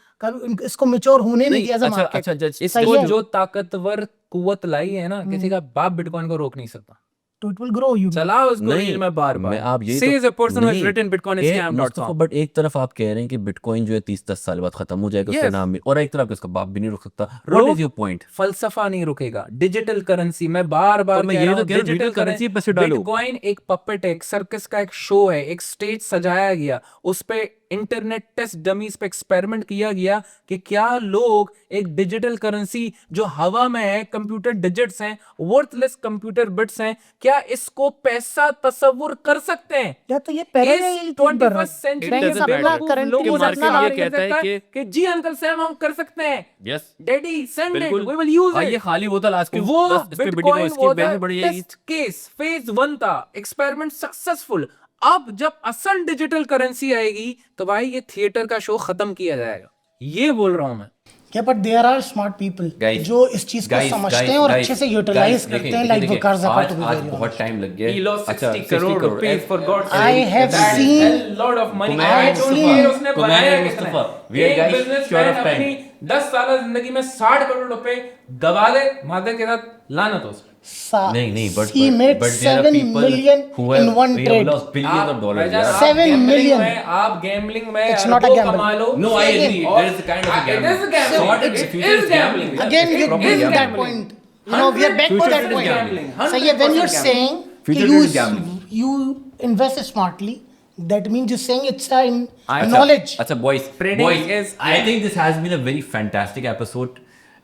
इसको मैच्योर होने नहीं दिया अच्छा मार्केट। अच्छा जज सही इसको है। जो ताकतवर कुव्वत लाई है ना, किसी का बाप बिटकॉइन को रोक नहीं सकता। तो इट विल ग्रो। यू चलाओ उसको नहीं, रील में बार मैं बार। आप यही Says a person who has नहीं, written bitcoinscam.com। बट एक तरफ आप कह रहे हैं कि बिटकॉइन जो है 30-10 साल बाद खत्म हो जाएगा, उसका Yes। नाम भी, और एक तरफ इसका बाप भी नहीं रुक सकता। रोक- व्हाट इज योर पॉइंट? फलसफा नहीं रुकेगा। डिजिटल करेंसी, मैं बार बार तो मैं कह यही रहा तो हूँ, कह रहा हूँ, डिजिटल digital currency पे पैसे डालो। बिटकॉइन एक पपेट है, एक सर्कस का एक शो है, एक स्टेज सजाया गया, उस पे इंटरनेट टेस्ट डमीज पे एक्सपेरिमेंट किया गया कि क्या लोग एक डिजिटल करेंसी जो हवा में है, कंप्यूटर डिजिट्स हैं, वर्थलेस कंप्यूटर बिट्स हैं, क्या इसको पैसा तस्वुर कर सकते हैं? या तो ये पहले इस ही think कर रहा 21st है। सेंचुरी बैंक में से अपना बेवकूफ current लोगों use को अपना सलाह ला दिया कहता है जाता कि- जी अंकल सैम हम कर सकते हैं, यस डैडी सेंड इट, बिल्कुल वी विल यूज ये इट। खाली बोतल आज के वो बस इस पे बिल्डिंग बिटकॉइन इसकी वाज वैल्यू बढ़ जाएगी। टेस्ट केस, फेज 1 था, एक्सपेरिमेंट सक्सेसफुल। अब जब असल डिजिटल करेंसी आएगी तो भाई ये थिएटर का शो खत्म किया जाएगा, ये बोल रहा हूं मैं। क्या but there are smart people Guys, जो इस चीज को guys, समझते guys, हैं और guys, अच्छे से guys, यूटिलाइज देखिए, करते हैं, देखिए, लाइक देखिए, वकार ज़कात टू बी आज वेरी बहुत टाइम लग गया He है। lost अच्छा, 60 crore rupees for God's sake. I have That is seen- a lot of money. कुमैर I Mustafa, don't care उसने कुमैर बनाया मुस्तफा, कितना। we are एक guys businessman short of time. अपनी 10 साल जिंदगी में 60 करोड़ रुपए दबा दे, मादे के साथ लानत हो उसे। नहीं but he made but there are 7 people million who have in one we have trade. lost billions of dollars भाईजान, यार। आप 7 gambling million. में- आप गैम्बलिंग में It's not a अरबों gamble. कमा लो। No, I agree. और- There is a kind of a It gambling. is a gambling. So what It if future is is gambling. gambling? Again, you Proper bring that gambling. point. You know, we are back to Future that is point. gambling. So yeah, when you're 100% saying Future you is gambling. you invest smartly, that means you're saying it's a अच्छा, knowledge. अच्छा boys, Trading boys, is- I think this has been a very fantastic episode.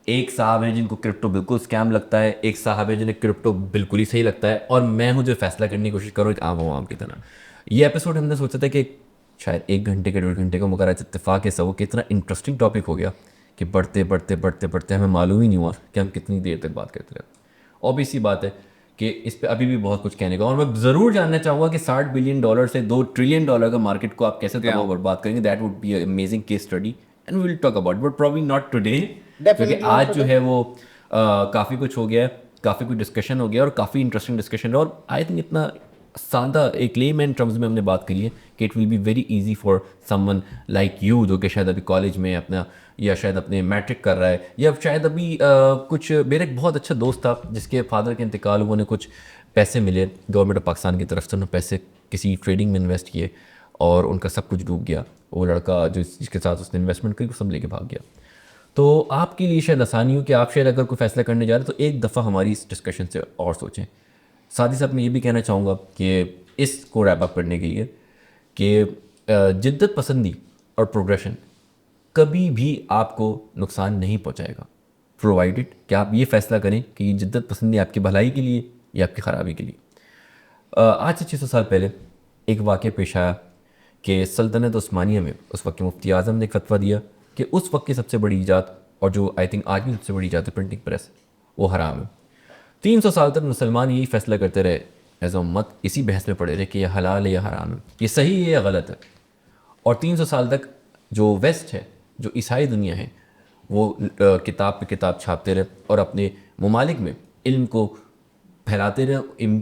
एक साहब है जिनको crypto बिल्कुल scam लगता है, एक साहब है जिन्हें क्रिप्टो बिल्कुल ही सही लगता है, और मैं हूँ जो फैसला करने की कोशिश करूँ एक आम आवाम की तरह। ये एपिसोड हमने सोचा था कि शायद 1 घंटे के 1.5 घंटे का, मगर आज इत्तेफाक ऐसा हो कि इतना इंटरेस्टिंग टॉपिक हो गया कि बढ़ते बढ़ते बढ़ते बढ़ते हमें मालूम ही नहीं हुआ कि हम कितनी देर तक बात करते रहे। ऑब्वियस सी बात है कि इस पे अभी भी बहुत कुछ कहने का, और मैं ज़रूर जानना चाहूँगा कि $60 बिलियन से $2 ट्रिलियन का मार्केट को आप कैसे तबाह बर्बाद करेंगे। That would be amazing case study and will talk about, but probably not today, क्योंकि आज जो है वो काफ़ी कुछ हो गया है, काफ़ी कुछ डिस्कशन हो गया और काफ़ी इंटरेस्टिंग डिस्कशन है। और आई थिंक इतना सादा एक लेमैन टर्म्स में हमने बात करी है कि it will be very easy for someone like you, जो कि शायद अभी कॉलेज में अपना, या शायद अपने मैट्रिक कर रहा है, या शायद अभी कुछ, मेरा एक बहुत अच्छा दोस्त था जिसके फादर के इंतकाल हुए, उन्हें कुछ पैसे मिले गवर्नमेंट ऑफ पाकिस्तान की तरफ से, उन्होंने पैसे किसी ट्रेडिंग में इन्वेस्ट किए और उनका सब कुछ डूब गया। वो लड़का जो जिसके साथ उसने इन्वेस्टमेंट करी वो सब लेके भाग गया। तो आपके लिए शायद आसानी हो कि आप शायद अगर कोई फैसला करने जा रहे हैं तो एक दफ़ा हमारी इस डिस्कशन से और सोचें। साथ ही साथ मैं ये भी कहना चाहूँगा कि इसको रैप अप करने के लिए कि जिद्दत पसंदी और प्रोग्रेशन कभी भी आपको नुकसान नहीं पहुँचाएगा, प्रोवाइडेड कि आप ये फैसला करें कि ये जिद्दत पसंदी आपकी भलाई के लिए या आपकी ख़राबी के लिए। आज से 600 साल पहले एक वाक़या पेश आया कि सल्तनत उस्मानिया में उस वक्त के मुफ्ती आज़म ने एक फतवा दिया कि उस वक्त की सबसे बड़ी ईजाद, और जो आई थिंक आज भी सबसे बड़ी ईजाद है, प्रिंटिंग प्रेस, वो हराम है। 300 साल तक मुसलमान यही फैसला करते रहे एज उम्मत, इसी बहस में पड़े रहे कि यह हलाल है या हराम है, ये सही है या गलत है। और 300 साल तक जो वेस्ट है, जो ईसाई दुनिया है, वो किताब पे किताब छापते रहे और अपने ममालिक में इल्म को फैलाते रहे,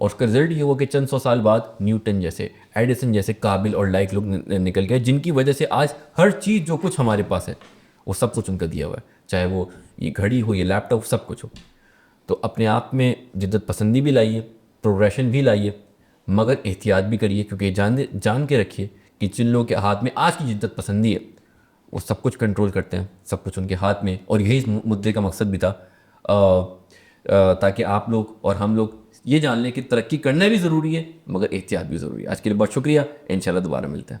और उसका रिजल्ट ये हुआ कि चंद 100 साल बाद न्यूटन जैसे, एडिसन जैसे काबिल और लाइक लोग निकल गए, जिनकी वजह से आज हर चीज़ जो कुछ हमारे पास है वो सब कुछ उनका दिया हुआ है, चाहे वो ये घड़ी हो, ये लैपटॉप, सब कुछ हो। तो अपने आप में जिद्दत पसंदी भी लाइए, प्रोग्रेशन भी लाइए, मगर एहतियात भी करिए, क्योंकि जान के रखिए कि जिन लोगों के हाथ में आज की जिद्दत पसंदी है वो सब कुछ कंट्रोल करते हैं, सब कुछ उनके हाथ में। और यही इस मुद्दे का मकसद भी था, ताकि आप लोग और हम लोग ये जान लें कि तरक्की करना भी ज़रूरी है मगर एहतियात भी ज़रूरी है। आज के लिए बहुत शुक्रिया, इंशाल्लाह दोबारा मिलते हैं।